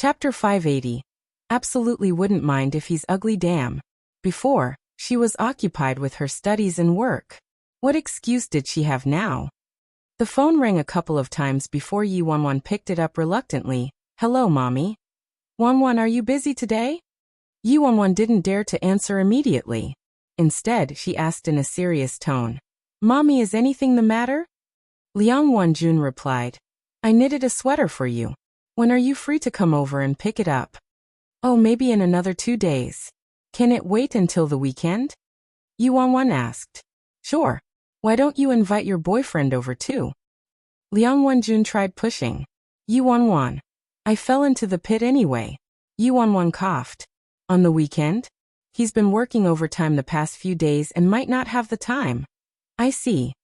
Chapter 580. Absolutely wouldn't mind if he's ugly, damn. Before, she was occupied with her studies and work. What excuse did she have now? The phone rang a couple of times before Yi Wanwan picked it up reluctantly. Hello, Mommy. Wanwan, are you busy today? Yi Wanwan didn't dare to answer immediately. Instead, she asked in a serious tone. Mommy, is anything the matter? Liang Wanjun replied. I knitted a sweater for you. When are you free to come over and pick it up? Oh, maybe in another 2 days. Can it wait until the weekend? Yi Wanwan asked. Sure. Why don't you invite your boyfriend over too? Liang Wanjun tried pushing. Yi Wanwan. I fell into the pit anyway. Yi Wanwan coughed. On the weekend? He's been working overtime the past few days and might not have the time. I see.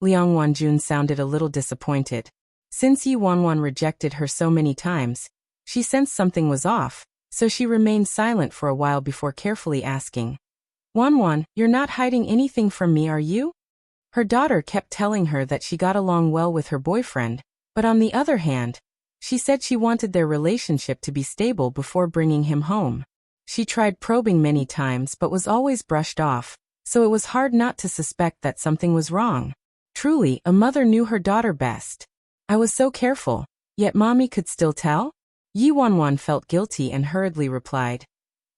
Liang Wanjun sounded a little disappointed. Since Yi Wanwan rejected her so many times, she sensed something was off, so she remained silent for a while before carefully asking. Wanwan, you're not hiding anything from me, are you? Her daughter kept telling her that she got along well with her boyfriend, but on the other hand, she said she wanted their relationship to be stable before bringing him home. She tried probing many times but was always brushed off, so it was hard not to suspect that something was wrong. Truly, a mother knew her daughter best. I was so careful, yet Mommy could still tell? Yi Wanwan felt guilty and hurriedly replied.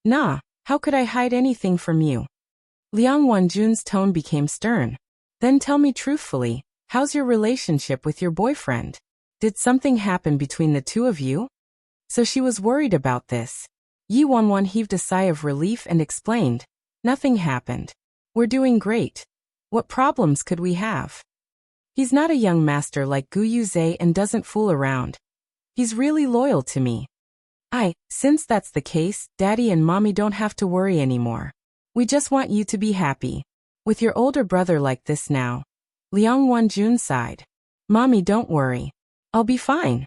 Nah, how could I hide anything from you? Liang Wanjun's tone became stern. Then tell me truthfully, how's your relationship with your boyfriend? Did something happen between the two of you? So she was worried about this. Yi Wanwan heaved a sigh of relief and explained. Nothing happened. We're doing great. What problems could we have? He's not a young master like Gu Yuzhe and doesn't fool around. He's really loyal to me. Since that's the case, Daddy and Mommy don't have to worry anymore. We just want you to be happy. With your older brother like this now. Liang Wanjun sighed. Mommy, don't worry. I'll be fine.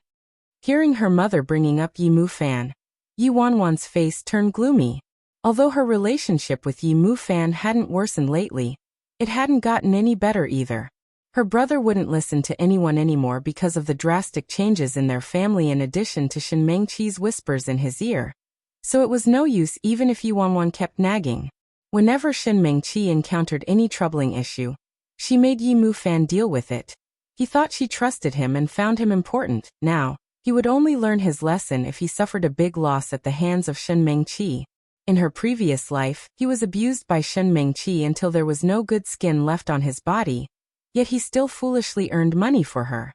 Hearing her mother bringing up Yi Mufan, Yi Wanwan's face turned gloomy. Although her relationship with Yi Mufan hadn't worsened lately, it hadn't gotten any better either. Her brother wouldn't listen to anyone anymore because of the drastic changes in their family in addition to Shen Mengqi's whispers in his ear. So it was no use even if Yi Wanwan kept nagging. Whenever Shen Mengqi encountered any troubling issue, she made Yi Mufan deal with it. He thought she trusted him and found him important. Now, he would only learn his lesson if he suffered a big loss at the hands of Shen Mengqi. In her previous life, he was abused by Shen Mengqi until there was no good skin left on his body, yet he still foolishly earned money for her.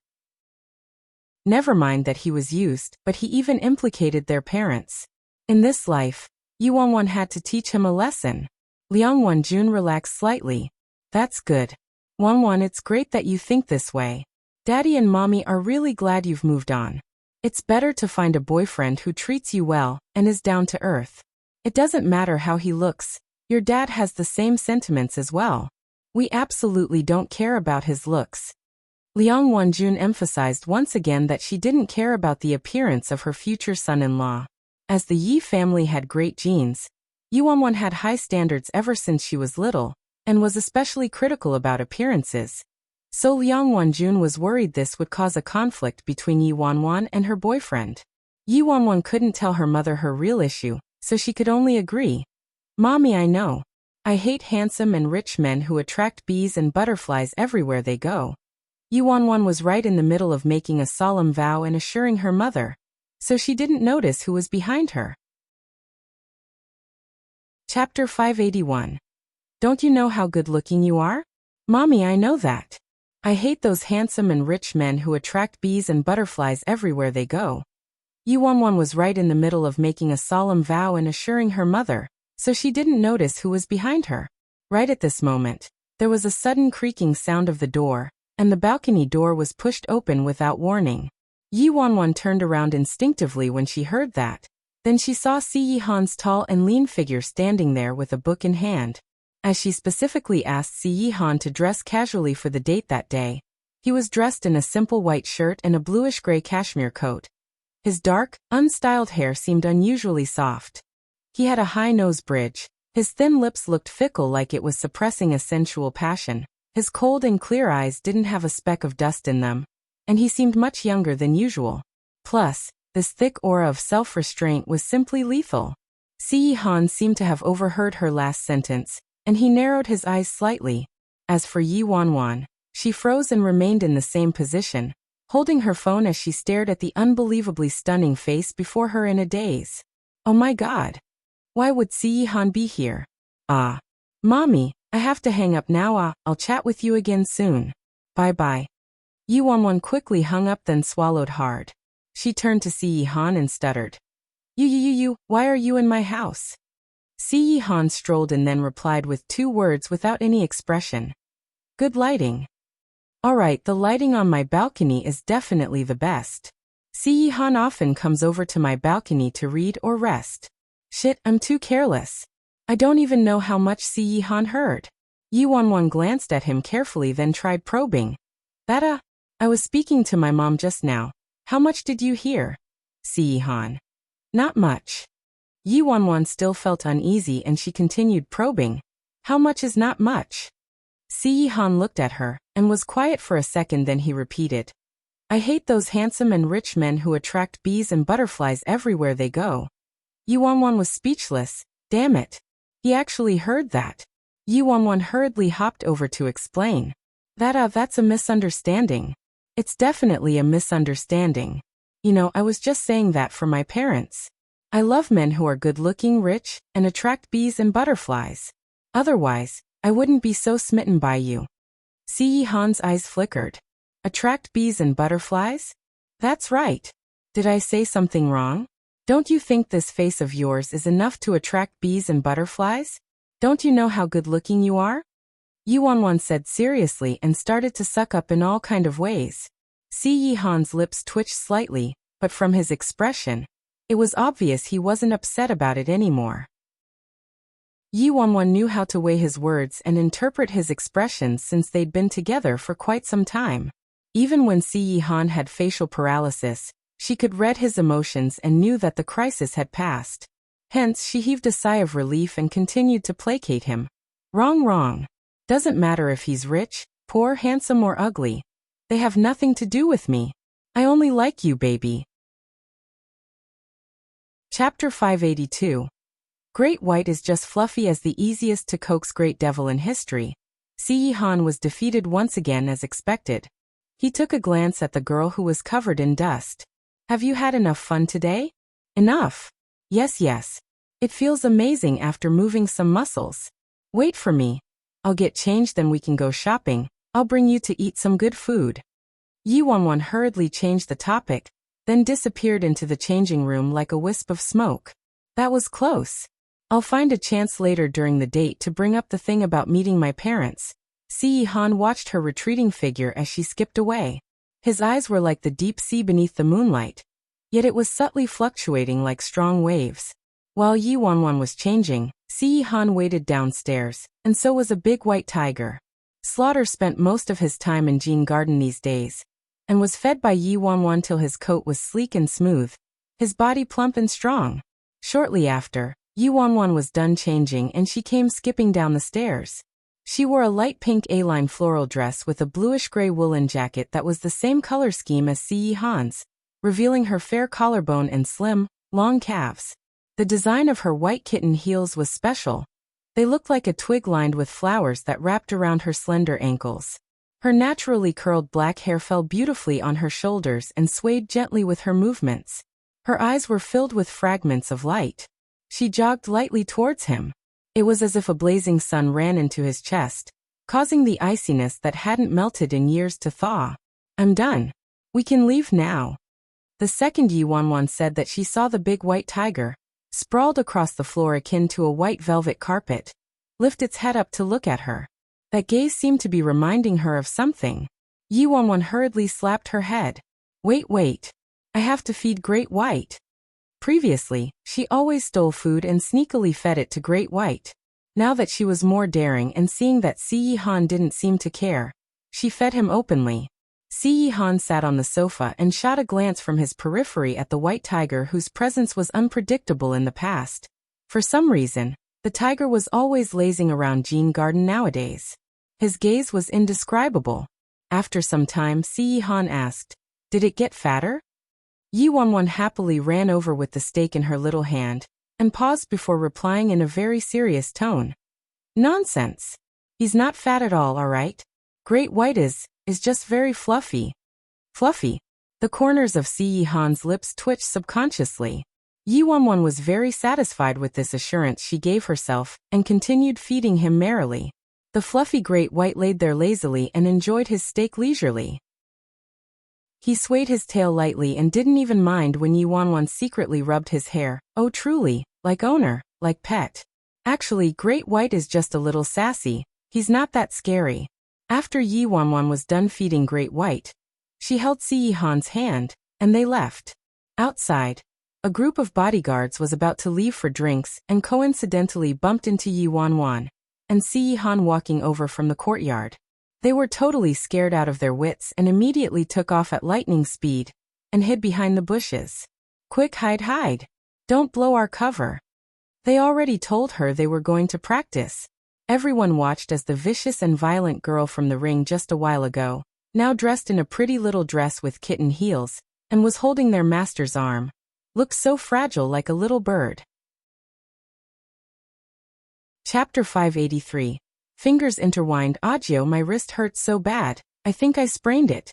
Never mind that he was used, but he even implicated their parents. In this life, Yi Wanwan had to teach him a lesson. Liang Wanjun relaxed slightly. That's good. Wanwan, it's great that you think this way. Daddy and Mommy are really glad you've moved on. It's better to find a boyfriend who treats you well and is down to earth. It doesn't matter how he looks, your dad has the same sentiments as well. We absolutely don't care about his looks. Liang Wanjun emphasized once again that she didn't care about the appearance of her future son-in-law. As the Yi family had great genes, Yi Wanwan had high standards ever since she was little, and was especially critical about appearances. So Liang Wanjun was worried this would cause a conflict between Yi Wanwan and her boyfriend. Yi Wanwan couldn't tell her mother her real issue, so she could only agree. Mommy, I know. I hate handsome and rich men who attract bees and butterflies everywhere they go. Yi Wanwan was right in the middle of making a solemn vow and assuring her mother, so she didn't notice who was behind her. Chapter 581. Don't you know how good-looking you are? Mommy, I know that. I hate those handsome and rich men who attract bees and butterflies everywhere they go. Yi Wanwan was right in the middle of making a solemn vow and assuring her mother, so she didn't notice who was behind her. Right at this moment, there was a sudden creaking sound of the door, and the balcony door was pushed open without warning. Yi Wanwan turned around instinctively when she heard that. Then she saw Si Yihan's tall and lean figure standing there with a book in hand. As she specifically asked Si Yihan to dress casually for the date that day, he was dressed in a simple white shirt and a bluish-gray cashmere coat. His dark, unstyled hair seemed unusually soft. He had a high nose bridge. His thin lips looked fickle like it was suppressing a sensual passion. His cold and clear eyes didn't have a speck of dust in them, and he seemed much younger than usual. Plus, This thick aura of self-restraint was simply lethal. Si Han seemed to have overheard her last sentence, and he narrowed his eyes slightly. As for Yi Wanwan, she froze and remained in the same position, holding her phone as she stared at the unbelievably stunning face before her in a daze. Oh my God! Why would Si Han be here? Ah. Mommy, I have to hang up now. I'll chat with you again soon. Bye-bye. Yi Wanwan quickly hung up then swallowed hard. She turned to Si Han and stuttered. You, why are you in my house? Si Han strolled and then replied with 2 words without any expression. Good lighting. Alright, the lighting on my balcony is definitely the best. Si Han often comes over to my balcony to read or rest. Shit, I'm too careless. I don't even know how much Si Han heard. Yi Wanwan glanced at him carefully then tried probing. I was speaking to my mom just now. How much did you hear? Si Han. Not much. Yi Wanwan still felt uneasy and she continued probing. How much is not much? Si Han looked at her, and was quiet for a second then he repeated. I hate those handsome and rich men who attract bees and butterflies everywhere they go. Yi Wanwan was speechless. Damn it. He actually heard that. Yi Wanwan hurriedly hopped over to explain. That's a misunderstanding. It's definitely a misunderstanding. You know, I was just saying that for my parents. I love men who are good-looking, rich, and attract bees and butterflies. Otherwise, I wouldn't be so smitten by you. Si Han's eyes flickered. Attract bees and butterflies? That's right. Did I say something wrong? Don't you think this face of yours is enough to attract bees and butterflies? Don't you know how good-looking you are? Yi Wanwan said seriously and started to suck up in all kind of ways. Si Han's lips twitched slightly, but from his expression, it was obvious he wasn't upset about it anymore. Yi Wanwan knew how to weigh his words and interpret his expressions since they'd been together for quite some time. Even when Si Han had facial paralysis, she could read his emotions and knew that the crisis had passed. Hence, she heaved a sigh of relief and continued to placate him. Wrong. Doesn't matter if he's rich, poor, handsome or ugly. They have nothing to do with me. I only like you, baby. Chapter 582. Great White is just fluffy as the easiest to coax great devil in history. Si Han was defeated once again as expected. He took a glance at the girl who was covered in dust. Have you had enough fun today? Enough. Yes. It feels amazing after moving some muscles. Wait for me. I'll get changed then we can go shopping. I'll bring you to eat some good food. Yi Wanwan hurriedly changed the topic, then disappeared into the changing room like a wisp of smoke. That was close. I'll find a chance later during the date to bring up the thing about meeting my parents. Si Han watched her retreating figure as she skipped away. His eyes were like the deep sea beneath the moonlight, yet it was subtly fluctuating like strong waves. While Yi Wanwan was changing, Si Han waited downstairs, and so was a big white tiger. Slaughter spent most of his time in Jean Garden these days, and was fed by Yi Wanwan till his coat was sleek and smooth, his body plump and strong. Shortly after, Yi Wanwan was done changing and she came skipping down the stairs. She wore a light pink A-line floral dress with a bluish-gray woolen jacket that was the same color scheme as Si Han's, revealing her fair collarbone and slim, long calves. The design of her white kitten heels was special. They looked like a twig lined with flowers that wrapped around her slender ankles. Her naturally curled black hair fell beautifully on her shoulders and swayed gently with her movements. Her eyes were filled with fragments of light. She jogged lightly towards him. It was as if a blazing sun ran into his chest, causing the iciness that hadn't melted in years to thaw. I'm done. We can leave now. The second Yi Wanwan said that she saw the big white tiger, sprawled across the floor akin to a white velvet carpet, lift its head up to look at her. That gaze seemed to be reminding her of something. Yi Wanwan hurriedly slapped her head. Wait. I have to feed Great White. Previously, she always stole food and sneakily fed it to Great White. Now that she was more daring and seeing that Si Han didn't seem to care, she fed him openly. Si Han sat on the sofa and shot a glance from his periphery at the white tiger whose presence was unpredictable in the past. For some reason, the tiger was always lazing around Jean Garden nowadays. His gaze was indescribable. After some time, Si Han asked, "Did it get fatter?" Yi Wanwan happily ran over with the steak in her little hand, and paused before replying in a very serious tone. Nonsense. He's not fat at all right? Great White is just very fluffy. Fluffy? The corners of Si Yihan's lips twitched subconsciously. Yi Wanwan was very satisfied with this assurance she gave herself, and continued feeding him merrily. The fluffy Great White laid there lazily and enjoyed his steak leisurely. He swayed his tail lightly and didn't even mind when Yi Wanwan secretly rubbed his hair. Oh truly, like owner, like pet. Actually, Great White is just a little sassy, he's not that scary. After Yi Wanwan was done feeding Great White, she held Si Yihan's hand, and they left. Outside, a group of bodyguards was about to leave for drinks and coincidentally bumped into Yi Wanwan and Si Yihan walking over from the courtyard. They were totally scared out of their wits and immediately took off at lightning speed and hid behind the bushes. Quick, hide. Don't blow our cover. They already told her they were going to practice. Everyone watched as the vicious and violent girl from the ring just a while ago, now dressed in a pretty little dress with kitten heels, and was holding their master's arm, looked so fragile like a little bird. Chapter 583. Fingers intertwined. Audio, my wrist hurts so bad, I think I sprained it.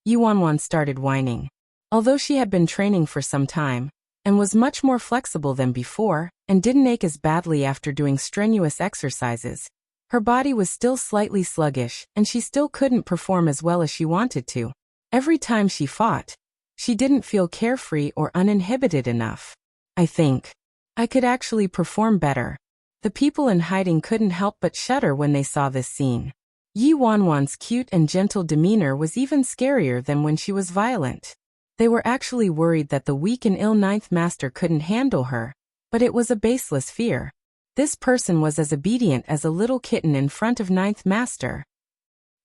Yi Wanwan started whining. Although she had been training for some time, and was much more flexible than before, and didn't ache as badly after doing strenuous exercises, her body was still slightly sluggish, and she still couldn't perform as well as she wanted to. Every time she fought, she didn't feel carefree or uninhibited enough. I think I could actually perform better. The people in hiding couldn't help but shudder when they saw this scene. Yi Wanwan's cute and gentle demeanor was even scarier than when she was violent. They were actually worried that the weak and ill ninth master couldn't handle her, but it was a baseless fear. This person was as obedient as a little kitten in front of ninth master.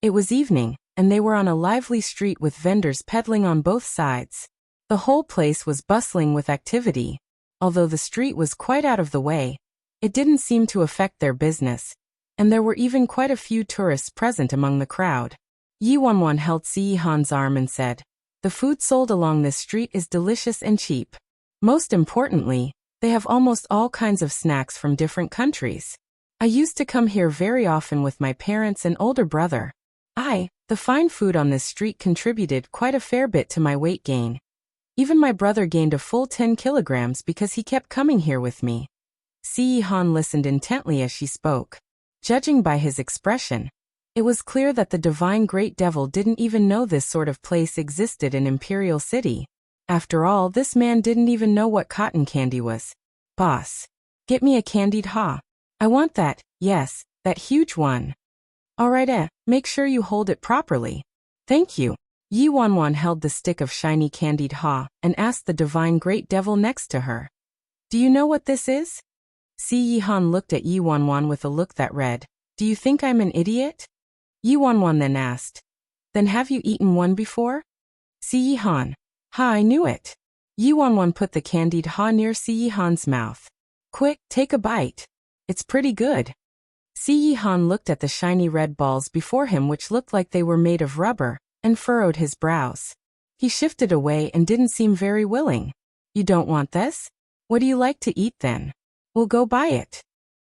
It was evening, and they were on a lively street with vendors peddling on both sides. The whole place was bustling with activity. Although the street was quite out of the way, it didn't seem to affect their business, and there were even quite a few tourists present among the crowd. Yi Wanwan held Si Yihan's arm and said, "The food sold along this street is delicious and cheap. Most importantly, they have almost all kinds of snacks from different countries. I used to come here very often with my parents and older brother. The fine food on this street contributed quite a fair bit to my weight gain. Even my brother gained a full 10 kilograms because he kept coming here with me." Si Yihan listened intently as she spoke. Judging by his expression, it was clear that the divine great devil didn't even know this sort of place existed in Imperial City. After all, this man didn't even know what cotton candy was. "Boss, get me a candied ha. I want that, yes, that huge one." "Alright, make sure you hold it properly." "Thank you." Yi Wanwan held the stick of shiny candied ha and asked the divine great devil next to her, "Do you know what this is?" Si Yihan looked at Yi Wanwan with a look that read, "Do you think I'm an idiot?" Yi Wanwan then asked, "Then have you eaten one before?" Si Yihan, "Ha, I knew it." Yi Wanwan put the candied ha near Si Yihan's mouth. "Quick, take a bite. It's pretty good." Si Yihan looked at the shiny red balls before him which looked like they were made of rubber, and furrowed his brows. He shifted away and didn't seem very willing. "You don't want this? What do you like to eat then? We'll go buy it."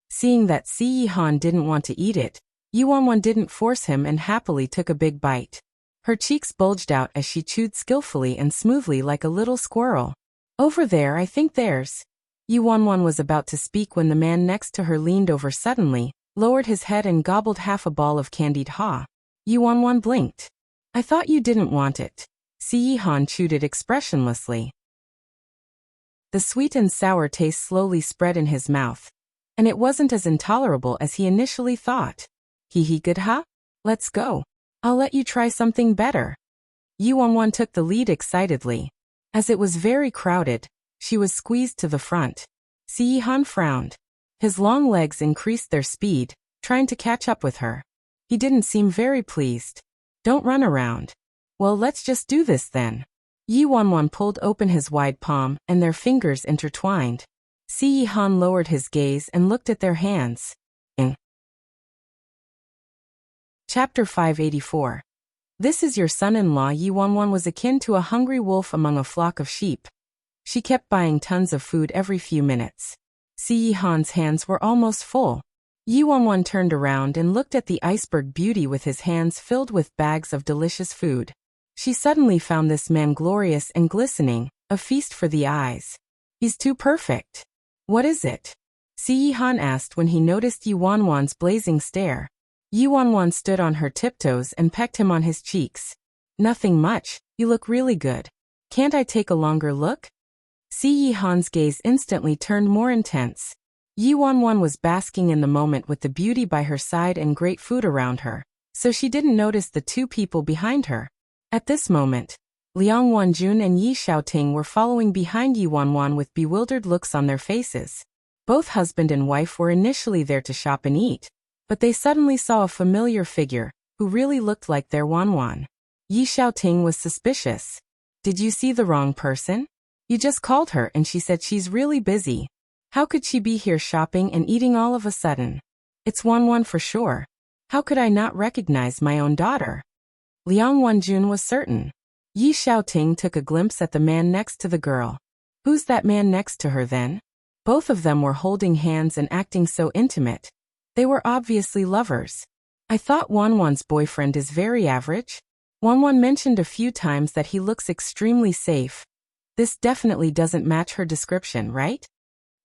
Seeing that Si Yihan didn't want to eat it, Yi Wanwan didn't force him and happily took a big bite. Her cheeks bulged out as she chewed skillfully and smoothly like a little squirrel. "Over there, I think there's..." Yi Wanwan was about to speak when the man next to her leaned over suddenly, lowered his head and gobbled half a ball of candied ha. Yi Wanwan blinked. "I thought you didn't want it." Si Yihan chewed it expressionlessly. The sweet and sour taste slowly spread in his mouth, and it wasn't as intolerable as he initially thought. "Hee good ha? Let's go. I'll let you try something better." Yi Wanwan took the lead excitedly. As it was very crowded, she was squeezed to the front. Si Yihan frowned. His long legs increased their speed, trying to catch up with her. He didn't seem very pleased. "Don't run around." "Well, let's just do this then." Yi Wanwan pulled open his wide palm, and their fingers intertwined. Si Yihan lowered his gaze and looked at their hands. Chapter 584. This is your son-in-law. Yi Wanwan was akin to a hungry wolf among a flock of sheep. She kept buying tons of food every few minutes. Si Yihan's hands were almost full. Yi Wanwan turned around and looked at the iceberg beauty with his hands filled with bags of delicious food. She suddenly found this man glorious and glistening, a feast for the eyes. He's too perfect. What is it? Si Yihan asked when he noticed Yi Wanwan's blazing stare. Yi Wanwan stood on her tiptoes and pecked him on his cheeks. Nothing much, you look really good. Can't I take a longer look? Si Yihan's gaze instantly turned more intense. Yi Wanwan was basking in the moment with the beauty by her side and great food around her, so she didn't notice the two people behind her. At this moment, Liang Wanjun and Yi Xiaoting were following behind Yi Wanwan with bewildered looks on their faces. Both husband and wife were initially there to shop and eat, but they suddenly saw a familiar figure, who really looked like their Wanwan. Yi Xiaoting was suspicious. Did you see the wrong person? You just called her and she said she's really busy. How could she be here shopping and eating all of a sudden? It's Wanwan for sure. How could I not recognize my own daughter? Liang Wanjun was certain. Yi Xiaoting took a glimpse at the man next to the girl. Who's that man next to her then? Both of them were holding hands and acting so intimate. They were obviously lovers. I thought Wanwan's boyfriend is very average. Wanwan mentioned a few times that he looks extremely safe. This definitely doesn't match her description, right?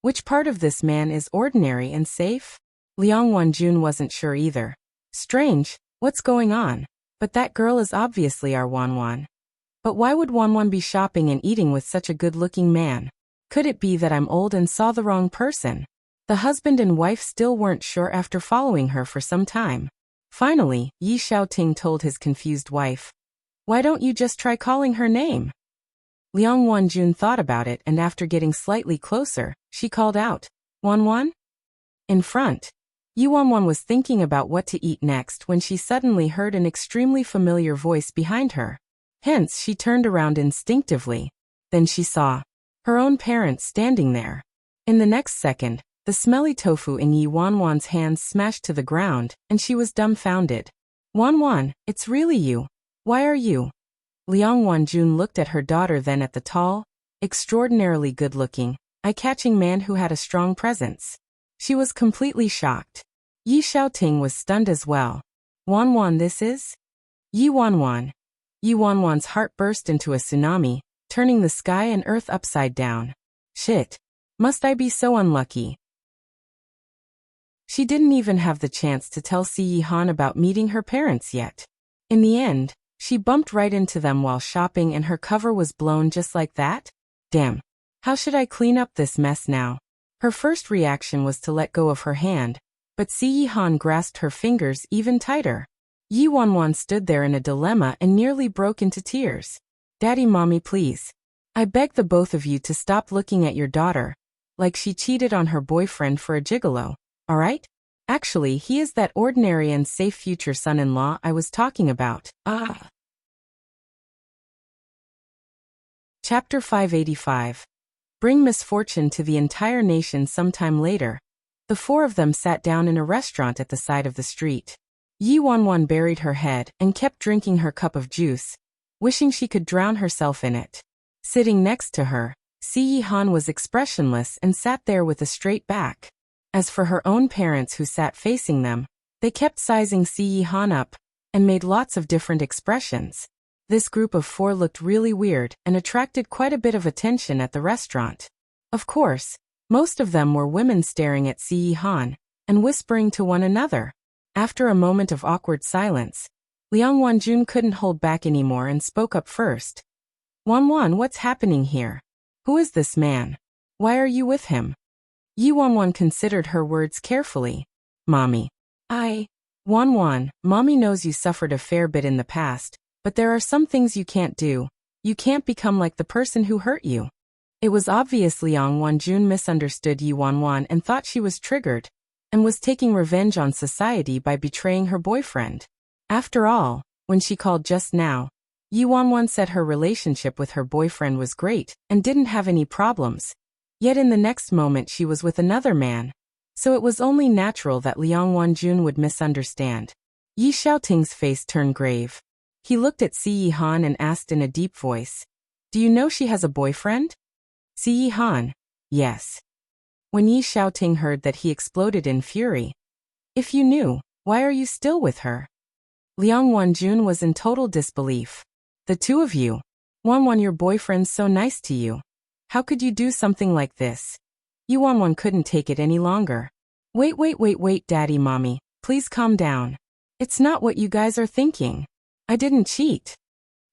Which part of this man is ordinary and safe? Liang Wanjun wasn't sure either. Strange, what's going on? But that girl is obviously our Wanwan. But why would Wanwan be shopping and eating with such a good-looking man? Could it be that I'm old and saw the wrong person? The husband and wife still weren't sure after following her for some time. Finally, Yi Xiaoting told his confused wife, "Why don't you just try calling her name?" Liang Wanjun thought about it and after getting slightly closer, she called out, "Wanwan?" In front. Yi Wanwan was thinking about what to eat next when she suddenly heard an extremely familiar voice behind her. Hence, she turned around instinctively. Then she saw her own parents standing there. In the next second, the smelly tofu in Yi Wanwan's hands smashed to the ground, and she was dumbfounded. "Wanwan, it's really you. Why are you?" Liang Wanjun looked at her daughter, then at the tall, extraordinarily good-looking, eye-catching man who had a strong presence. She was completely shocked. Yi Xiaoting was stunned as well. "Wanwan, this is?" Yi Wanwan. Yi Wanwan's heart burst into a tsunami, turning the sky and earth upside down. Shit. Must I be so unlucky? She didn't even have the chance to tell Si Yihan about meeting her parents yet. In the end, she bumped right into them while shopping and her cover was blown just like that? Damn. How should I clean up this mess now? Her first reaction was to let go of her hand, but Si Yihan grasped her fingers even tighter. Yi Wanwan stood there in a dilemma and nearly broke into tears. "Daddy, mommy, please. I beg the both of you to stop looking at your daughter like she cheated on her boyfriend for a gigolo, alright? Actually, he is that ordinary and safe future son-in-law I was talking about." Chapter 585. Bring misfortune to the entire nation. Sometime later, the four of them sat down in a restaurant at the side of the street. Yi Wanwan buried her head and kept drinking her cup of juice, wishing she could drown herself in it. Sitting next to her, Si Yihan was expressionless and sat there with a straight back. As for her own parents who sat facing them, they kept sizing Si Yihan up and made lots of different expressions. This group of four looked really weird and attracted quite a bit of attention at the restaurant. Of course, most of them were women staring at Si Yihan and whispering to one another. After a moment of awkward silence, Liang Wanjun couldn't hold back anymore and spoke up first. "Wanwan, what's happening here? Who is this man? Why are you with him?" Yi Wanwan considered her words carefully. "Mommy. Wanwan, Mommy knows you suffered a fair bit in the past, but there are some things you can't do. You can't become like the person who hurt you." It was obvious Liang Wanjun misunderstood Yi Wanwan and thought she was triggered, and was taking revenge on society by betraying her boyfriend. After all, when she called just now, Yi Wanwan said her relationship with her boyfriend was great and didn't have any problems. Yet in the next moment she was with another man. So it was only natural that Liang Wanjun would misunderstand. Yi Xiaoting's face turned grave. He looked at Si Han and asked in a deep voice, "Do you know she has a boyfriend?" Si Han, "Yes." When Yi Xiaoting heard that, he exploded in fury. "If you knew, why are you still with her?" Liang Wanjun was in total disbelief. "The two of you? Wanwan, your boyfriend's so nice to you. How could you do something like this?" Yi Wanwan couldn't take it any longer. Wait, Daddy, Mommy, please calm down. It's not what you guys are thinking. I didn't cheat."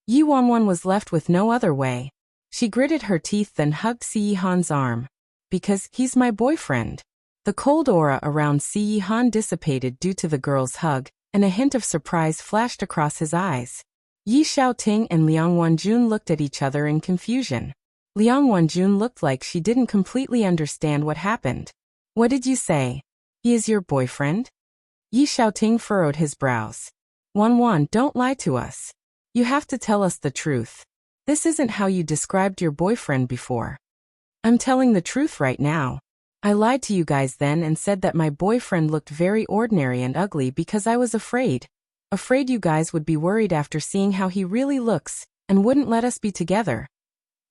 Yi Wanwan was left with no other way. She gritted her teeth, then hugged Si Han's arm. "Because he's my boyfriend." The cold aura around Si Han dissipated due to the girl's hug, and a hint of surprise flashed across his eyes. Yi Xiaoting and Liang Wanjun looked at each other in confusion. Liang Wanjun looked like she didn't completely understand what happened. "What did you say? He is your boyfriend?" Yi Xiaoting furrowed his brows. "Wanwan, don't lie to us. You have to tell us the truth. This isn't how you described your boyfriend before." "I'm telling the truth right now. I lied to you guys then and said that my boyfriend looked very ordinary and ugly because I was afraid. Afraid you guys would be worried after seeing how he really looks, and wouldn't let us be together."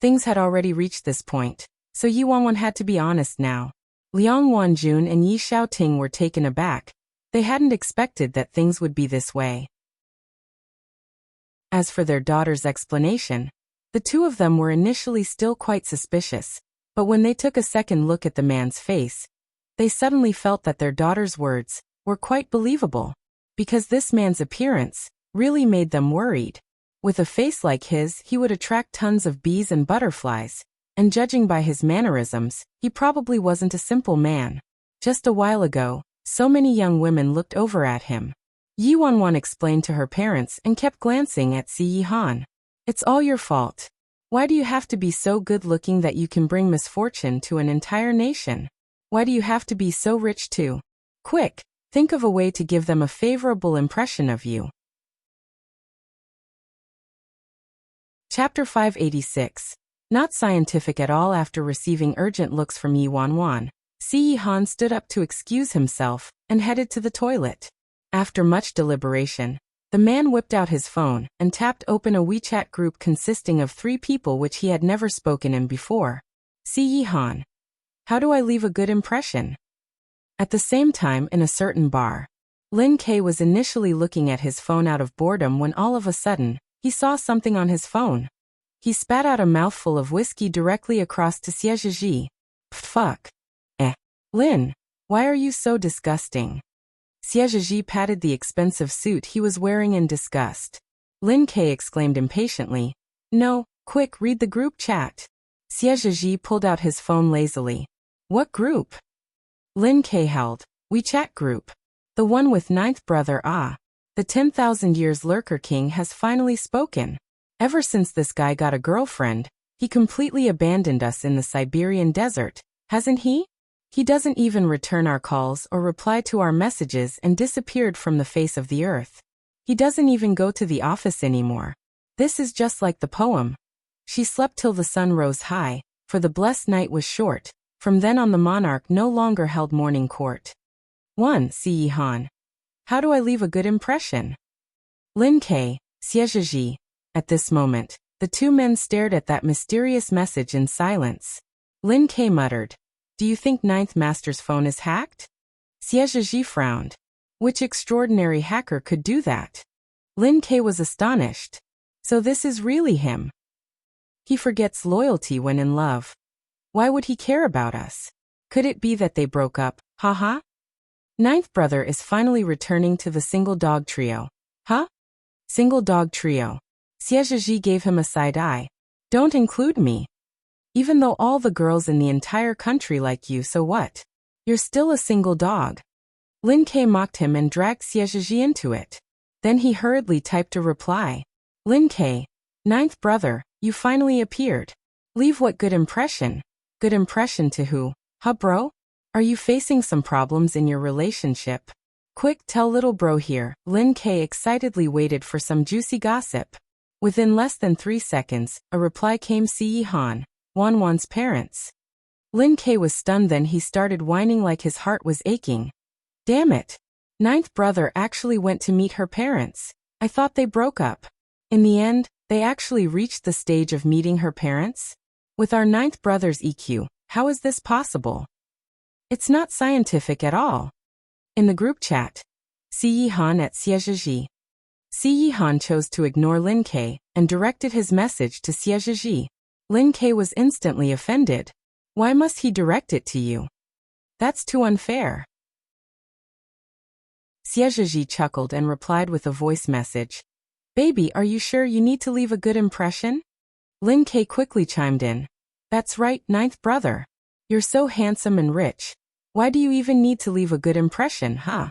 Things had already reached this point, so Yi Wanwan had to be honest now. Liang Wanjun and Yi Xiaoting were taken aback. They hadn't expected that things would be this way. As for their daughter's explanation, the two of them were initially still quite suspicious, but when they took a second look at the man's face, they suddenly felt that their daughter's words were quite believable, because this man's appearance really made them worried. With a face like his, he would attract tons of bees and butterflies, and judging by his mannerisms, he probably wasn't a simple man. Just a while ago, so many young women looked over at him. Yi Wanwan explained to her parents and kept glancing at Si Han. "It's all your fault. Why do you have to be so good-looking that you can bring misfortune to an entire nation? Why do you have to be so rich too? Quick, think of a way to give them a favorable impression of you." Chapter 586. Not scientific at all. After receiving urgent looks from Yi Wanwan, Si Han stood up to excuse himself and headed to the toilet. After much deliberation, the man whipped out his phone and tapped open a WeChat group consisting of 3 people which he had never spoken in before. Si Han. How do I leave a good impression? At the same time, in a certain bar, Lin K was initially looking at his phone out of boredom when all of a sudden, he saw something on his phone. He spat out a mouthful of whiskey directly across to Xie Zhizhi. "Fuck. Lin, why are you so disgusting?" Xie Zhizhi patted the expensive suit he was wearing in disgust. Lin K exclaimed impatiently, "No, quick, read the group chat." Xie Zhizhi pulled out his phone lazily. "What group?" Lin K held. "WeChat group. The one with 9th brother Ah. The 10,000 years lurker king has finally spoken. Ever since this guy got a girlfriend, he completely abandoned us in the Siberian desert, hasn't he? He doesn't even return our calls or reply to our messages and disappeared from the face of the earth. He doesn't even go to the office anymore. This is just like the poem. She slept till the sun rose high, for the blessed night was short. From then on the monarch no longer held morning court." 1. Si Han. How do I leave a good impression? Lin K, Xie Zhizhi. At this moment, the two men stared at that mysterious message in silence. Lin K muttered, "Do you think 9th Master's phone is hacked?" Xie Zhizhi frowned. Which extraordinary hacker could do that? Lin K was astonished. So this is really him. He forgets loyalty when in love. Why would he care about us? Could it be that they broke up? Haha. 9th brother is finally returning to the single dog trio. Huh? Single dog trio. Xie Zhizhi gave him a side eye. Don't include me. Even though all the girls in the entire country like you, so what? You're still a single dog. Lin K mocked him and dragged Xie Zhizhi into it. Then he hurriedly typed a reply. Lin K, 9th brother, you finally appeared. Leave what good impression? Good impression to who? Huh, bro? Are you facing some problems in your relationship? Quick, tell little bro here. Lin K excitedly waited for some juicy gossip. Within less than 3 seconds, a reply came. Si Han, Wanwan's parents. Lin K was stunned, then he started whining like his heart was aching. Damn it. 9th brother actually went to meet her parents. I thought they broke up. In the end, they actually reached the stage of meeting her parents? With our ninth brother's EQ, how is this possible? It's not scientific at all. In the group chat, Si Yihan at Xiezhiji. Si Yihan chose to ignore Lin Ke and directed his message to Xiezhiji. Lin Ke was instantly offended. Why must he direct it to you? That's too unfair. Xiezhiji chuckled and replied with a voice message. Baby, are you sure you need to leave a good impression? Lin Ke quickly chimed in. That's right, ninth brother. You're so handsome and rich. Why do you even need to leave a good impression, huh?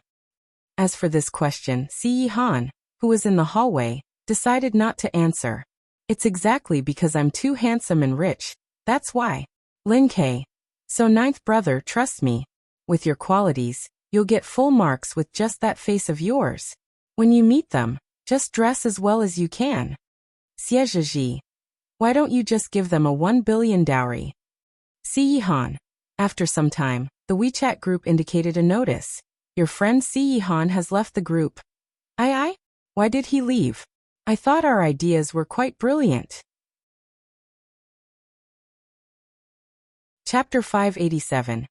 As for this question, Si Yihan, who was in the hallway, decided not to answer. It's exactly because I'm too handsome and rich, that's why. Lin Ke. So ninth brother, trust me. With your qualities, you'll get full marks with just that face of yours. When you meet them, just dress as well as you can. Xiezhiji. Why don't you just give them a 1 billion dowry? Si Yihan. After some time, the WeChat group indicated a notice. Your friend Si Yihan has left the group. Aye? Why did he leave? I thought our ideas were quite brilliant. Chapter 587.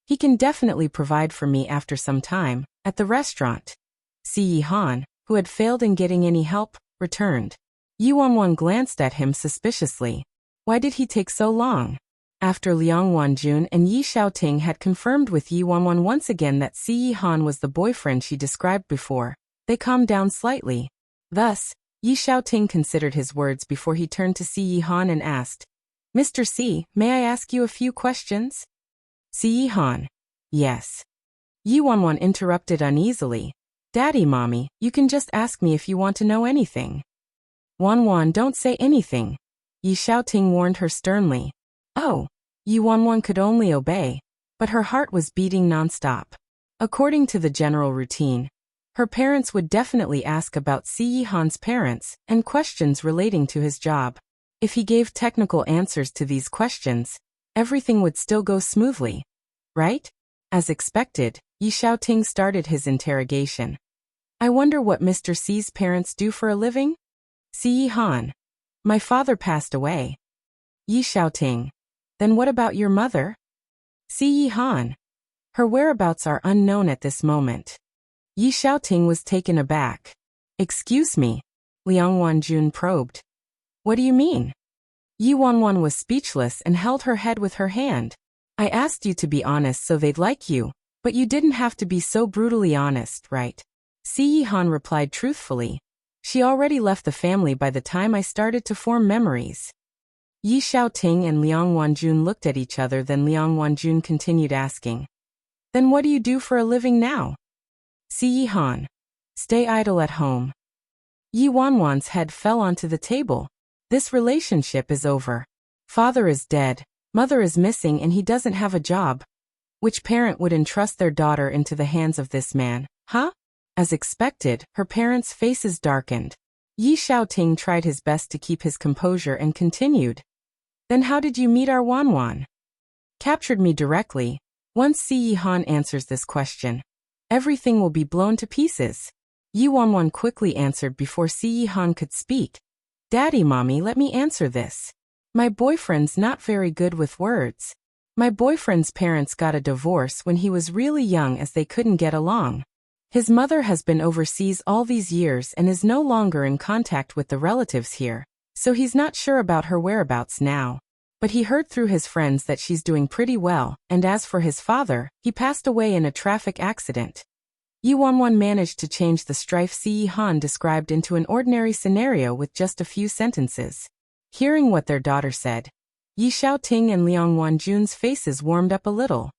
He can definitely provide for me after some time, at the restaurant. Si Yihan, who had failed in getting any help, returned. Yi Wanwan glanced at him suspiciously. Why did he take so long? After Liang Wanjun and Yi Xiaoting had confirmed with Yi Wanwan once again that Si Yihan was the boyfriend she described before, they calmed down slightly. Thus, Yi Xiaoting considered his words before he turned to Si Yihan and asked, Mr. Si, may I ask you a few questions? Si Yihan. Yes. Yi Wanwan interrupted uneasily. Daddy, Mommy, you can just ask me if you want to know anything. Wanwan, don't say anything. Yi Xiaoting warned her sternly. Oh. Yi Wanwan could only obey, but her heart was beating nonstop. According to the general routine, her parents would definitely ask about Si Yihan's parents and questions relating to his job. If he gave technical answers to these questions, everything would still go smoothly, right? As expected, Yi Xiaoting started his interrogation. I wonder what Mr. Si's parents do for a living? Si Yihan. My father passed away. Yi Xiaoting. Then what about your mother? Si Yihan. Her whereabouts are unknown at this moment. Yi Xiaoting was taken aback. Excuse me. Liang Wanjun probed. What do you mean? Yi Wanwan was speechless and held her head with her hand. I asked you to be honest so they'd like you, but you didn't have to be so brutally honest, right? Si Yihan replied truthfully. She already left the family by the time I started to form memories. Yi Xiaoting and Liang Wanjun looked at each other, then Liang Wanjun continued asking. Then what do you do for a living now? Si Yihan. Stay idle at home. Yi Wanwan's head fell onto the table. This relationship is over. Father is dead, mother is missing, and he doesn't have a job. Which parent would entrust their daughter into the hands of this man, huh? As expected, her parents' faces darkened. Yi Xiaoting tried his best to keep his composure and continued. Then how did you meet our Wanwan? Captured me directly. Once Si Yihan answers this question, everything will be blown to pieces. Yi Wanwan quickly answered before Si Yihan could speak. Daddy, Mommy, let me answer this. My boyfriend's not very good with words. My boyfriend's parents got a divorce when he was really young as they couldn't get along. His mother has been overseas all these years and is no longer in contact with the relatives here, so he's not sure about her whereabouts now. But he heard through his friends that she's doing pretty well, and as for his father, he passed away in a traffic accident. Yi Wanwan managed to change the strife Si Yihan described into an ordinary scenario with just a few sentences. Hearing what their daughter said, Yi Xiaoting and Liang Wanjun's faces warmed up a little.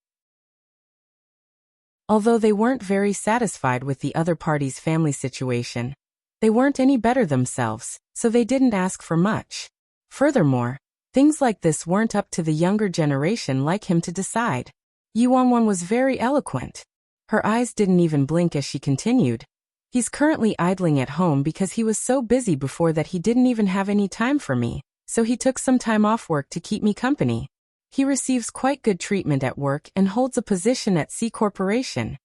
Although they weren't very satisfied with the other party's family situation, they weren't any better themselves, so they didn't ask for much. Furthermore, things like this weren't up to the younger generation like him to decide. Yi Wanwan was very eloquent. Her eyes didn't even blink as she continued. He's currently idling at home because he was so busy before that he didn't even have any time for me, so he took some time off work to keep me company. He receives quite good treatment at work and holds a position at C Corporation.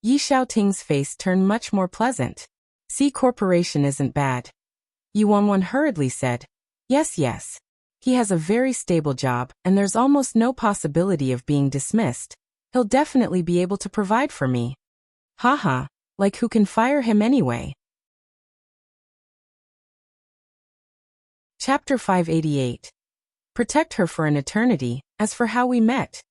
Yi Xiaoting's face turned much more pleasant. C Corporation isn't bad. Yuanwan hurriedly said. Yes, yes. He has a very stable job, and there's almost no possibility of being dismissed. He'll definitely be able to provide for me. Haha, like who can fire him anyway? Chapter 588. Protect her for an eternity. As for how we met.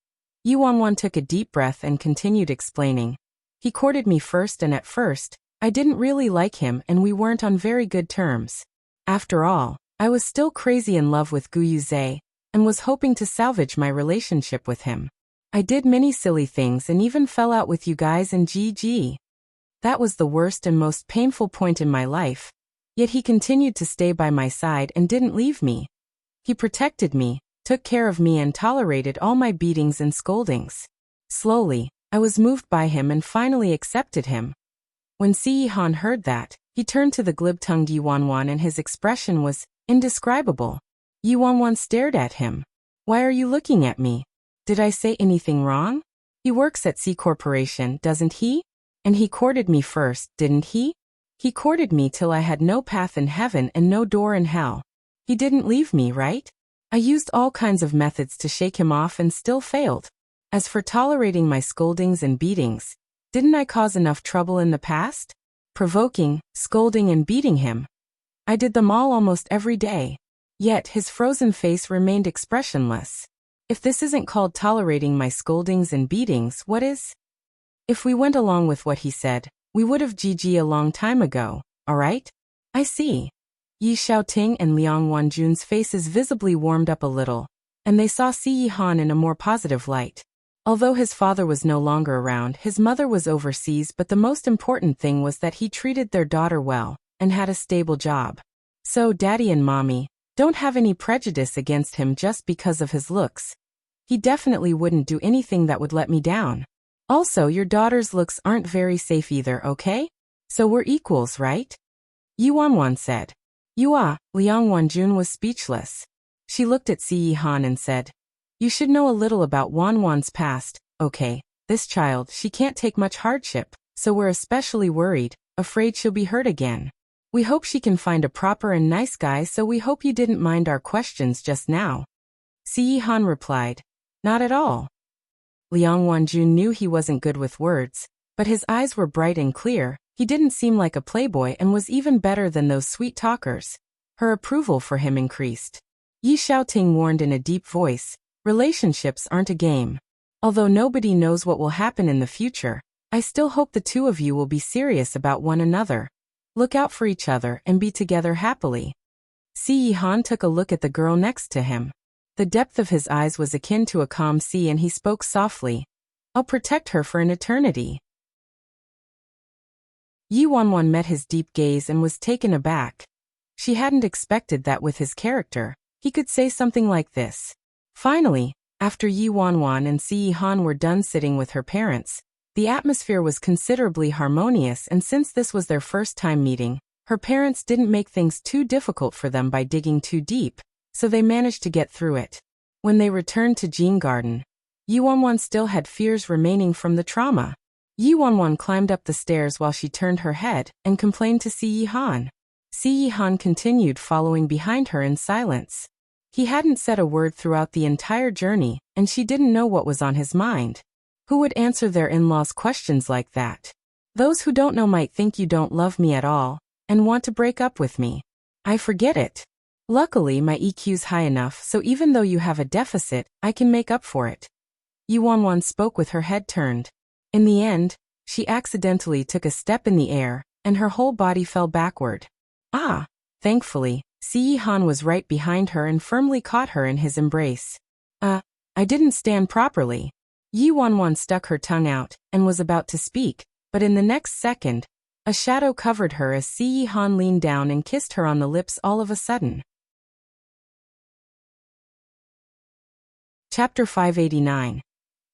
Yuanwan took a deep breath and continued explaining. He courted me first, and at first, I didn't really like him and we weren't on very good terms. After all, I was still crazy in love with Gu Yuze, and was hoping to salvage my relationship with him. I did many silly things and even fell out with you guys and GG. That was the worst and most painful point in my life. Yet he continued to stay by my side and didn't leave me. He protected me, took care of me and tolerated all my beatings and scoldings. Slowly, I was moved by him and finally accepted him. When Siyihan heard that, he turned to the glib-tongued Yuanwan and his expression was indescribable. Yuanwan stared at him. Why are you looking at me? Did I say anything wrong? He works at C Corporation, doesn't he? And he courted me first, didn't he? He courted me till I had no path in heaven and no door in hell. He didn't leave me, right? I used all kinds of methods to shake him off and still failed. As for tolerating my scoldings and beatings, didn't I cause enough trouble in the past? Provoking, scolding and beating him. I did them all almost every day. Yet his frozen face remained expressionless. If this isn't called tolerating my scoldings and beatings, what is? If we went along with what he said, we would have GG a long time ago, alright? I see. Yi Xiaoting and Liang Wanjun's faces visibly warmed up a little, and they saw Siyihan in a more positive light. Although his father was no longer around, his mother was overseas, but the most important thing was that he treated their daughter well, and had a stable job. So Daddy and Mommy don't have any prejudice against him just because of his looks. He definitely wouldn't do anything that would let me down. Also, your daughter's looks aren't very safe either, okay? So we're equals, right? Yuanwan said. Liang Wanjun was speechless. She looked at Siyihan and said, you should know a little about Wanwan's past, okay? This child, she can't take much hardship, so we're especially worried, afraid she'll be hurt again. We hope she can find a proper and nice guy, so we hope you didn't mind our questions just now. Siyihan replied, not at all. Liang Wanjun knew he wasn't good with words, but his eyes were bright and clear. He didn't seem like a playboy and was even better than those sweet talkers. Her approval for him increased. Yi Xiaoting warned in a deep voice, relationships aren't a game. Although nobody knows what will happen in the future, I still hope the two of you will be serious about one another. Look out for each other and be together happily. Siyihan took a look at the girl next to him. The depth of his eyes was akin to a calm sea and he spoke softly. I'll protect her for an eternity. Yuanwan met his deep gaze and was taken aback. She hadn't expected that with his character, he could say something like this. Finally, after Yuanwan and Siyihan were done sitting with her parents, the atmosphere was considerably harmonious, and since this was their first time meeting, her parents didn't make things too difficult for them by digging too deep, so they managed to get through it. When they returned to Jing Garden, Yuanwan still had fears remaining from the trauma. Yuanwan climbed up the stairs while she turned her head and complained to Siyihan. Siyihan continued following behind her in silence. He hadn't said a word throughout the entire journey, and she didn't know what was on his mind. Who would answer their in-laws questions like that? Those who don't know might think you don't love me at all, and want to break up with me. I forget it. Luckily, my EQ's high enough, so even though you have a deficit, I can make up for it. Yuanwan spoke with her head turned. In the end, she accidentally took a step in the air, and her whole body fell backward. Thankfully, Siyihan was right behind her and firmly caught her in his embrace. I didn't stand properly. Yuanwan stuck her tongue out, and was about to speak, but in the next second, a shadow covered her as Siyihan leaned down and kissed her on the lips all of a sudden. Chapter 589.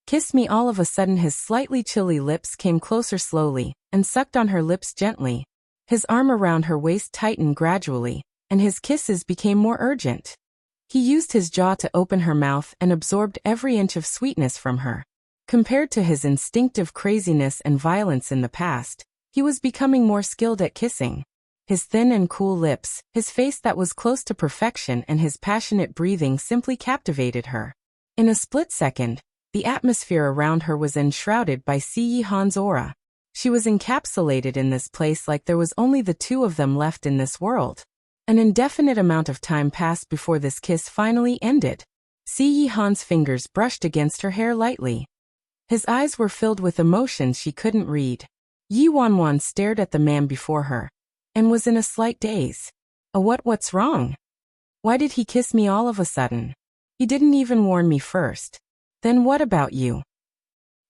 Kissed me all of a sudden. His slightly chilly lips came closer slowly, and sucked on her lips gently. His arm around her waist tightened gradually, and his kisses became more urgent. He used his jaw to open her mouth and absorbed every inch of sweetness from her. Compared to his instinctive craziness and violence in the past, he was becoming more skilled at kissing. His thin and cool lips, his face that was close to perfection, and his passionate breathing simply captivated her. In a split second, the atmosphere around her was enshrouded by Si Yihan's aura. She was encapsulated in this place like there was only the two of them left in this world. An indefinite amount of time passed before this kiss finally ended. Si Yihan's fingers brushed against her hair lightly. His eyes were filled with emotions she couldn't read. Yi Wanwan stared at the man before her and was in a slight daze. What's wrong? Why did he kiss me all of a sudden? He didn't even warn me first. Then what about you?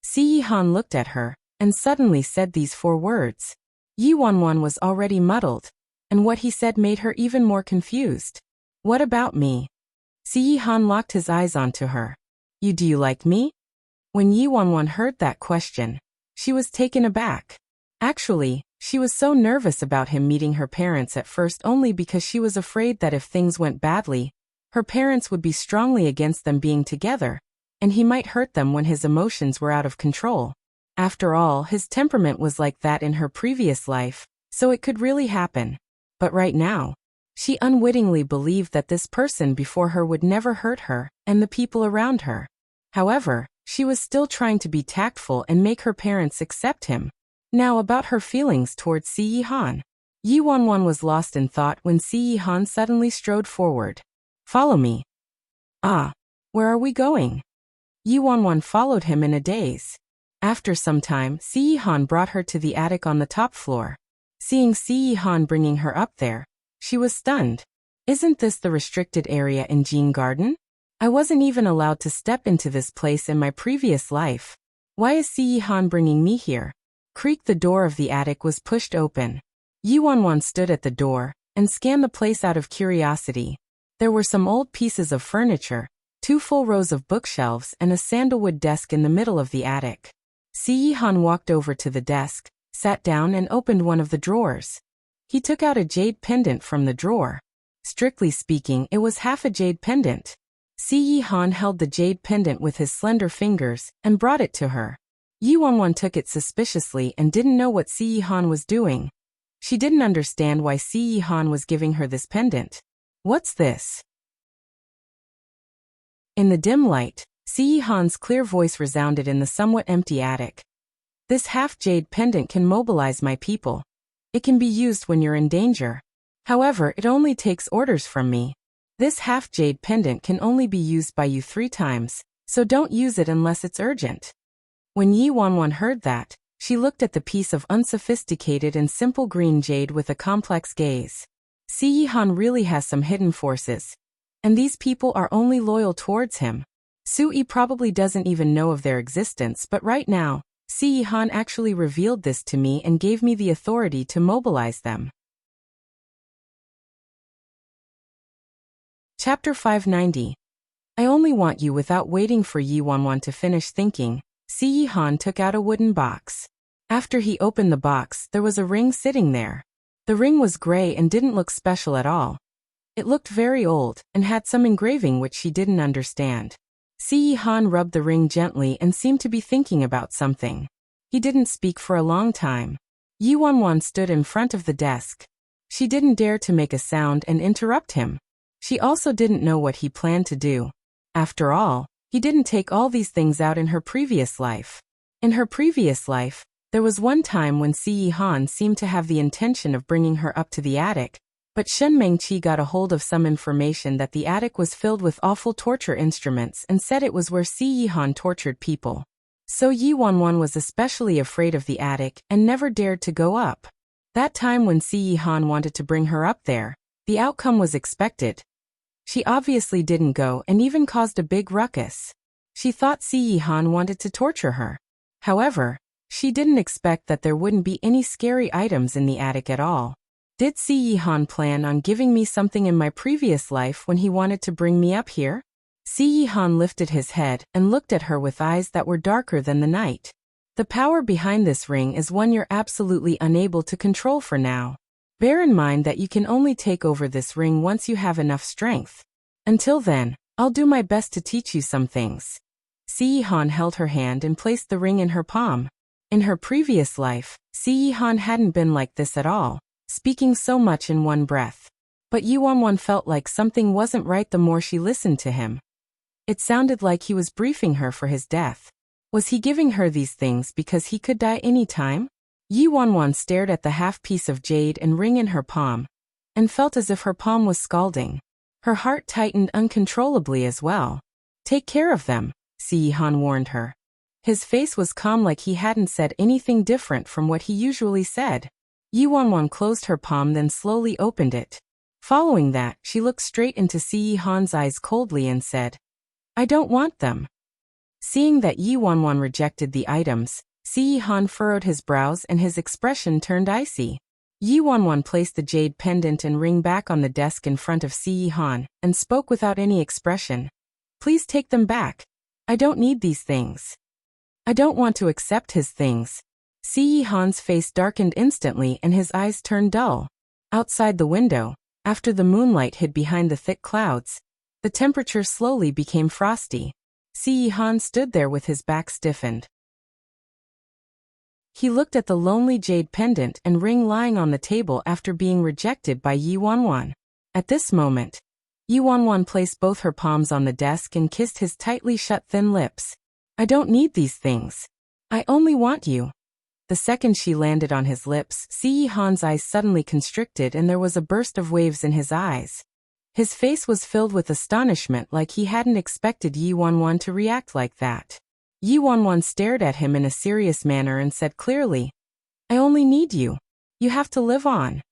Si Yihan looked at her and suddenly said these four words. Yi Wanwan was already muddled, and what he said made her even more confused. What about me? Si Yihan locked his eyes onto her. Do you like me? When Yi Wanwan heard that question, she was taken aback. Actually, she was so nervous about him meeting her parents at first only because she was afraid that if things went badly, her parents would be strongly against them being together, and he might hurt them when his emotions were out of control. After all, his temperament was like that in her previous life, so it could really happen. But right now, she unwittingly believed that this person before her would never hurt her and the people around her. However, she was still trying to be tactful and make her parents accept him. Now about her feelings towards Si Yihan. Yi Wanwan was lost in thought when Si Yihan suddenly strode forward. Follow me. Where are we going? Yi Wanwan followed him in a daze. After some time, Si Yihan brought her to the attic on the top floor. Seeing Si Yihan bringing her up there, she was stunned. Isn't this the restricted area in Jean Garden? I wasn't even allowed to step into this place in my previous life. Why is Si Yihan bringing me here? Creak, the door of the attic was pushed open. Yi Wanwan stood at the door and scanned the place out of curiosity. There were some old pieces of furniture, 2 full rows of bookshelves, and a sandalwood desk in the middle of the attic. Si Yihan walked over to the desk, sat down and opened one of the drawers. He took out a jade pendant from the drawer. Strictly speaking, it was half a jade pendant. Si Yihan held the jade pendant with his slender fingers and brought it to her. Yi Wanwan took it suspiciously and didn't know what Si Yihan was doing. She didn't understand why Si Yihan was giving her this pendant. What's this? In the dim light, Si Yihan's clear voice resounded in the somewhat empty attic. This half-jade pendant can mobilize my people. It can be used when you're in danger. However, it only takes orders from me. This half-jade pendant can only be used by you 3 times, so don't use it unless it's urgent. When Yi Wanwan heard that, she looked at the piece of unsophisticated and simple green jade with a complex gaze. Si Yihan really has some hidden forces, and these people are only loyal towards him. Sui probably doesn't even know of their existence, but right now, Si Yihan actually revealed this to me and gave me the authority to mobilize them. Chapter 590. I only want you. Without waiting for Yi Wanwan to finish thinking, Si Yihan took out a wooden box. After he opened the box, there was a ring sitting there. The ring was gray and didn't look special at all. It looked very old and had some engraving which she didn't understand. Si Yihan rubbed the ring gently and seemed to be thinking about something. He didn't speak for a long time. Yi Wanwan stood in front of the desk. She didn't dare to make a sound and interrupt him. She also didn't know what he planned to do. After all, he didn't take all these things out in her previous life. In her previous life, there was one time when Si Yihan seemed to have the intention of bringing her up to the attic, but Shen Mengqi got a hold of some information that the attic was filled with awful torture instruments and said it was where Si Yihan tortured people. So Yi Wanwan was especially afraid of the attic and never dared to go up. That time when Si Yihan wanted to bring her up there, the outcome was expected. She obviously didn't go and even caused a big ruckus. She thought Si Yihan wanted to torture her. However, she didn't expect that there wouldn't be any scary items in the attic at all. Did Si Yihan plan on giving me something in my previous life when he wanted to bring me up here? Si Yihan lifted his head and looked at her with eyes that were darker than the night. The power behind this ring is one you're absolutely unable to control for now. Bear in mind that you can only take over this ring once you have enough strength. Until then, I'll do my best to teach you some things. Si Yihan held her hand and placed the ring in her palm. In her previous life, Si Yihan hadn't been like this at all, speaking so much in one breath. But Yi Wanwan felt like something wasn't right the more she listened to him. It sounded like he was briefing her for his death. Was he giving her these things because he could die any time? Yi Wanwan stared at the half-piece of jade and ring in her palm, and felt as if her palm was scalding. Her heart tightened uncontrollably as well. Take care of them, Si Han warned her. His face was calm, like he hadn't said anything different from what he usually said. Yi Wanwan closed her palm, then slowly opened it. Following that, she looked straight into Si Han's eyes coldly and said, I don't want them. Seeing that Yi Wanwan rejected the items, Si Han furrowed his brows and his expression turned icy. Yi Wanwan placed the jade pendant and ring back on the desk in front of Si Han and spoke without any expression. Please take them back. I don't need these things. I don't want to accept his things. Si Han's face darkened instantly and his eyes turned dull. Outside the window, after the moonlight hid behind the thick clouds, the temperature slowly became frosty. Si Han stood there with his back stiffened. He looked at the lonely jade pendant and ring lying on the table after being rejected by Yi Wanwan. At this moment, Yi Wanwan placed both her palms on the desk and kissed his tightly shut thin lips. I don't need these things. I only want you. The second she landed on his lips, Si Han's eyes suddenly constricted and there was a burst of waves in his eyes. His face was filled with astonishment, like he hadn't expected Yi Wanwan to react like that. Yi Wanwan stared at him in a serious manner and said clearly, I only need you. You have to live on.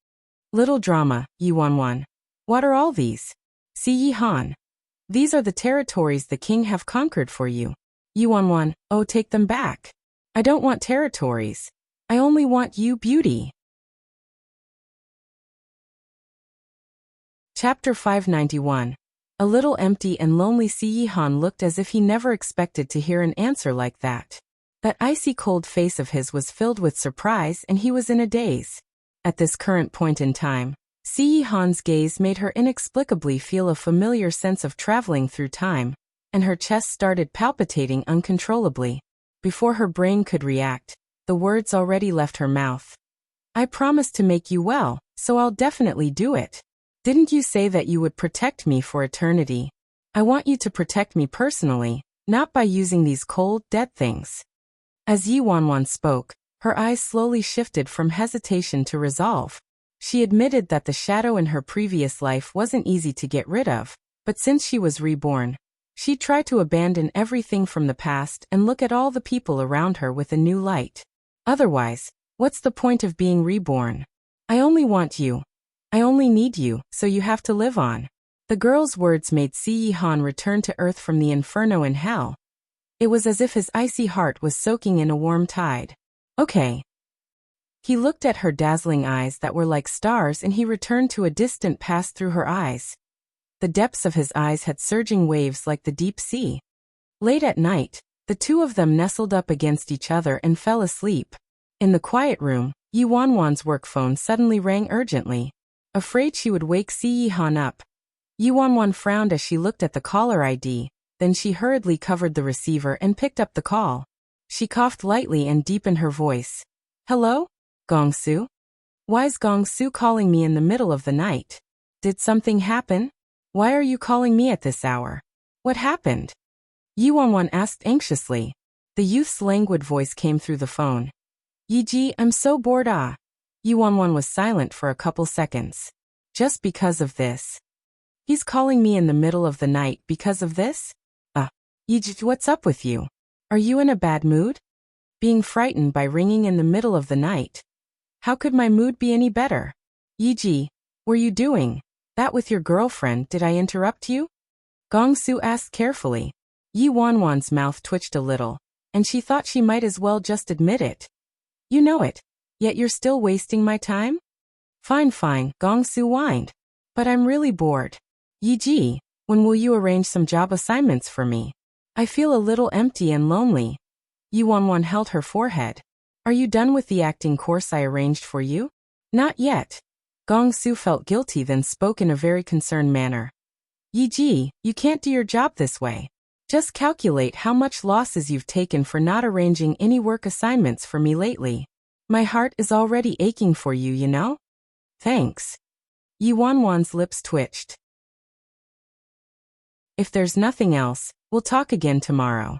Little drama, Yi Wanwan. What are all these? Si Han. These are the territories the king have conquered for you. Yi Wanwan, oh, take them back. I don't want territories. I only want you, beauty. Chapter 591. A little empty and lonely, Si Han looked as if he never expected to hear an answer like that. That icy cold face of his was filled with surprise and he was in a daze. At this current point in time, Si Han's gaze made her inexplicably feel a familiar sense of traveling through time, and her chest started palpitating uncontrollably. Before her brain could react, the words already left her mouth. I promised to make you well, so I'll definitely do it. Didn't you say that you would protect me for eternity? I want you to protect me personally, not by using these cold, dead things. As Yi Wanwan spoke, her eyes slowly shifted from hesitation to resolve. She admitted that the shadow in her previous life wasn't easy to get rid of, but since she was reborn, she tried to abandon everything from the past and look at all the people around her with a new light. Otherwise, what's the point of being reborn? I only want you. I only need you, so you have to live on. The girl's words made Si Han return to earth from the inferno in hell. It was as if his icy heart was soaking in a warm tide. Okay. He looked at her dazzling eyes that were like stars and he returned to a distant past through her eyes. The depths of his eyes had surging waves like the deep sea. Late at night, the two of them nestled up against each other and fell asleep. In the quiet room, Yi Wanwan's work phone suddenly rang urgently. Afraid she would wake Si Han up, Yi Wanwan frowned as she looked at the caller ID, then she hurriedly covered the receiver and picked up the call. She coughed lightly and deepened her voice. Hello? Gongsu? Why's Gongsu calling me in the middle of the night? Did something happen? Why are you calling me at this hour? What happened? Yi Wanwan asked anxiously. The youth's languid voice came through the phone. Yiji, I'm so bored. Yi Wanwan was silent for a couple seconds. Just because of this. He's calling me in the middle of the night because of this? Yiji, what's up with you? Are you in a bad mood? Being frightened by ringing in the middle of the night. How could my mood be any better? Yiji, were you doing that with your girlfriend? Did I interrupt you? Gongsu asked carefully. Yi Wanwan's mouth twitched a little, and she thought she might as well just admit it. You know it, yet you're still wasting my time? Fine, Gongsu whined. But I'm really bored. Yiji, when will you arrange some job assignments for me? I feel a little empty and lonely. Yi Wanwan held her forehead. Are you done with the acting course I arranged for you? Not yet. Gongsu felt guilty then spoke in a very concerned manner. Yiji, you can't do your job this way. Just calculate how much losses you've taken for not arranging any work assignments for me lately. My heart is already aching for you, you know? Thanks. Yi Wanwan's lips twitched. If there's nothing else, we'll talk again tomorrow.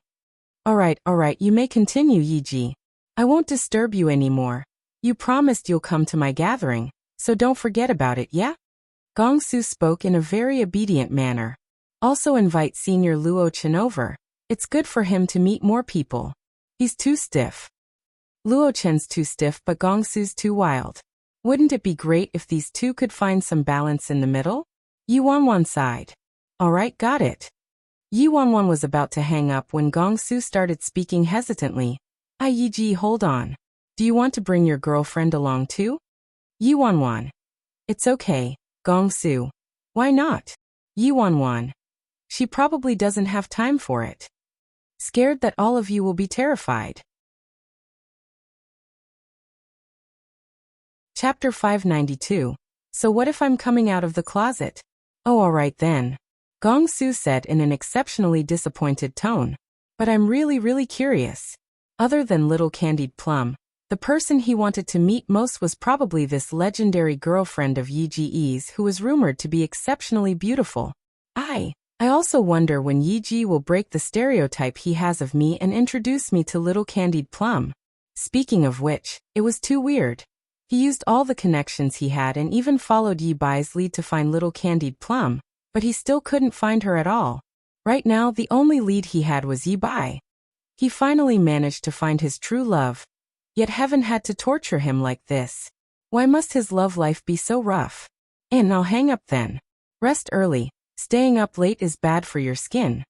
Alright, you may continue, Yiji. I won't disturb you anymore. You promised you'll come to my gathering, so don't forget about it, yeah? Gongsu spoke in a very obedient manner. Also invite Senior Luo Chen over. It's good for him to meet more people. He's too stiff. Luo Chen's too stiff, but Gongsu's too wild. Wouldn't it be great if these two could find some balance in the middle? Yi Wanwan sighed. Alright, got it. Yi Wanwan was about to hang up when Gongsu started speaking hesitantly. Yiji, hold on. Do you want to bring your girlfriend along too? Yi Wanwan. It's okay, Gongsu. Why not? Yi Wanwan. She probably doesn't have time for it. Scared that all of you will be terrified. Chapter 592. So what if I'm coming out of the closet? Oh, alright then. Gongsu said in an exceptionally disappointed tone. But I'm really curious. Other than Little Candied Plum, the person he wanted to meet most was probably this legendary girlfriend of Yi Ji's who was rumored to be exceptionally beautiful. I also wonder when Yi Ji will break the stereotype he has of me and introduce me to Little Candied Plum. Speaking of which, it was too weird. He used all the connections he had and even followed Yi Bai's lead to find Little Candied Plum, but he still couldn't find her at all. Right now, the only lead he had was Yi Bai. He finally managed to find his true love. Yet heaven had to torture him like this. Why must his love life be so rough? And I'll hang up then. Rest early. Staying up late is bad for your skin.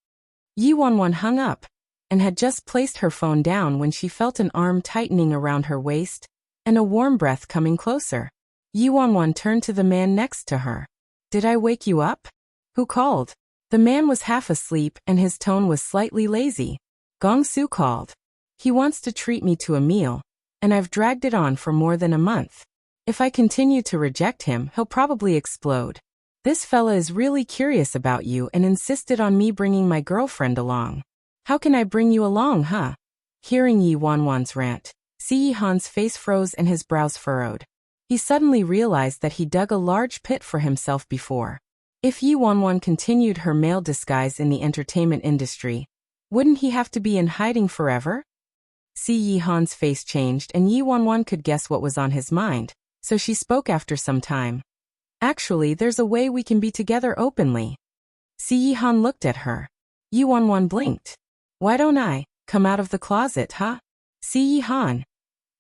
Yi Wanwan hung up, and had just placed her phone down when she felt an arm tightening around her waist, and a warm breath coming closer. Yi Wanwan turned to the man next to her. Did I wake you up? Who called? The man was half asleep and his tone was slightly lazy. Gongsu called. He wants to treat me to a meal, and I've dragged it on for more than a month. If I continue to reject him, he'll probably explode. This fella is really curious about you and insisted on me bringing my girlfriend along. How can I bring you along, huh? Hearing Yi Wanwan's rant, Si Yihan's face froze and his brows furrowed. He suddenly realized that he dug a large pit for himself before. If Yi Wanwan continued her male disguise in the entertainment industry, wouldn't he have to be in hiding forever? Si Yihan's face changed and Yi Wanwan could guess what was on his mind, so she spoke after some time. Actually, there's a way we can be together openly. Si Yihan looked at her. Yi Wanwan blinked. Why don't I come out of the closet, huh? Si Yihan.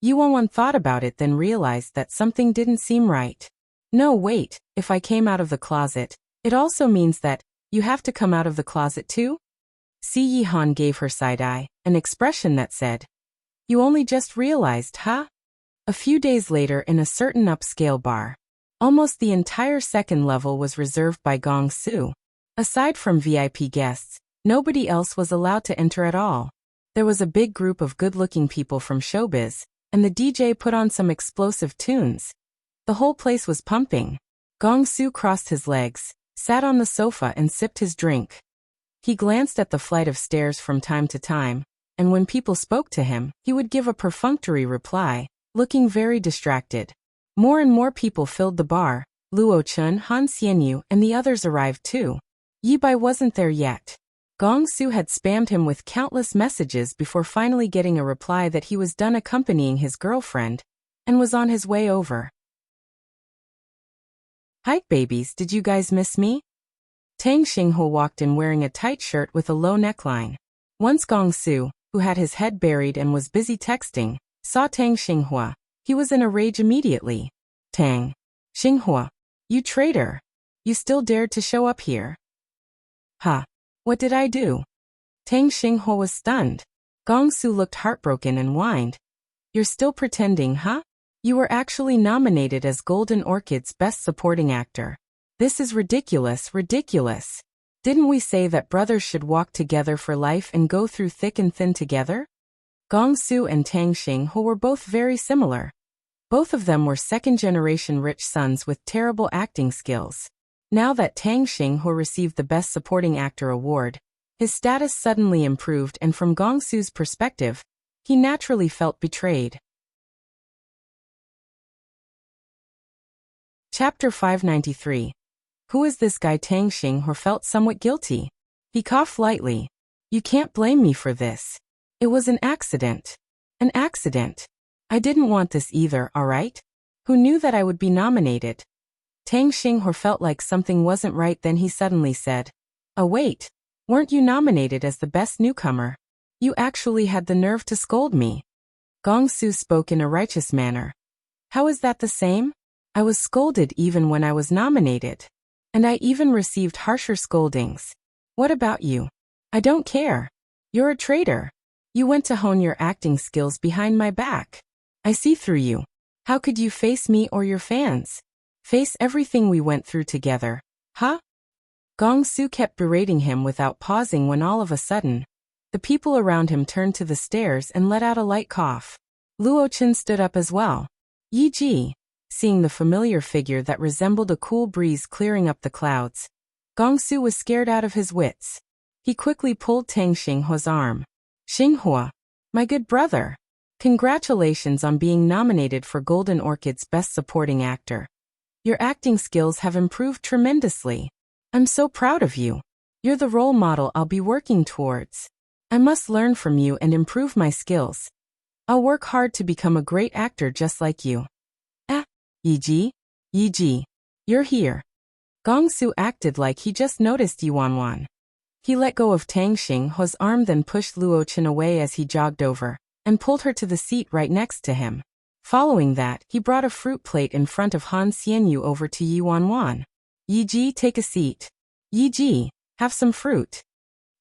Yi Wanwan thought about it, then realized that something didn't seem right. No, wait, if I came out of the closet, it also means that you have to come out of the closet too? Si Yihan gave her side eye, an expression that said, you only just realized, huh? A few days later in a certain upscale bar, almost the entire second level was reserved by Gongsu. Aside from VIP guests, nobody else was allowed to enter at all. There was a big group of good-looking people from showbiz, and the DJ put on some explosive tunes. The whole place was pumping. Gongsu crossed his legs, sat on the sofa and sipped his drink. He glanced at the flight of stairs from time to time, and when people spoke to him, he would give a perfunctory reply, looking very distracted. More and more people filled the bar. Luo Chun, Han Xianyu, and the others arrived too. Yi Bai wasn't there yet. Gongsu had spammed him with countless messages before finally getting a reply that he was done accompanying his girlfriend, and was on his way over. Hi babies, did you guys miss me? Tang Xinghua walked in wearing a tight shirt with a low neckline. Once Gongsu, who had his head buried and was busy texting, saw Tang Xinghua, he was in a rage immediately. Tang Xinghua, you traitor! You still dared to show up here? Ha! What did I do? Tang Xinghua was stunned. Gongsu looked heartbroken and whined. You're still pretending, huh? You were actually nominated as Golden Orchid's Best Supporting Actor. This is ridiculous, ridiculous. Didn't we say that brothers should walk together for life and go through thick and thin together? Gongsu and Tang Xinghua were both very similar. Both of them were second-generation rich sons with terrible acting skills. Now that Tang Xinghua received the Best Supporting Actor award, his status suddenly improved, and from Gongsu's perspective, he naturally felt betrayed. Chapter 593. Who is this guy? Tang Xinghua felt somewhat guilty. He coughed lightly. You can't blame me for this. It was an accident. An accident. I didn't want this either, alright? Who knew that I would be nominated? Tang Xinghua felt like something wasn't right, then he suddenly said, oh wait, weren't you nominated as the best newcomer? You actually had the nerve to scold me. Gong Su spoke in a righteous manner. How is that the same? I was scolded even when I was nominated. And I even received harsher scoldings. What about you? I don't care. You're a traitor. You went to hone your acting skills behind my back. I see through you. How could you face me or your fans? Face everything we went through together, huh? Gong Su kept berating him without pausing when all of a sudden, the people around him turned to the stairs and let out a light cough. Luo Chen stood up as well. Yi Ji, seeing the familiar figure that resembled a cool breeze clearing up the clouds, Gong Su was scared out of his wits. He quickly pulled Tang Xinghua's arm. Xinghua, my good brother. Congratulations on being nominated for Golden Orchid's Best Supporting Actor. Your acting skills have improved tremendously. I'm so proud of you. You're the role model I'll be working towards. I must learn from you and improve my skills. I'll work hard to become a great actor just like you. Yi Ji, you're here. Gong Su acted like he just noticed Yi Wanwan. He let go of Tang Xinghua's arm, then pushed Luo Chen away as he jogged over, and pulled her to the seat right next to him. Following that, he brought a fruit plate in front of Han Xianyu over to Yi Wanwan. Yi Ji, take a seat. Yi Ji, have some fruit.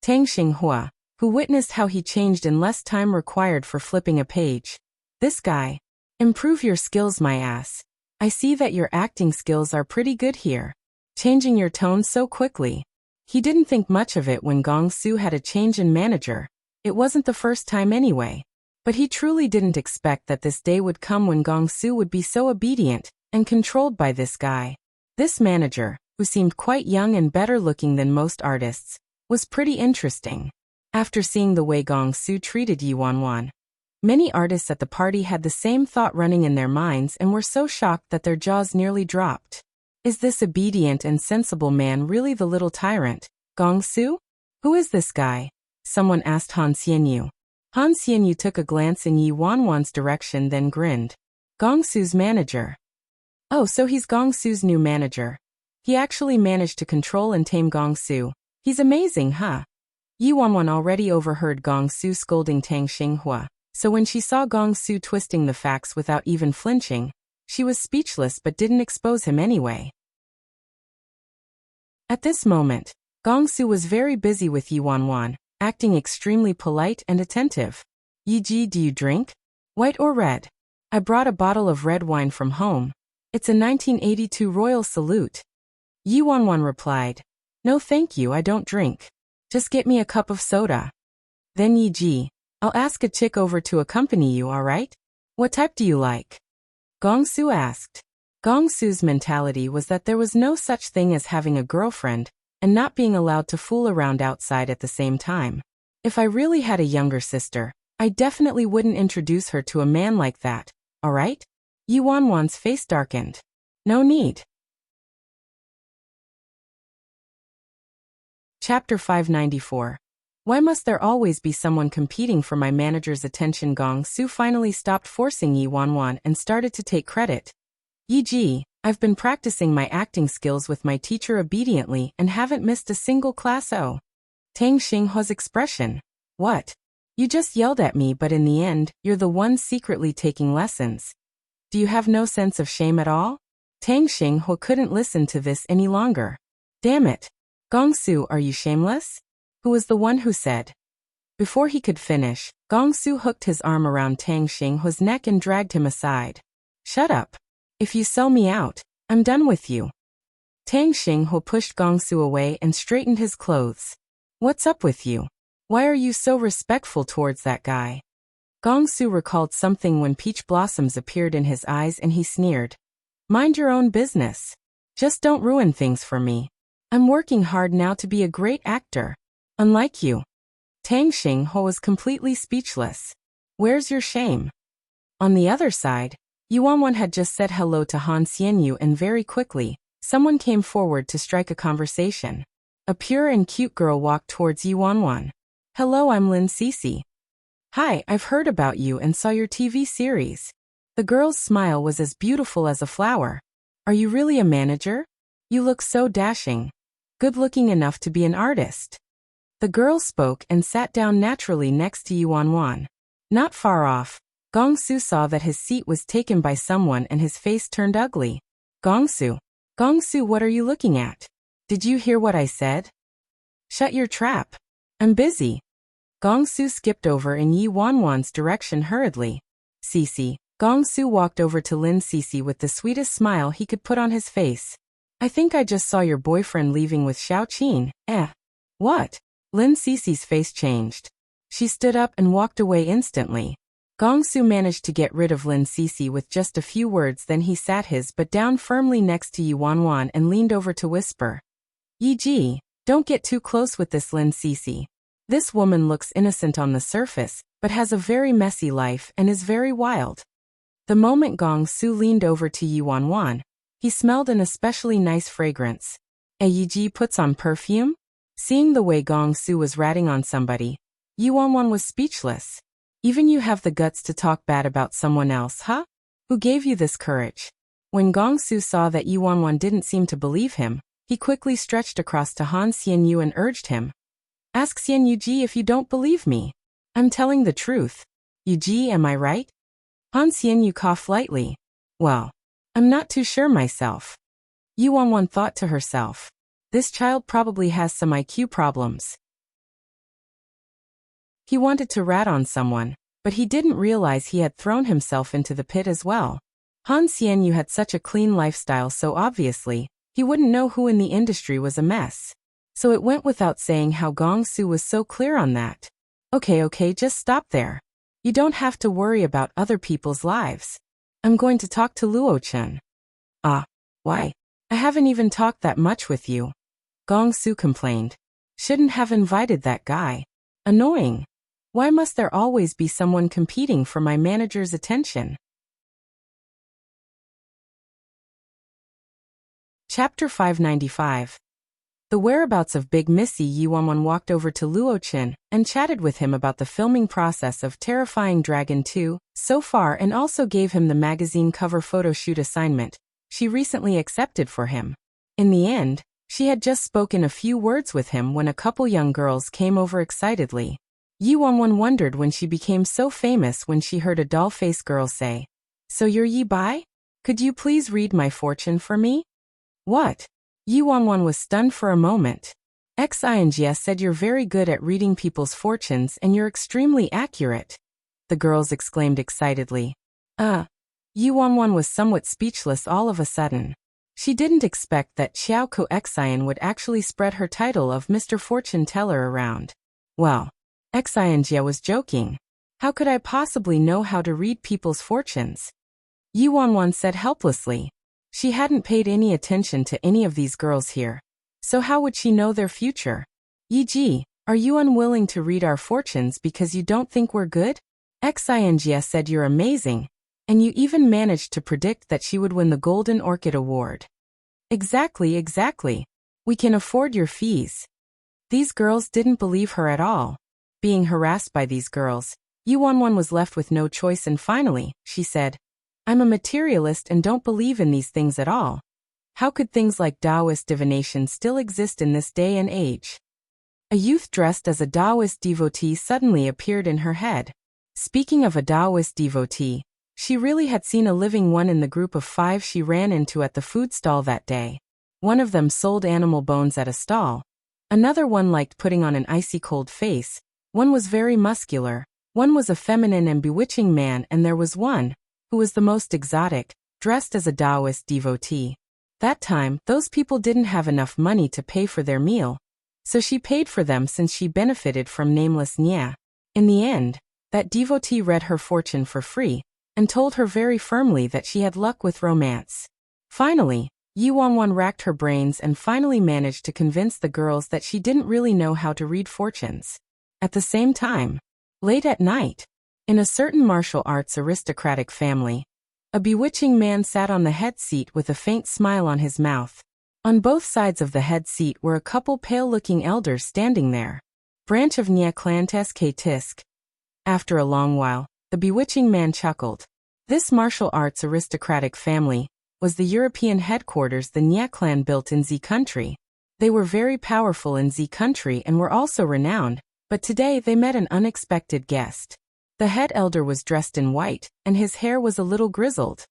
Tang Xinghua, who witnessed how he changed in less time required for flipping a page. This guy. Improve your skills, my ass. I see that your acting skills are pretty good here. Changing your tone so quickly. He didn't think much of it when Gong Su had a change in manager. It wasn't the first time anyway. But he truly didn't expect that this day would come when Gong Su would be so obedient and controlled by this guy. This manager, who seemed quite young and better looking than most artists, was pretty interesting. After seeing the way Gong Su treated Yi Wanwan, many artists at the party had the same thought running in their minds and were so shocked that their jaws nearly dropped. Is this obedient and sensible man really the little tyrant, Gong Su? Who is this guy? Someone asked Han Xianyu. Han Xianyu took a glance in Yi Wanwan's direction, then grinned. Gong Su's manager. Oh, so he's Gong Su's new manager. He actually managed to control and tame Gong Su. He's amazing, huh? Yi Wanwan already overheard Gong Su scolding Tang Xinghua, so when she saw Gong Su twisting the facts without even flinching, she was speechless but didn't expose him anyway. At this moment, Gong Su was very busy with Yi Wanwan, acting extremely polite and attentive. Yi Ji, do you drink? White or red? I brought a bottle of red wine from home. It's a 1982 Royal Salute. Yi Wanwan replied, no thank you, I don't drink. Just get me a cup of soda. Then Yi Ji, I'll ask a chick over to accompany you, alright? What type do you like? Gong Su asked. Gong Su's mentality was that there was no such thing as having a girlfriend and not being allowed to fool around outside at the same time. If I really had a younger sister, I definitely wouldn't introduce her to a man like that, alright? Yi Wanwan's face darkened. No need. Chapter 594. Why must there always be someone competing for my manager's attention? Gong Su finally stopped forcing Yi Wanwan and started to take credit. Yi Ji, I've been practicing my acting skills with my teacher obediently and haven't missed a single class. Oh. Tang Xinghua's expression. What? You just yelled at me, but in the end, you're the one secretly taking lessons. Do you have no sense of shame at all? Tang Xinghua couldn't listen to this any longer. Damn it. Gong Su, are you shameless? Who was the one who said? Before he could finish, Gong Su hooked his arm around Tang Xinghua's neck and dragged him aside. Shut up. If you sell me out, I'm done with you. Tang Xinghua pushed Gong Su away and straightened his clothes. What's up with you? Why are you so respectful towards that guy? Gong Su recalled something when peach blossoms appeared in his eyes and he sneered. Mind your own business. Just don't ruin things for me. I'm working hard now to be a great actor. Unlike you. Tang Xinghua was completely speechless. Where's your shame? On the other side, Yuan had just said hello to Han Xianyu and very quickly, someone came forward to strike a conversation. A pure and cute girl walked towards Yuan. Hello, I'm Lin Cece. Hi, I've heard about you and saw your TV series. The girl's smile was as beautiful as a flower. Are you really a manager? You look so dashing. Good looking enough to be an artist. The girl spoke and sat down naturally next to Yuan. Not far off, Gongsu saw that his seat was taken by someone and his face turned ugly. Gongsu, what are you looking at? Did you hear what I said? Shut your trap. I'm busy. Gongsu skipped over in Yuan's direction hurriedly. Cece. Gongsu walked over to Lin Cece with the sweetest smile he could put on his face. I think I just saw your boyfriend leaving with Xiaoqin. What? Lin Cece's face changed. She stood up and walked away instantly. Gongsu managed to get rid of Lin Cece with just a few words, then he sat his butt down firmly next to Yuan and leaned over to whisper. Yi, don't get too close with this Lin Cece. This woman looks innocent on the surface, but has a very messy life and is very wild. The moment Gongsu leaned over to Yuan, he smelled an especially nice fragrance. Yi puts on perfume? Seeing the way Gongsu was ratting on somebody, Yuan was speechless. Even you have the guts to talk bad about someone else, huh? Who gave you this courage? When Gongsu saw that Yuan didn't seem to believe him, he quickly stretched across to Han Xianyu and urged him. Ask Xianyu if you don't believe me. I'm telling the truth. Yu, am I right? Han Xianyu coughed lightly. Well, I'm not too sure myself. Yuan thought to herself. This child probably has some IQ problems. He wanted to rat on someone, but he didn't realize he had thrown himself into the pit as well. Han Xianyu had such a clean lifestyle, so obviously, he wouldn't know who in the industry was a mess. So it went without saying how Gongsu was so clear on that. Okay, just stop there. You don't have to worry about other people's lives. I'm going to talk to Luochen. Why? I haven't even talked that much with you. Gongsu complained. Shouldn't have invited that guy. Annoying. Why must there always be someone competing for my manager's attention? Chapter 595. The whereabouts of Big Missy. Yuan walked over to Luochen and chatted with him about the filming process of Terrifying Dragon 2 so far, and also gave him the magazine cover photo shoot assignment she recently accepted for him. In the end, she had just spoken a few words with him when a couple young girls came over excitedly. Yuan wondered when she became so famous when she heard a doll-faced girl say, So you're Yi Bai? Could you please read my fortune for me? What? Yuan was stunned for a moment. Xings said you're very good at reading people's fortunes and you're extremely accurate. The girls exclaimed excitedly. Yuan was somewhat speechless all of a sudden. She didn't expect that Xiaoko Xian would actually spread her title of Mr. Fortune Teller around. Well, Xingia was joking. How could I possibly know how to read people's fortunes? Yuan said helplessly. She hadn't paid any attention to any of these girls here. So how would she know their future? Yi, are you unwilling to read our fortunes because you don't think we're good? Xingia said you're amazing. And you even managed to predict that she would win the Golden Orchid Award. Exactly. We can afford your fees. These girls didn't believe her at all. Being harassed by these girls, Yuan was left with no choice, and finally, she said, I'm a materialist and don't believe in these things at all. How could things like Taoist divination still exist in this day and age? A youth dressed as a Taoist devotee suddenly appeared in her head. Speaking of a Taoist devotee, she really had seen a living one in the group of 5 she ran into at the food stall that day. One of them sold animal bones at a stall. Another one liked putting on an icy cold face. One was very muscular. One was a feminine and bewitching man, and there was one who was the most exotic, dressed as a Taoist devotee. That time, those people didn't have enough money to pay for their meal, so she paid for them since she benefited from nameless Nya. In the end, that devotee read her fortune for free and told her very firmly that she had luck with romance. Finally, Yuan racked her brains and finally managed to convince the girls that she didn't really know how to read fortunes. At the same time, late at night, in a certain martial arts aristocratic family, A bewitching man sat on the head seat with a faint smile on his mouth. On both sides of the head seat were a couple pale-looking elders standing there. Branch of Nya clan Tisk Tisk. After a long while, the bewitching man chuckled. This martial arts aristocratic family was the European headquarters the Nya clan built in Z country. They were very powerful in Z country and were also renowned, but today they met an unexpected guest. The head elder was dressed in white, and his hair was a little grizzled.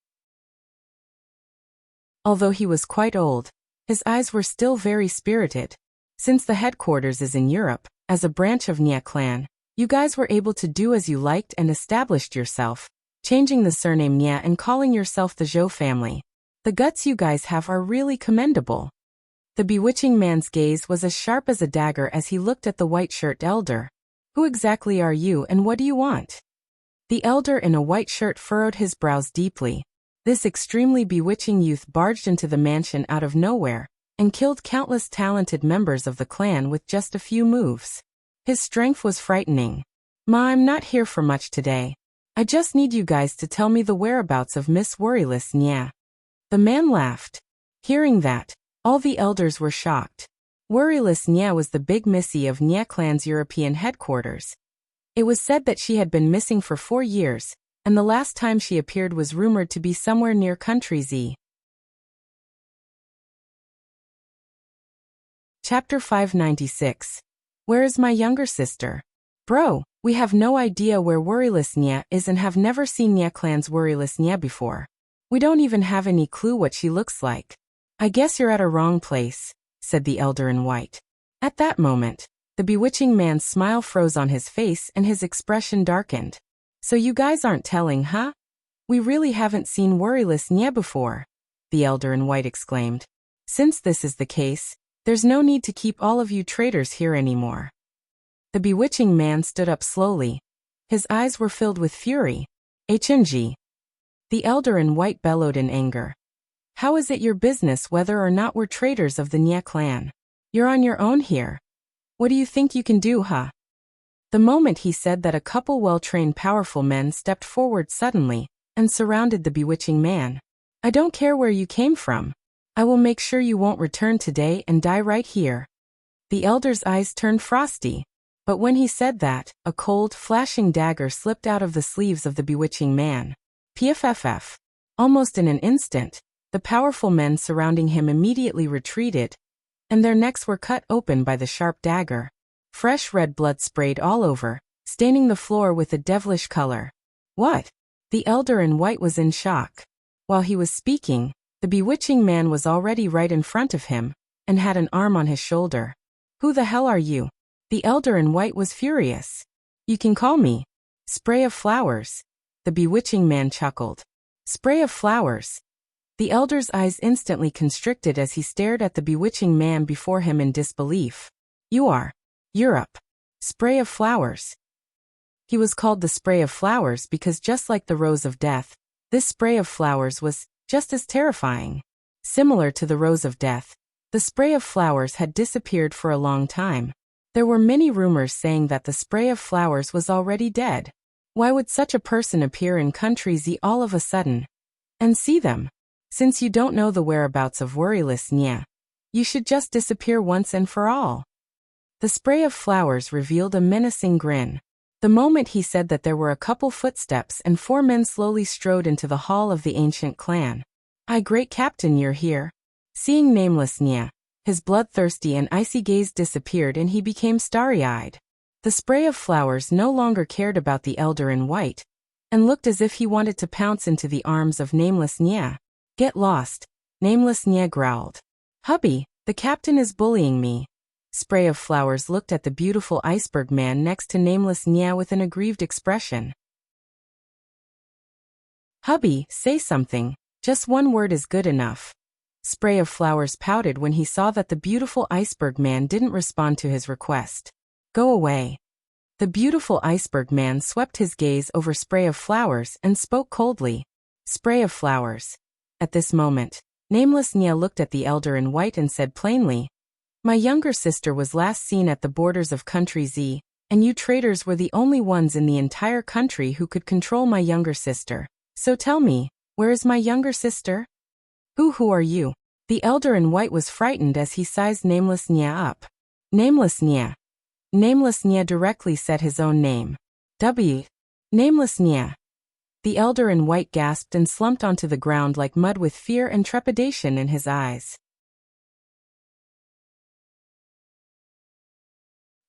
Although he was quite old, his eyes were still very spirited. Since the headquarters is in Europe, as a branch of Nya clan, you guys were able to do as you liked and established yourself, changing the surname Nya and calling yourself the Zhou family. The guts you guys have are really commendable. The bewitching man's gaze was as sharp as a dagger as he looked at the white-shirt elder. Who exactly are you and what do you want? The elder in a white shirt furrowed his brows deeply. This extremely bewitching youth barged into the mansion out of nowhere and killed countless talented members of the clan with just a few moves. His strength was frightening. Ma, I'm not here for much today. I just need you guys to tell me the whereabouts of Miss Worryless Nya. The man laughed. Hearing that, all the elders were shocked. Worryless Nya was the big missy of Nya clan's European headquarters. It was said that she had been missing for 4 years, and the last time she appeared was rumored to be somewhere near country Z. Chapter 596. Where is my younger sister? Bro, we have no idea where Worryless Nya is and have never seen Nya clan's Worryless Nya before. We don't even have any clue what she looks like. I guess you're at a wrong place, said the elder in white. At that moment, the bewitching man's smile froze on his face and his expression darkened. So you guys aren't telling, huh? We really haven't seen Worryless Nya before, the elder in white exclaimed. Since this is the case, there's no need to keep all of you traitors here anymore. The bewitching man stood up slowly. His eyes were filled with fury. HMG. The elder in white bellowed in anger. How is it your business whether or not we're traitors of the Nya clan? You're on your own here. What do you think you can do, huh? The moment he said that, a couple well-trained powerful men stepped forward suddenly and surrounded the bewitching man. I don't care where you came from. I will make sure you won't return today and die right here. The elder's eyes turned frosty. But when he said that, a cold, flashing dagger slipped out of the sleeves of the bewitching man. PFFF. Almost in an instant, the powerful men surrounding him immediately retreated, and their necks were cut open by the sharp dagger. Fresh red blood sprayed all over, staining the floor with a devilish color. What? The elder in white was in shock. While he was speaking, the bewitching man was already right in front of him, and had an arm on his shoulder. Who the hell are you? The elder in white was furious. You can call me Spray of Flowers. The bewitching man chuckled. Spray of flowers. The elder's eyes instantly constricted as he stared at the bewitching man before him in disbelief. You are Europe. Spray of Flowers. He was called the Spray of Flowers because, just like the Rose of Death, this spray of flowers was just as terrifying. Similar to the Rose of Death, the Spray of Flowers had disappeared for a long time. There were many rumors saying that the Spray of Flowers was already dead. Why would such a person appear in country Z all of a sudden? And see them? Since you don't know the whereabouts of Worryless Nya, you should just disappear once and for all. The Spray of Flowers revealed a menacing grin. The moment he said that, there were a couple footsteps and 4 men slowly strode into the hall of the ancient clan. Aye, great captain, you're here. Seeing nameless Nya, his bloodthirsty and icy gaze disappeared and he became starry-eyed. The Spray of Flowers no longer cared about the elder in white, and looked as if he wanted to pounce into the arms of nameless Nya. Get lost, nameless Nya growled. Hubby, the captain is bullying me. Spray of Flowers looked at the beautiful iceberg man next to nameless Nya with an aggrieved expression. Hubby, say something, just one word is good enough. Spray of Flowers pouted when he saw that the beautiful iceberg man didn't respond to his request. Go away. The beautiful iceberg man swept his gaze over Spray of Flowers and spoke coldly. Spray of Flowers. At this moment, nameless Nya looked at the elder in white and said plainly, My younger sister was last seen at the borders of country Z, and you traitors were the only ones in the entire country who could control my younger sister. So tell me, Where is my younger sister? Who are you? The elder in white was frightened as he sized Nameless Nya up. Nameless Nya. Nameless Nya directly said his own name. Nameless Nya. The elder in white gasped and slumped onto the ground like mud with fear and trepidation in his eyes.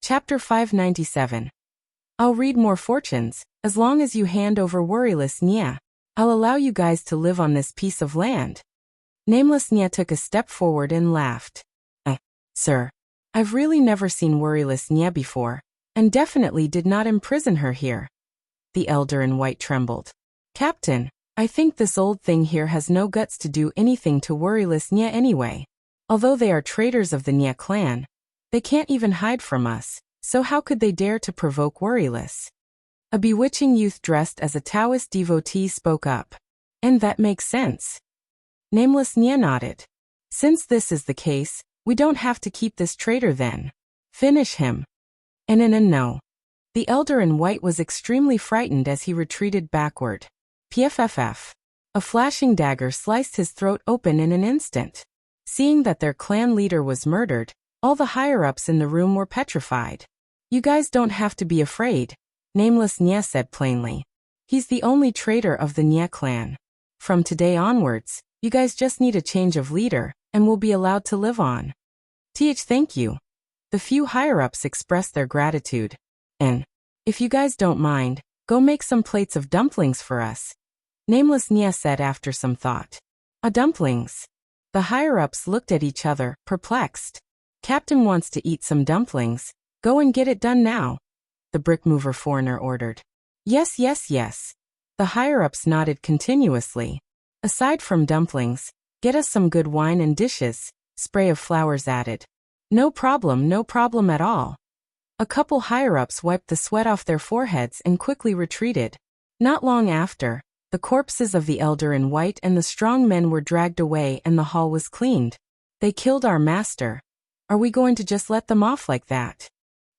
Chapter 597. I'll read more fortunes, as long as you hand over Worryless Nya. I'll allow you guys to live on this piece of land. Nameless Nya took a step forward and laughed. Sir. I've really never seen Worryless Nya before, and definitely did not imprison her here. The elder in white trembled. Captain, I think this old thing here has no guts to do anything to Worryless Nya anyway. Although they are traitors of the Nya clan, they can't even hide from us, so how could they dare to provoke Worryless? A bewitching youth dressed as a Taoist devotee spoke up. And that makes sense. Nameless Nya nodded. Since this is the case, we don't have to keep this traitor then. Finish him. No. The elder in white was extremely frightened as he retreated backward. PFFF. A flashing dagger sliced his throat open in an instant. Seeing that their clan leader was murdered, all the higher-ups in the room were petrified. You guys don't have to be afraid, Nameless Nya said plainly. He's the only traitor of the Nya clan. From today onwards, you guys just need a change of leader, and will be allowed to live on. Thank you. The few higher-ups expressed their gratitude. And, if you guys don't mind, go make some plates of dumplings for us. Nameless Nya said after some thought. Dumplings? The higher-ups looked at each other, perplexed. Captain wants to eat some dumplings. Go and get it done now. The brick mover foreigner ordered. Yes. The higher-ups nodded continuously. Aside from dumplings, get us some good wine and dishes, Spray of Flowers added. No problem at all. A couple higher-ups wiped the sweat off their foreheads and quickly retreated. Not long after, the corpses of the elder in white and the strong men were dragged away and the hall was cleaned. They killed our master. Are we going to just let them off like that?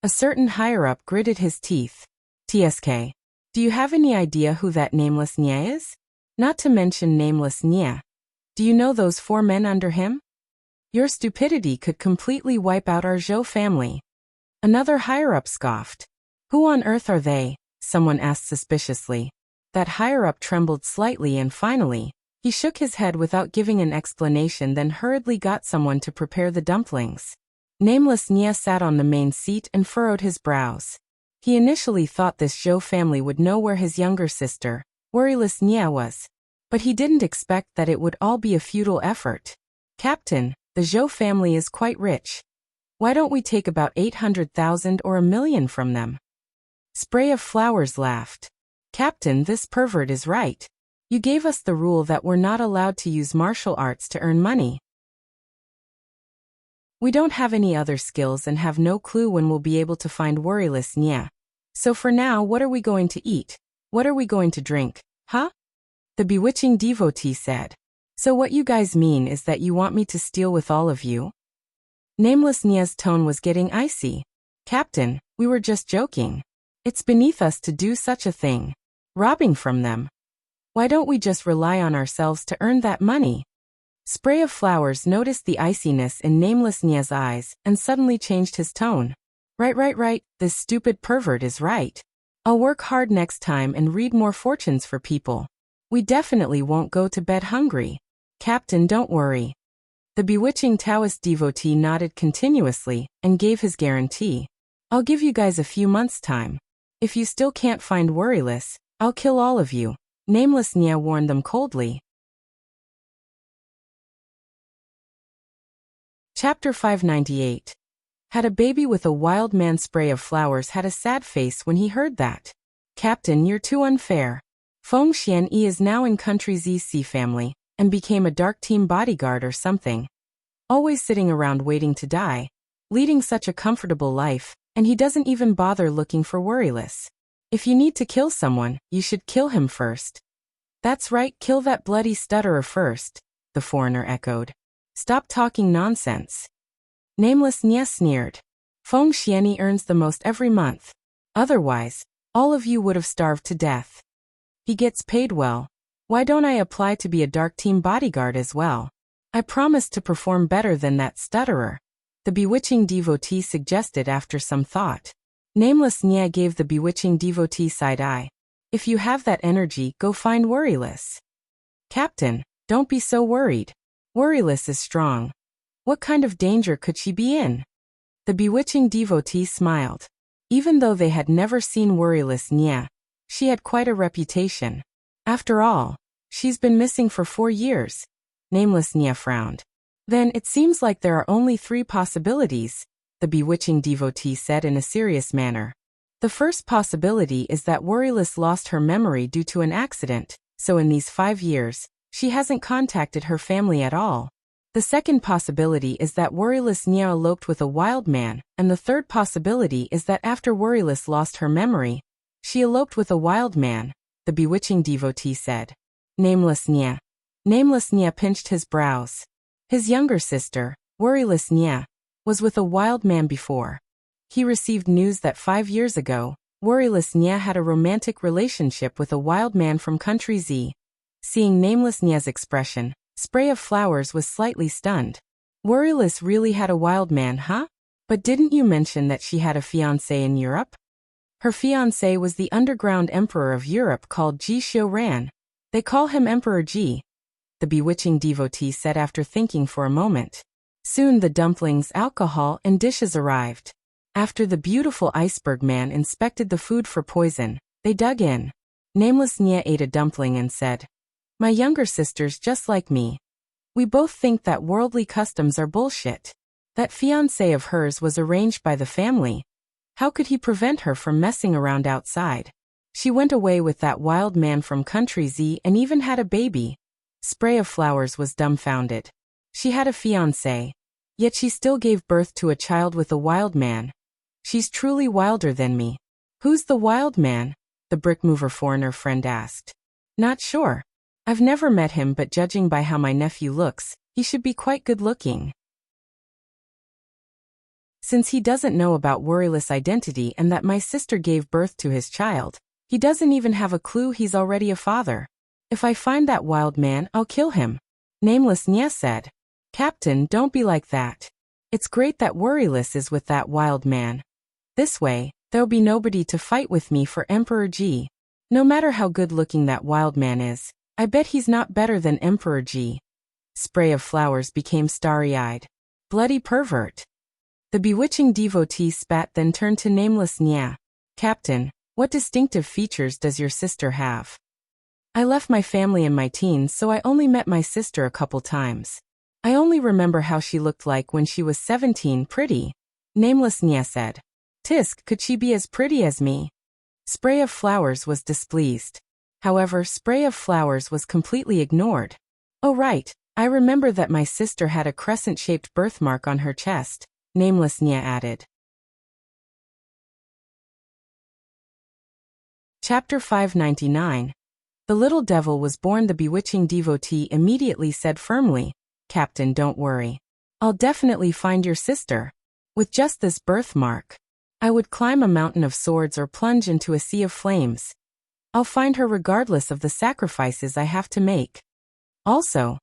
A certain higher-up gritted his teeth. TSK. Do you have any idea who that Nameless Nya is? Not to mention Nameless Nya. Do you know those 4 men under him? Your stupidity could completely wipe out our Zhou family. Another higher-up scoffed. Who on earth are they? Someone asked suspiciously. That higher-up trembled slightly and finally, he shook his head without giving an explanation, then hurriedly got someone to prepare the dumplings. Nameless Nya sat on the main seat and furrowed his brows. He initially thought this Zhou family would know where his younger sister, Worryless Nya, was. But he didn't expect that it would all be a futile effort. Captain, the Zhou family is quite rich. Why don't we take about 800,000 or 1 million from them? Spray of Flowers laughed. Captain, this pervert is right. You gave us the rule that we're not allowed to use martial arts to earn money. We don't have any other skills and have no clue when we'll be able to find Worryless Nya. So for now, what are we going to eat? What are we going to drink? Huh? The bewitching devotee said. So what you guys mean is that you want me to steal with all of you? Nameless Nya's tone was getting icy. Captain, we were just joking. It's beneath us to do such a thing. Robbing from them. Why don't we just rely on ourselves to earn that money? Spray of Flowers noticed the iciness in Nameless Nya's eyes and suddenly changed his tone. Right. This stupid pervert is right. I'll work hard next time and read more fortunes for people. We definitely won't go to bed hungry. Captain, don't worry. The bewitching Taoist devotee nodded continuously and gave his guarantee. I'll give you guys a few months' time. If you still can't find Worryless, I'll kill all of you, Nameless Nya warned them coldly. Chapter 598. Had a baby with a wild man. Spray of Flowers had a sad face when he heard that. Captain, you're too unfair. Feng Xianyi is now in Country ZC family, and became a dark team bodyguard or something. Always sitting around waiting to die, leading such a comfortable life, and he doesn't even bother looking for Worryless. If you need to kill someone, you should kill him first. That's right, kill that bloody stutterer first, the foreigner echoed. Stop talking nonsense. Nameless Nya sneered. Feng Xianyi earns the most every month. Otherwise, all of you would have starved to death. He gets paid well. Why don't I apply to be a dark team bodyguard as well? I promise to perform better than that stutterer, the bewitching devotee suggested after some thought. Nameless Nya gave the bewitching devotee side-eye. If you have that energy, go find Worryless. Captain, don't be so worried. Worryless is strong. What kind of danger could she be in? The bewitching devotee smiled. Even though they had never seen Worryless Nya, she had quite a reputation. After all, she's been missing for 4 years. Nameless Nya frowned. Then it seems like there are only 3 possibilities, the bewitching devotee said in a serious manner. The first possibility is that Worryless lost her memory due to an accident, so in these 5 years, she hasn't contacted her family at all. The second possibility is that Worryless Nya eloped with a wild man, and the third possibility is that after Worryless lost her memory, she eloped with a wild man, the bewitching devotee said. Nameless Nya. Nameless Nya pinched his brows. His younger sister, Worryless Nya, was with a wild man before. He received news that 5 years ago, Worryless Nya had a romantic relationship with a wild man from country Z. Seeing Nameless Nya's expression, Spray of Flowers was slightly stunned. Worryless really had a wild man, huh? But didn't you mention that she had a fiancé in Europe? Her fiancé was the underground emperor of Europe called Ji Xiu-ran. They call him Emperor Ji, the bewitching devotee said after thinking for a moment. Soon the dumplings, alcohol, and dishes arrived. After the beautiful iceberg man inspected the food for poison, they dug in. Nameless Nya ate a dumpling and said, "My younger sister's just like me. We both think that worldly customs are bullshit. That fiancé of hers was arranged by the family. How could he prevent her from messing around outside? She went away with that wild man from country Z and even had a baby." Spray of Flowers was dumbfounded. She had a fiancé, yet she still gave birth to a child with a wild man. She's truly wilder than me. Who's the wild man? The brick mover foreigner friend asked. Not sure. I've never met him, but judging by how my nephew looks, he should be quite good looking. Since he doesn't know about Worryless' identity and that my sister gave birth to his child, he doesn't even have a clue he's already a father. If I find that wild man, I'll kill him. Nameless Nya said. Captain, don't be like that. It's great that Worryless is with that wild man. This way, there'll be nobody to fight with me for Emperor Ji. No matter how good looking that wild man is, I bet he's not better than Emperor Ji. Spray of Flowers became starry-eyed. Bloody pervert. The bewitching devotee spat, then turned to Nameless Nya. Captain, what distinctive features does your sister have? I left my family in my teens, so I only met my sister a couple times. I only remember how she looked like when she was 17. Pretty, Nameless Nya said. Tisk, could she be as pretty as me? Spray of Flowers was displeased. However, Spray of Flowers was completely ignored. Oh right, I remember that my sister had a crescent-shaped birthmark on her chest, Nameless Nya added. Chapter 599. The little devil was born. The bewitching devotee immediately said firmly, Captain, don't worry. I'll definitely find your sister. With just this birthmark, I would climb a mountain of swords or plunge into a sea of flames. I'll find her regardless of the sacrifices I have to make. Also,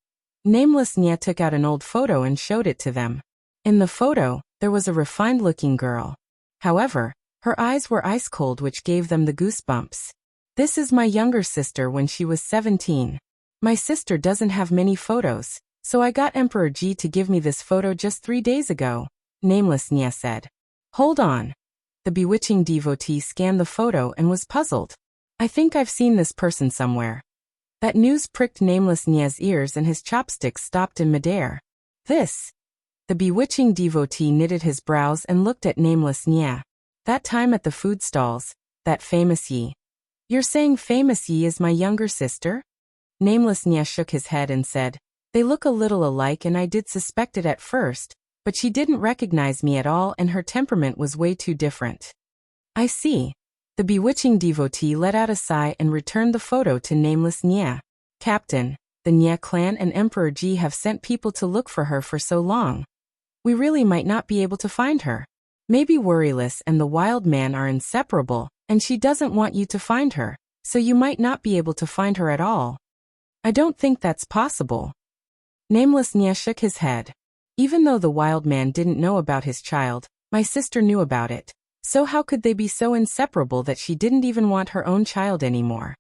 Nameless Nya took out an old photo and showed it to them. In the photo, there was a refined-looking girl. However, her eyes were ice-cold, which gave them the goosebumps. This is my younger sister when she was 17. My sister doesn't have many photos, so I got Emperor Ji to give me this photo just 3 days ago, Nameless Nya said. Hold on. The bewitching devotee scanned the photo and was puzzled. I think I've seen this person somewhere. That news pricked Nameless Nya's ears and his chopsticks stopped in midair. This. The bewitching devotee knitted his brows and looked at Nameless Nya. That time at the food stalls, that famous Yi. You're saying famous Yi is my younger sister? Nameless Nya shook his head and said, they look a little alike and I did suspect it at first, but she didn't recognize me at all and her temperament was way too different. I see. The bewitching devotee let out a sigh and returned the photo to Nameless Nya. Captain, the Nya clan and Emperor Ji have sent people to look for her for so long. We really might not be able to find her. Maybe Worryless and the wild man are inseparable, and she doesn't want you to find her, so you might not be able to find her at all. I don't think that's possible. Nameless Nya shook his head. Even though the wild man didn't know about his child, my sister knew about it. So how could they be so inseparable that she didn't even want her own child anymore?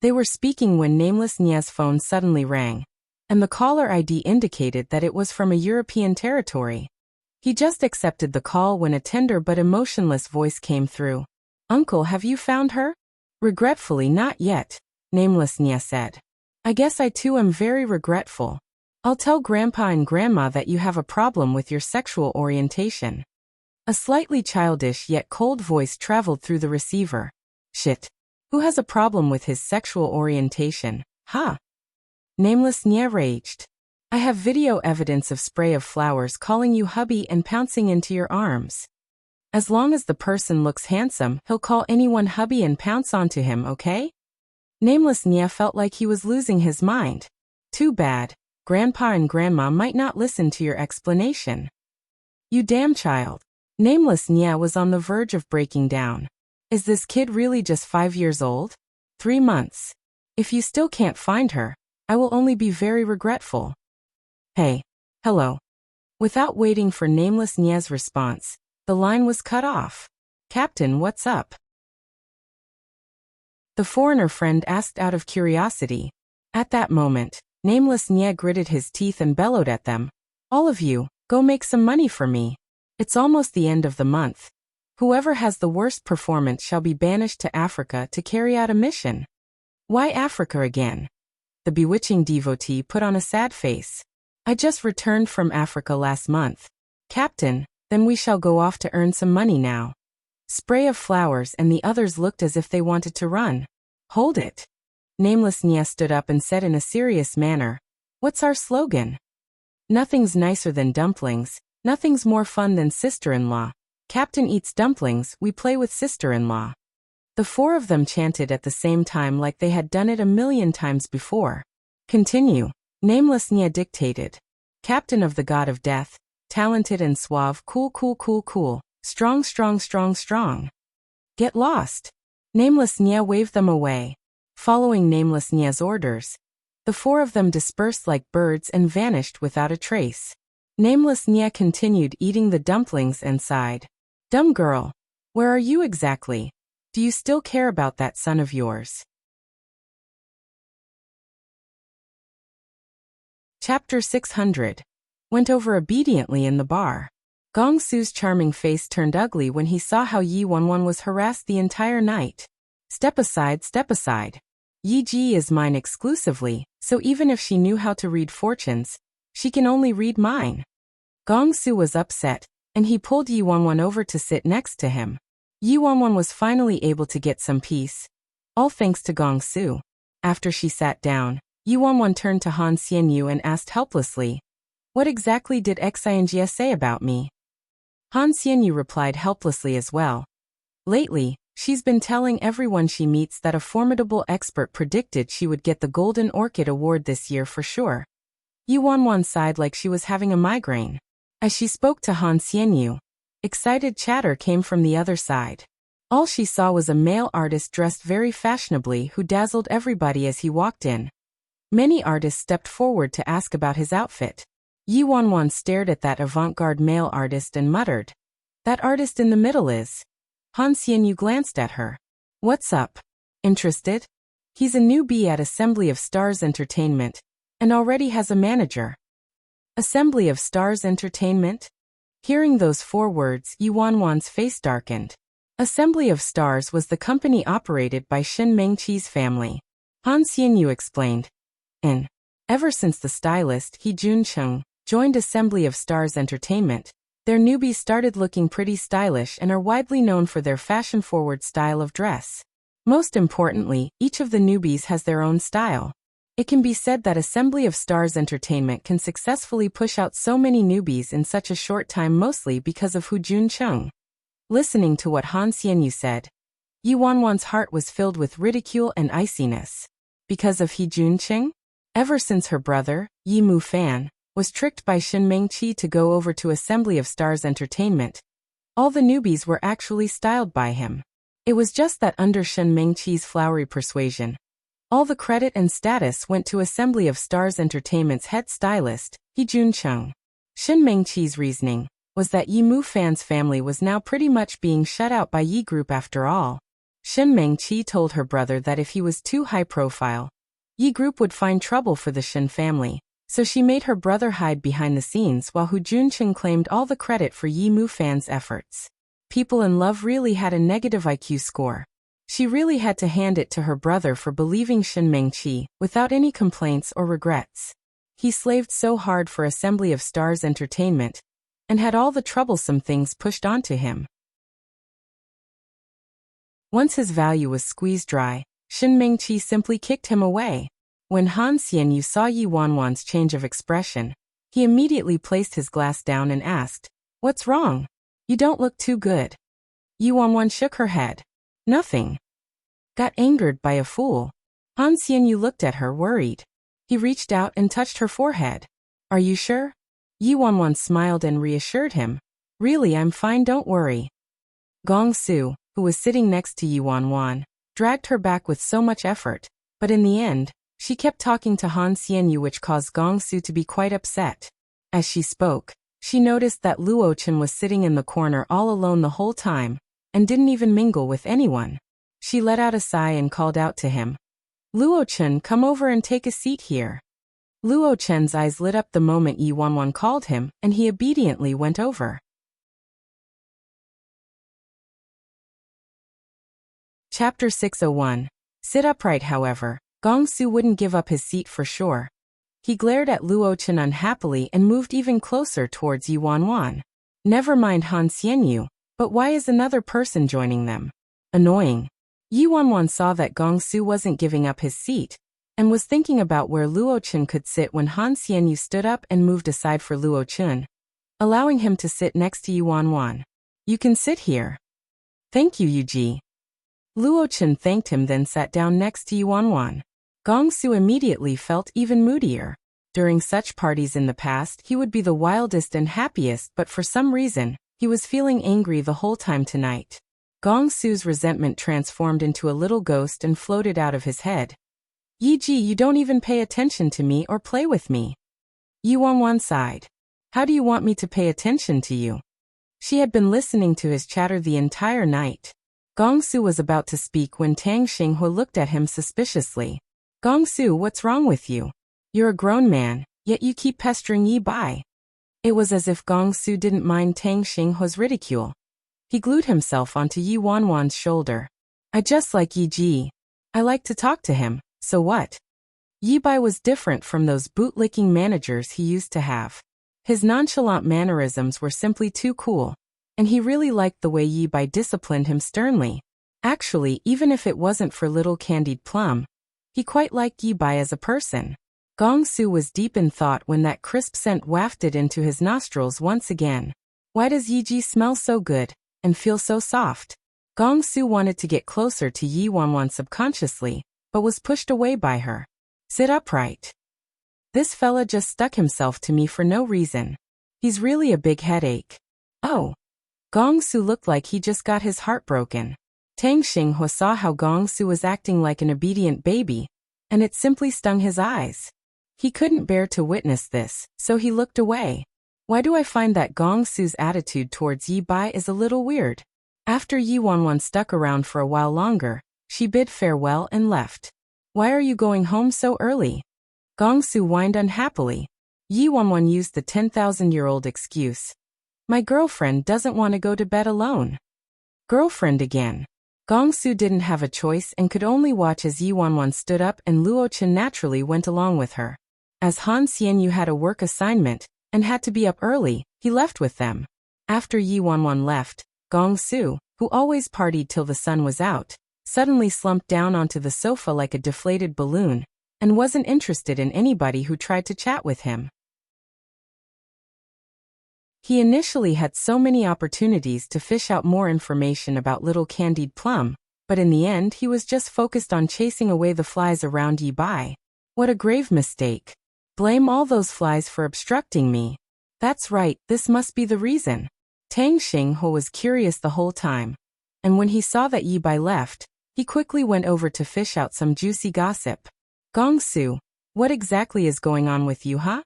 They were speaking when Nameless Nya's phone suddenly rang, and the caller ID indicated that it was from a European territory. He just accepted the call when a tender but emotionless voice came through. Uncle, have you found her? Regretfully, not yet, Nameless Nya said. I guess I too am very regretful. I'll tell Grandpa and Grandma that you have a problem with your sexual orientation. A slightly childish yet cold voice traveled through the receiver. Shit. Who has a problem with his sexual orientation, huh? Nameless Nya raged. I have video evidence of Spray of Flowers calling you hubby and pouncing into your arms. As long as the person looks handsome, he'll call anyone hubby and pounce onto him, okay? Nameless Nya felt like he was losing his mind. Too bad. Grandpa and Grandma might not listen to your explanation. You damn child. Nameless Nya was on the verge of breaking down. Is this kid really just 5 years old? 3 months. If you still can't find her, I will only be very regretful. Hey. Hello. Without waiting for Nameless Nya's response, the line was cut off. Captain, what's up? The foreigner friend asked out of curiosity. At that moment, Nameless Nya gritted his teeth and bellowed at them. All of you, go make some money for me. It's almost the end of the month. Whoever has the worst performance shall be banished to Africa to carry out a mission. Why Africa again? The bewitching devotee put on a sad face. I just returned from Africa last month. Captain, then we shall go off to earn some money now. Spray of Flowers and the others looked as if they wanted to run. Hold it. Nameless Nya stood up and said in a serious manner, what's our slogan? Nothing's nicer than dumplings, nothing's more fun than sister-in-law. Captain eats dumplings, we play with sister-in-law. The four of them chanted at the same time like they had done it a million times before. Continue. Nameless Nya dictated. Captain of the God of Death, talented and suave, cool, cool, cool, cool, strong, strong, strong, strong. Get lost. Nameless Nya waved them away. Following Nameless Nya's orders, the four of them dispersed like birds and vanished without a trace. Nameless Nya continued eating the dumplings and sighed. Dumb girl, where are you exactly? Do you still care about that son of yours? Chapter 600. Went over obediently in the bar. Gong Su's charming face turned ugly when he saw how Yi Wanwan was harassed the entire night. Step aside, step aside. Yi Ji is mine exclusively, so even if she knew how to read fortunes, she can only read mine. Gong Su was upset, and he pulled Yi Wanwan over to sit next to him. Yi Wanwan was finally able to get some peace. All thanks to Gong Su. After she sat down, Yi Wanwan turned to Han Xianyu and asked helplessly, what exactly did Xinjie say about me? Han Xianyu replied helplessly as well. Lately, she's been telling everyone she meets that a formidable expert predicted she would get the Golden Orchid Award this year for sure. Yi Wanwan sighed like she was having a migraine. As she spoke to Han Xianyu, excited chatter came from the other side. All she saw was a male artist dressed very fashionably who dazzled everybody as he walked in. Many artists stepped forward to ask about his outfit. Yi Wanwan stared at that avant-garde male artist and muttered, that artist in the middle is. Han Xianyu glanced at her. What's up? Interested? He's a newbie at Assembly of Stars Entertainment, and already has a manager. Assembly of Stars Entertainment? Hearing those 4 words, Yi Wanwan's face darkened. Assembly of Stars was the company operated by Shin Mengqi's family. Han Xianyu explained. Ever since the stylist He Juncheng joined Assembly of Stars Entertainment, their newbies started looking pretty stylish and are widely known for their fashion-forward style of dress. Most importantly, each of the newbies has their own style. It can be said that Assembly of Stars Entertainment can successfully push out so many newbies in such a short time mostly because of Hu Juncheng. Listening to what Han Xianyu said, Yi Wanwan's heart was filled with ridicule and iciness. Because of He Juncheng? Ever since her brother, Yi Mufan, was tricked by Shin Mengqi to go over to Assembly of Stars Entertainment, all the newbies were actually styled by him. It was just that under Shin Mengqi's flowery persuasion, All the credit and status went to Assembly of Stars Entertainment's head stylist, He Jun-chung. Shin Meng-chi's reasoning was that Yi Mu-fan's family was now pretty much being shut out by Yi Group after all. Shin Meng-chi told her brother that if he was too high profile, Yi Group would find trouble for the Shin family, so she made her brother hide behind the scenes while Hu Jun-chung claimed all the credit for Yi Mu-fan's efforts. People in love really had a negative IQ score. She really had to hand it to her brother for believing Shin Meng-chi without any complaints or regrets. He slaved so hard for Assembly of Stars Entertainment and had all the troublesome things pushed onto him. Once his value was squeezed dry, Shin Meng-chi simply kicked him away. When Han Xianyu saw Yi Wanwan's change of expression, he immediately placed his glass down and asked, "What's wrong? You don't look too good." Yi Wanwan shook her head. "Nothing." Got angered by a fool. Han Xianyu looked at her worried. He reached out and touched her forehead. "Are you sure?" Yi Wanwan smiled and reassured him. "Really, I'm fine, don't worry." Gong Su, who was sitting next to Yi Wanwan, dragged her back with so much effort, but in the end, she kept talking to Han Xianyu, which caused Gong Su to be quite upset. As she spoke, she noticed that Luo Chen was sitting in the corner all alone the whole time, and didn't even mingle with anyone. She let out a sigh and called out to him, "Luo Chen, come over and take a seat here." Luo Chen's eyes lit up the moment Yi Wanwan called him, and he obediently went over. Chapter 601. Sit upright. However, Gong Su wouldn't give up his seat for sure. He glared at Luo Chen unhappily and moved even closer towards Yi Wanwan. Never mind Han Xianyu, but why is another person joining them? Annoying. Yi Wanwan saw that Gong Su wasn't giving up his seat, and was thinking about where Luo Chen could sit when Han Xianyu stood up and moved aside for Luo Chen, allowing him to sit next to Yi Wanwan. "You can sit here." "Thank you, Yuji." Luo Chen thanked him, then sat down next to Yi Wanwan. Gong Su immediately felt even moodier. During such parties in the past, he would be the wildest and happiest, but for some reason, he was feeling angry the whole time tonight. Gong Su's resentment transformed into a little ghost and floated out of his head. "Yi-ji, you don't even pay attention to me or play with me." Yi Wanwan sighed. "How do you want me to pay attention to you?" She had been listening to his chatter the entire night. Gong Su was about to speak when Tang Xinghua looked at him suspiciously. "Gong Su, what's wrong with you? You're a grown man, yet you keep pestering Yi Bai." It was as if Gong Su didn't mind Tang Xinghua's ridicule. He glued himself onto Yi Wanwan's shoulder. "I just like Yi Ji. I like to talk to him, so what?" Yi Bai was different from those bootlicking managers he used to have. His nonchalant mannerisms were simply too cool, and he really liked the way Yi Bai disciplined him sternly. Actually, even if it wasn't for little Candied Plum, he quite liked Yi Bai as a person. Gong Su was deep in thought when that crisp scent wafted into his nostrils once again. Why does Yi Ji smell so good and feel so soft? Gong Su wanted to get closer to Yi Wanwan subconsciously, but was pushed away by her. "Sit upright. This fella just stuck himself to me for no reason. He's really a big headache." "Oh." Gong Su looked like he just got his heart broken. Tang Xinghua saw how Gong Su was acting like an obedient baby, and it simply stung his eyes. He couldn't bear to witness this, so he looked away. Why do I find that Gong Su's attitude towards Yi Bai is a little weird? After Yi Wanwan stuck around for a while longer, she bid farewell and left. "Why are you going home so early?" Gong Su whined unhappily. Yi Wanwan used the 10,000-year-old excuse. "My girlfriend doesn't want to go to bed alone." Girlfriend again. Gong Su didn't have a choice and could only watch as Yi Wanwan stood up, and Luo Chen naturally went along with her. As Han Xianyu had a work assignment and had to be up early, he left with them. After Yi Wanwan left, Gong Su, who always partied till the sun was out, suddenly slumped down onto the sofa like a deflated balloon, and wasn't interested in anybody who tried to chat with him. He initially had so many opportunities to fish out more information about little Candied Plum, but in the end he was just focused on chasing away the flies around Yi Bai. What a grave mistake. Blame all those flies for obstructing me. That's right, this must be the reason. Tang Xinghua was curious the whole time, and when he saw that Yi Bai left, He quickly went over to fish out some juicy gossip. Gongsu, what exactly is going on with you, huh?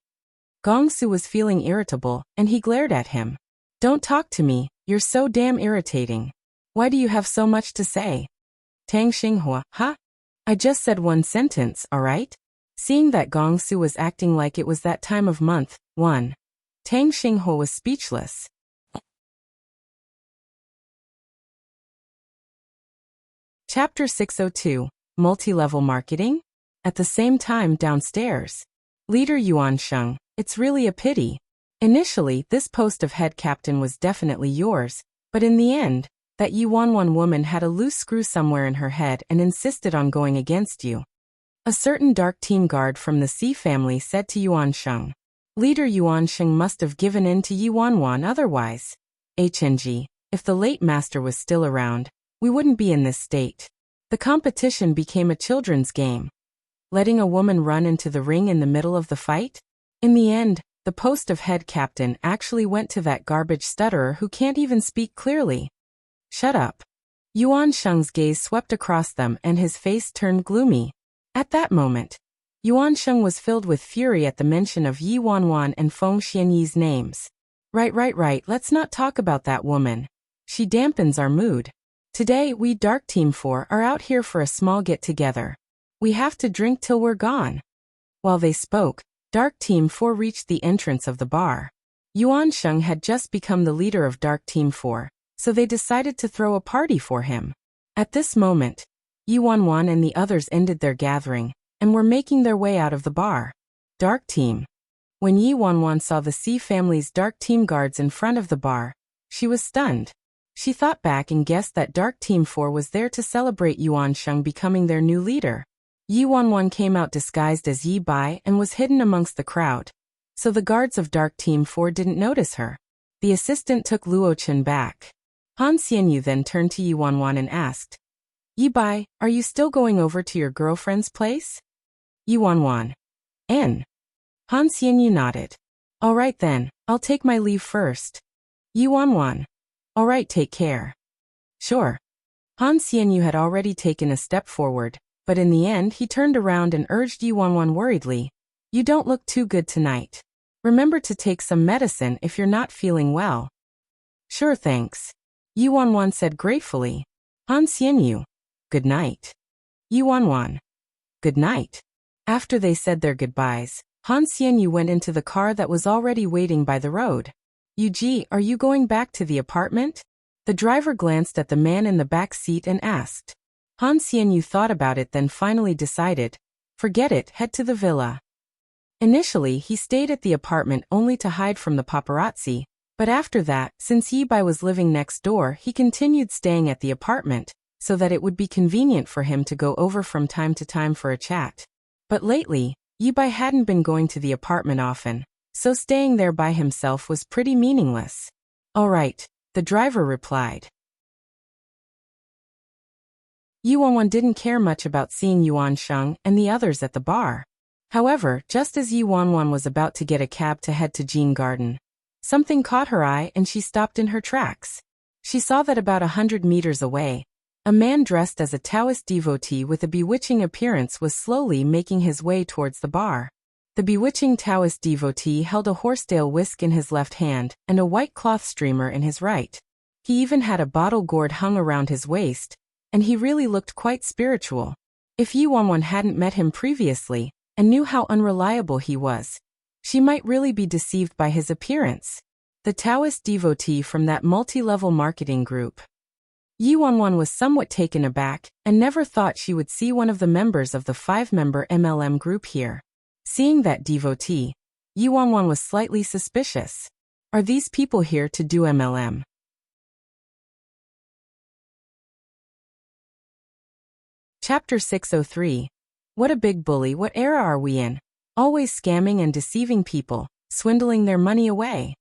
Gongsu was feeling irritable, and he glared at him. Don't talk to me, you're so damn irritating. Why do you have so much to say? Tang Xinghua, huh? I just said one sentence, alright? Seeing that Gongsu was acting like it was that time of month, Tang Xinghua was speechless. Chapter 602, Multi-Level Marketing? At the same time downstairs. Leader Yuan Sheng, it's really a pity. Initially, this post of head captain was definitely yours, but in the end, that Yuanwan woman had a loose screw somewhere in her head and insisted on going against you. A certain dark team guard from the C family said to Yuan Sheng. Leader Yuan Sheng must have given in to Yuanwan otherwise. HNG, if the late master was still around, we wouldn't be in this state. The competition became a children's game. Letting a woman run into the ring in the middle of the fight? In the end, the post of head captain actually went to that garbage stutterer who can't even speak clearly. Shut up. Yuan Sheng's gaze swept across them and his face turned gloomy. At that moment, Yuan Sheng was filled with fury at the mention of Yi Wanwan and Feng Xianyi's names. Right, let's not talk about that woman. She dampens our mood. Today, we Dark Team 4 are out here for a small get-together. We have to drink till we're gone. While they spoke, Dark Team 4 reached the entrance of the bar. Yuan Sheng had just become the leader of Dark Team 4, so they decided to throw a party for him. At this moment, Yuanwan and the others ended their gathering, and were making their way out of the bar. Dark Team. When Yuanwan saw the C family's Dark Team guards in front of the bar, she was stunned. She thought back and guessed that Dark Team 4 was there to celebrate Yuan Sheng becoming their new leader. Yuanwan came out disguised as Yi Bai and was hidden amongst the crowd, so the guards of Dark Team 4 didn't notice her. The assistant took Luo Chen back. Han Xianyu then turned to Yuanwan and asked, Yi Bai, are you still going over to your girlfriend's place? Yuanwan. Han Xianyu nodded. All right then, I'll take my leave first. Yuanwan. All right, take care. Sure. Han Xianyu had already taken a step forward, but in the end he turned around and urged Yuanwan worriedly, you don't look too good tonight. Remember to take some medicine if you're not feeling well. Sure, thanks. Yuanwan said gratefully. Han Xianyu. Good night. Yuanwan. Good night. After they said their goodbyes, Han Xianyu went into the car that was already waiting by the road. Yuji, are you going back to the apartment? The driver glanced at the man in the back seat and asked. Han Xianyu thought about it then finally decided, forget it, head to the villa. Initially, he stayed at the apartment only to hide from the paparazzi, but after that, since Yi Bai was living next door, he continued staying at the apartment, so that it would be convenient for him to go over from time to time for a chat. But lately, Yi Bai hadn't been going to the apartment often, so staying there by himself was pretty meaningless. All right, the driver replied. Yuanwan didn't care much about seeing Yuan Sheng and the others at the bar. However, just as Yuanwan was about to get a cab to head to Jean Garden, something caught her eye and she stopped in her tracks. She saw that about 100 meters away, a man dressed as a Taoist devotee with a bewitching appearance was slowly making his way towards the bar. The bewitching Taoist devotee held a horsetail whisk in his left hand and a white cloth streamer in his right. He even had a bottle gourd hung around his waist, and he really looked quite spiritual. If Yuanwan hadn't met him previously, and knew how unreliable he was, she might really be deceived by his appearance. The Taoist devotee from that multi-level marketing group. Yuanwan was somewhat taken aback, and never thought she would see one of the members of the 5-member MLM group here. Seeing that devotee, Yuanwan was slightly suspicious. Are these people here to do MLM? Chapter 603. What a big bully, what era are we in? Always scamming and deceiving people, swindling their money away.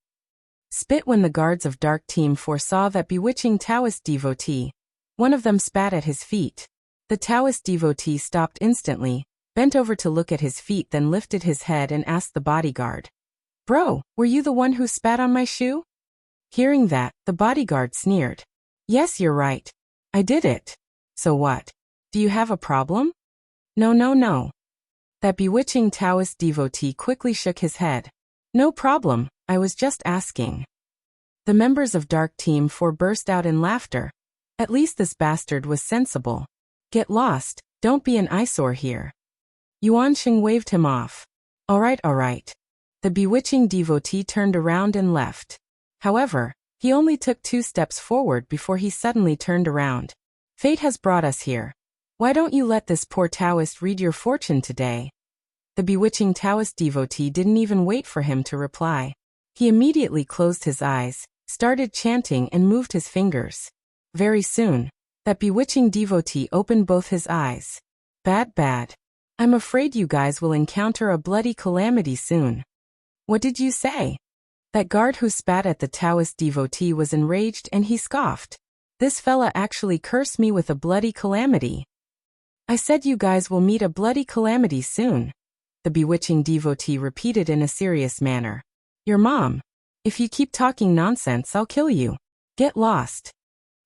Spit when the guards of Dark Team 4 saw that bewitching Taoist devotee. One of them spat at his feet. The Taoist devotee stopped instantly, bent over to look at his feet, then lifted his head and asked the bodyguard. Bro, were you the one who spat on my shoe? Hearing that, the bodyguard sneered. Yes, you're right. I did it. So what? Do you have a problem? No, no, no. That bewitching Taoist devotee quickly shook his head. No problem, I was just asking. The members of Dark Team 4 burst out in laughter. At least this bastard was sensible. Get lost, don't be an eyesore here. Yuansheng waved him off. All right. The bewitching devotee turned around and left. However, he only took 2 steps forward before he suddenly turned around. Fate has brought us here. Why don't you let this poor Taoist read your fortune today? The bewitching Taoist devotee didn't even wait for him to reply. He immediately closed his eyes, started chanting and moved his fingers. Very soon, that bewitching devotee opened both his eyes. Bad. I'm afraid you guys will encounter a bloody calamity soon. What did you say? That guard who spat at the Taoist devotee was enraged and he scoffed. This fella actually cursed me with a bloody calamity. I said you guys will meet a bloody calamity soon. The bewitching devotee repeated in a serious manner. Your mom. If you keep talking nonsense, I'll kill you. Get lost.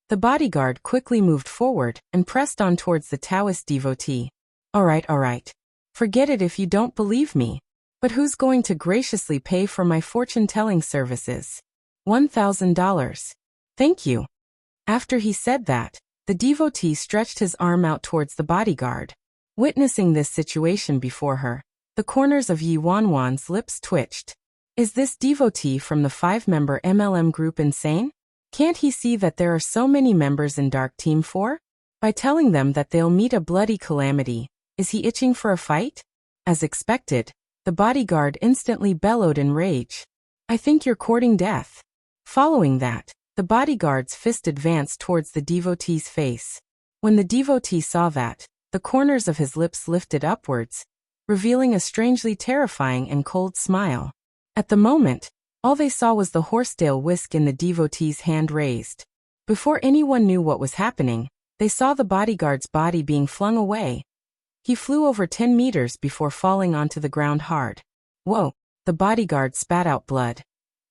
The bodyguard quickly moved forward and pressed on towards the Taoist devotee. All right. Forget it if you don't believe me. But who's going to graciously pay for my fortune-telling services? $1,000. Thank you. After he said that, the devotee stretched his arm out towards the bodyguard. Witnessing this situation before her, the corners of Yi Wanwan's lips twitched. Is this devotee from the 5-member MLM group insane? Can't he see that there are so many members in Dark Team 4? By telling them that they'll meet a bloody calamity, is he itching for a fight? As expected, the bodyguard instantly bellowed in rage. I think you're courting death. Following that, the bodyguard's fist advanced towards the devotee's face. When the devotee saw that, the corners of his lips lifted upwards, revealing a strangely terrifying and cold smile. At the moment, all they saw was the horsetail whisk in the devotee's hand raised. Before anyone knew what was happening, they saw the bodyguard's body being flung away. He flew over 10 meters before falling onto the ground hard. Whoa! The bodyguard spat out blood.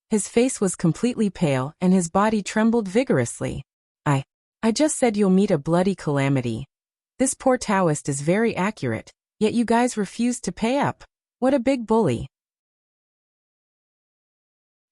His face was completely pale and his body trembled vigorously. I just said you'll meet a bloody calamity. This poor Taoist is very accurate, yet you guys refuse to pay up. What a big bully.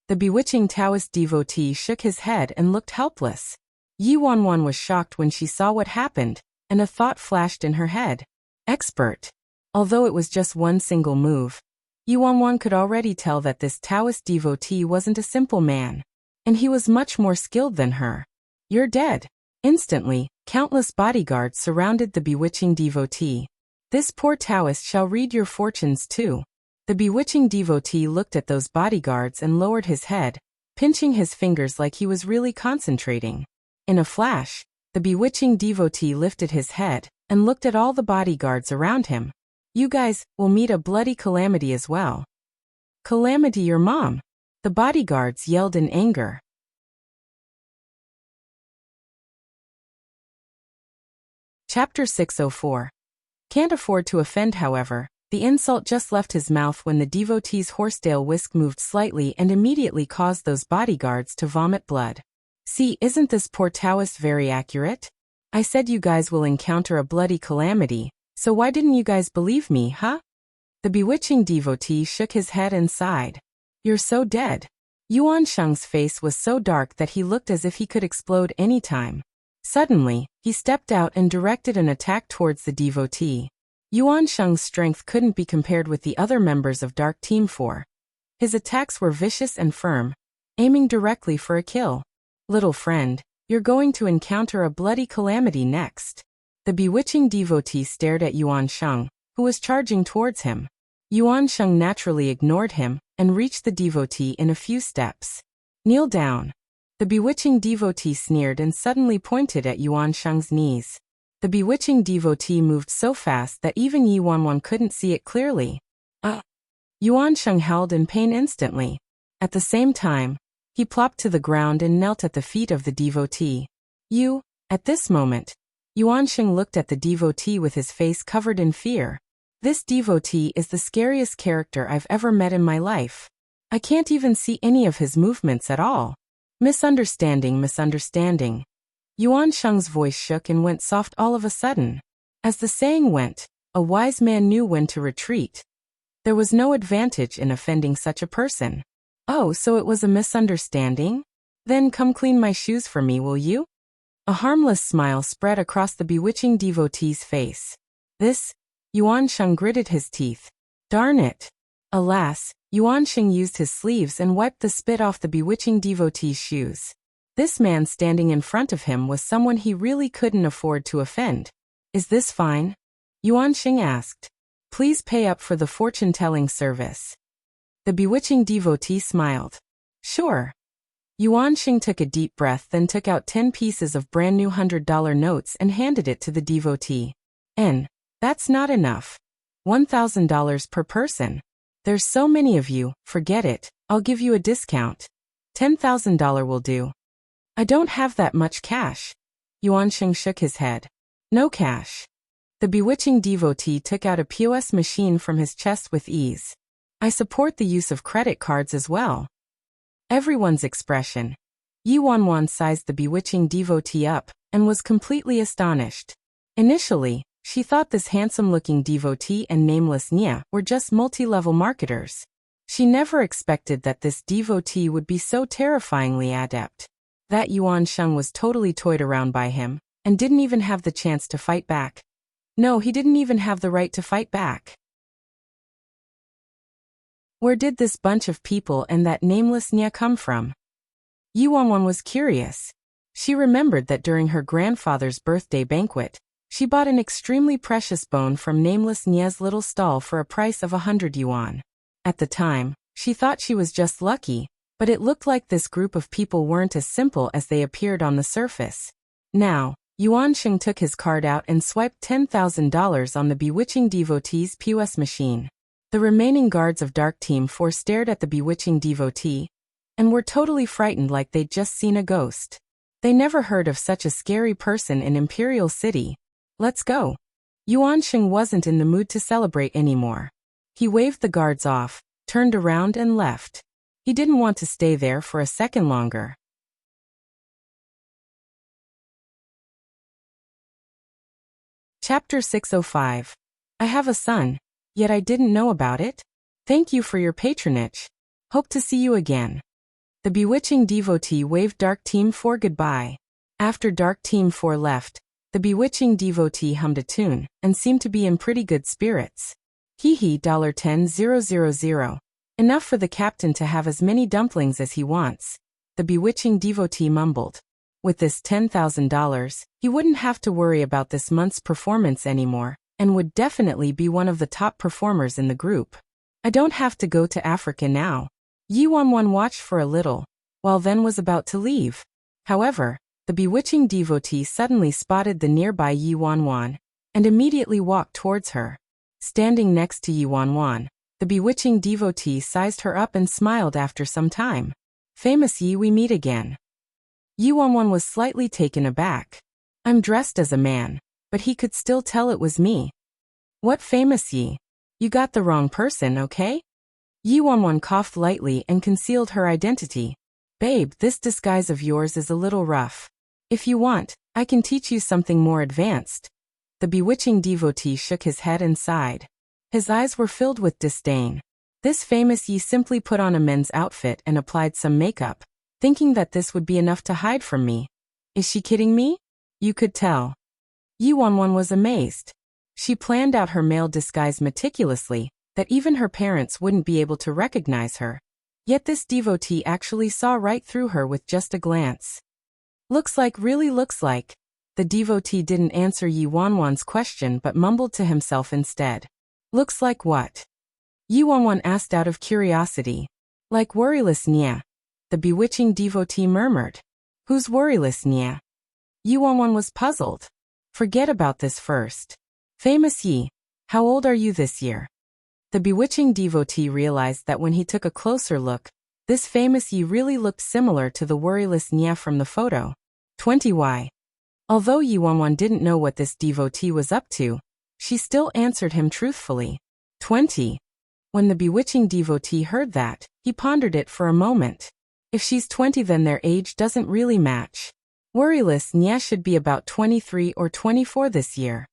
The bewitching Taoist devotee shook his head and looked helpless. Yi Wanwan was shocked when she saw what happened, and a thought flashed in her head. Expert. Although it was just one single move, Yi Wanwan could already tell that this Taoist devotee wasn't a simple man, and he was much more skilled than her. You're dead. Instantly, countless bodyguards surrounded the bewitching devotee. This poor Taoist shall read your fortunes too. The bewitching devotee looked at those bodyguards and lowered his head, pinching his fingers like he was really concentrating. In a flash, the bewitching devotee lifted his head and looked at all the bodyguards around him. You guys will meet a bloody calamity as well. Calamity your mom! The bodyguards yelled in anger. Chapter 604. Can't afford to offend, however. The insult just left his mouth when the devotee's horsetail whisk moved slightly and immediately caused those bodyguards to vomit blood. See, isn't this poor Taoist very accurate? I said you guys will encounter a bloody calamity, so why didn't you guys believe me, huh? The bewitching devotee shook his head and sighed. You're so dead. Yuan Sheng's face was so dark that he looked as if he could explode any time. Suddenly, he stepped out and directed an attack towards the devotee. Yuan Sheng's strength couldn't be compared with the other members of Dark Team 4. His attacks were vicious and firm, aiming directly for a kill. Little friend, you're going to encounter a bloody calamity next. The bewitching devotee stared at Yuan Sheng, who was charging towards him. Yuan Sheng naturally ignored him and reached the devotee in a few steps. Kneel down. The bewitching devotee sneered and suddenly pointed at Yuan Sheng's knees. The bewitching devotee moved so fast that even Yi Wanwan couldn't see it clearly. Yuan Sheng howled in pain instantly. At the same time, he plopped to the ground and knelt at the feet of the devotee. At this moment, Yuan Sheng looked at the devotee with his face covered in fear. This devotee is the scariest character I've ever met in my life. I can't even see any of his movements at all. Misunderstanding. Yuan Sheng's voice shook and went soft all of a sudden. As the saying went, a wise man knew when to retreat. There was no advantage in offending such a person. Oh, so it was a misunderstanding? Then come clean my shoes for me, will you? A harmless smile spread across the bewitching devotee's face. This? Yuansheng gritted his teeth. Darn it. Alas, Yuansheng used his sleeves and wiped the spit off the bewitching devotee's shoes. This man standing in front of him was someone he really couldn't afford to offend. Is this fine? Yuansheng asked. Please pay up for the fortune-telling service. The bewitching devotee smiled. Sure. Yuansheng took a deep breath, then took out 10 pieces of brand new $100 notes and handed it to the devotee. That's not enough. $1,000 per person. There's so many of you, forget it, I'll give you a discount. $10,000 will do. I don't have that much cash. Yuansheng shook his head. No cash. The bewitching devotee took out a POS machine from his chest with ease. I support the use of credit cards as well. Everyone's expression. Yi Wanwan sized the bewitching devotee up and was completely astonished. Initially, she thought this handsome-looking devotee and nameless Nia were just multi-level marketers. She never expected that this devotee would be so terrifyingly adept. That Yuansheng was totally toyed around by him and didn't even have the chance to fight back. No, he didn't even have the right to fight back. Where did this bunch of people and that nameless Nia come from? Yi Wanwan was curious. She remembered that during her grandfather's birthday banquet, she bought an extremely precious bone from nameless Nia's little stall for a price of 100 yuan. At the time, she thought she was just lucky, but it looked like this group of people weren't as simple as they appeared on the surface. Now, Yuansheng took his card out and swiped $10,000 on the bewitching devotee's POS machine. The remaining guards of Dark Team 4 stared at the bewitching devotee and were totally frightened like they'd just seen a ghost. They never heard of such a scary person in Imperial City. Let's go. Yuansheng wasn't in the mood to celebrate anymore. He waved the guards off, turned around and left. He didn't want to stay there for a second longer. Chapter 605. I have a son, yet I didn't know about it? Thank you for your patronage. Hope to see you again. The bewitching devotee waved Dark Team 4 goodbye. After Dark Team 4 left, the bewitching devotee hummed a tune and seemed to be in pretty good spirits. Hee $10,000. Enough for the captain to have as many dumplings as he wants, the bewitching devotee mumbled. With this $10,000, he wouldn't have to worry about this month's performance anymore, and would definitely be one of the top performers in the group. I don't have to go to Africa now. Yi Wanwan watched for a little, while then was about to leave. However, the bewitching devotee suddenly spotted the nearby Yi Wanwan, and immediately walked towards her. Standing next to Yi Wanwan, the bewitching devotee sized her up and smiled after some time. Famous Yi, we meet again. Yi Wanwan was slightly taken aback. I'm dressed as a man, but he could still tell it was me. What famous Yi? You got the wrong person, okay? Yi Wanwan coughed lightly and concealed her identity. Babe, this disguise of yours is a little rough. If you want, I can teach you something more advanced. The bewitching devotee shook his head and sighed. His eyes were filled with disdain. This famous Yi simply put on a men's outfit and applied some makeup, thinking that this would be enough to hide from me. Is she kidding me? You could tell. Yi Wanwan was amazed. She planned out her male disguise meticulously, that even her parents wouldn't be able to recognize her. Yet this devotee actually saw right through her with just a glance. Really looks like. The devotee didn't answer Yi Wanwan's question but mumbled to himself instead. Looks like what? Yi Wanwan asked out of curiosity. Like worryless Nia. The bewitching devotee murmured. Who's worryless Nia? Yi Wanwan was puzzled. Forget about this first. Famous Yi, how old are you this year? The bewitching devotee realized that when he took a closer look, this famous Yi really looked similar to the worryless Nia from the photo. 20 Y. Although Yi Wanwan didn't know what this devotee was up to, she still answered him truthfully. 20. When the bewitching devotee heard that, he pondered it for a moment. If she's 20 then their age doesn't really match. Worryless Nia should be about 23 or 24 this year.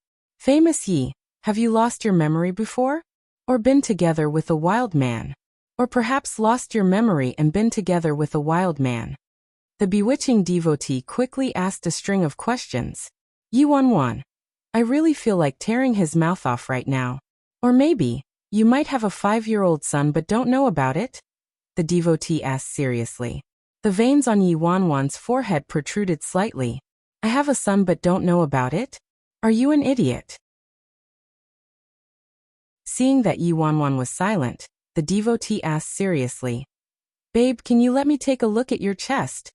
Famous Yi, have you lost your memory before? Or been together with a wild man? Or perhaps lost your memory and been together with a wild man? The bewitching devotee quickly asked a string of questions. Yi Wanwan, I really feel like tearing his mouth off right now. Or maybe, you might have a 5-year-old son but don't know about it? The devotee asked seriously. The veins on Yi Wanwan's forehead protruded slightly. I have a son but don't know about it? Are you an idiot? Seeing that Yi Wanwan was silent, the devotee asked seriously. Babe, can you let me take a look at your chest?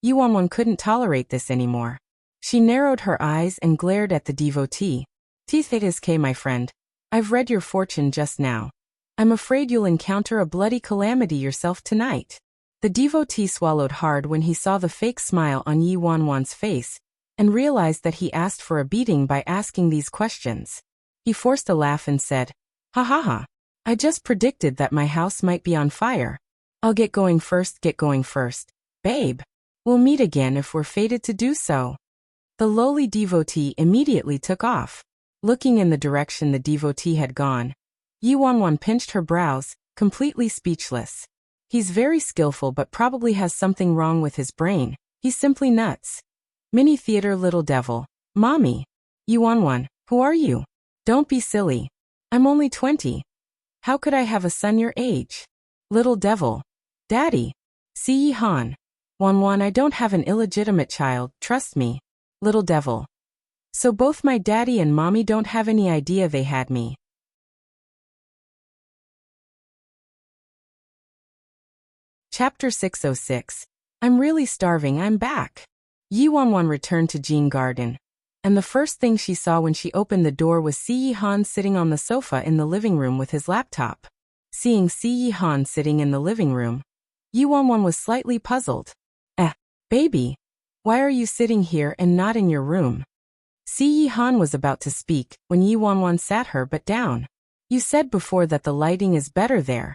Yi Wanwan couldn't tolerate this anymore. She narrowed her eyes and glared at the devotee. T-Thetis-K, my friend. I've read your fortune just now. I'm afraid you'll encounter a bloody calamity yourself tonight. The devotee swallowed hard when he saw the fake smile on Yi Wanwan's face, and realized that he asked for a beating by asking these questions. He forced a laugh and said, Ha ha ha. I just predicted that my house might be on fire. I'll get going first, babe. We'll meet again if we're fated to do so. The lowly devotee immediately took off. Looking in the direction the devotee had gone, Yi Wanwan pinched her brows, completely speechless. He's very skillful but probably has something wrong with his brain. He's simply nuts. Mini theater little devil. Mommy. Yi Wanwan, who are you? Don't be silly. I'm only 20. How could I have a son your age? Little devil. Daddy. See Yi Han. Wanwan, I don't have an illegitimate child, trust me. Little devil. So both my daddy and mommy don't have any idea they had me. Chapter 606. I'm really starving, I'm back. Yi Wanwan returned to Jean Garden, and the first thing she saw when she opened the door was Si Yi Han sitting on the sofa in the living room with his laptop. Seeing Si Yi Han sitting in the living room, Yi Wanwan was slightly puzzled. Baby, why are you sitting here and not in your room? Si Yi Han was about to speak when Yi Wanwan sat her but down. You said before that the lighting is better there.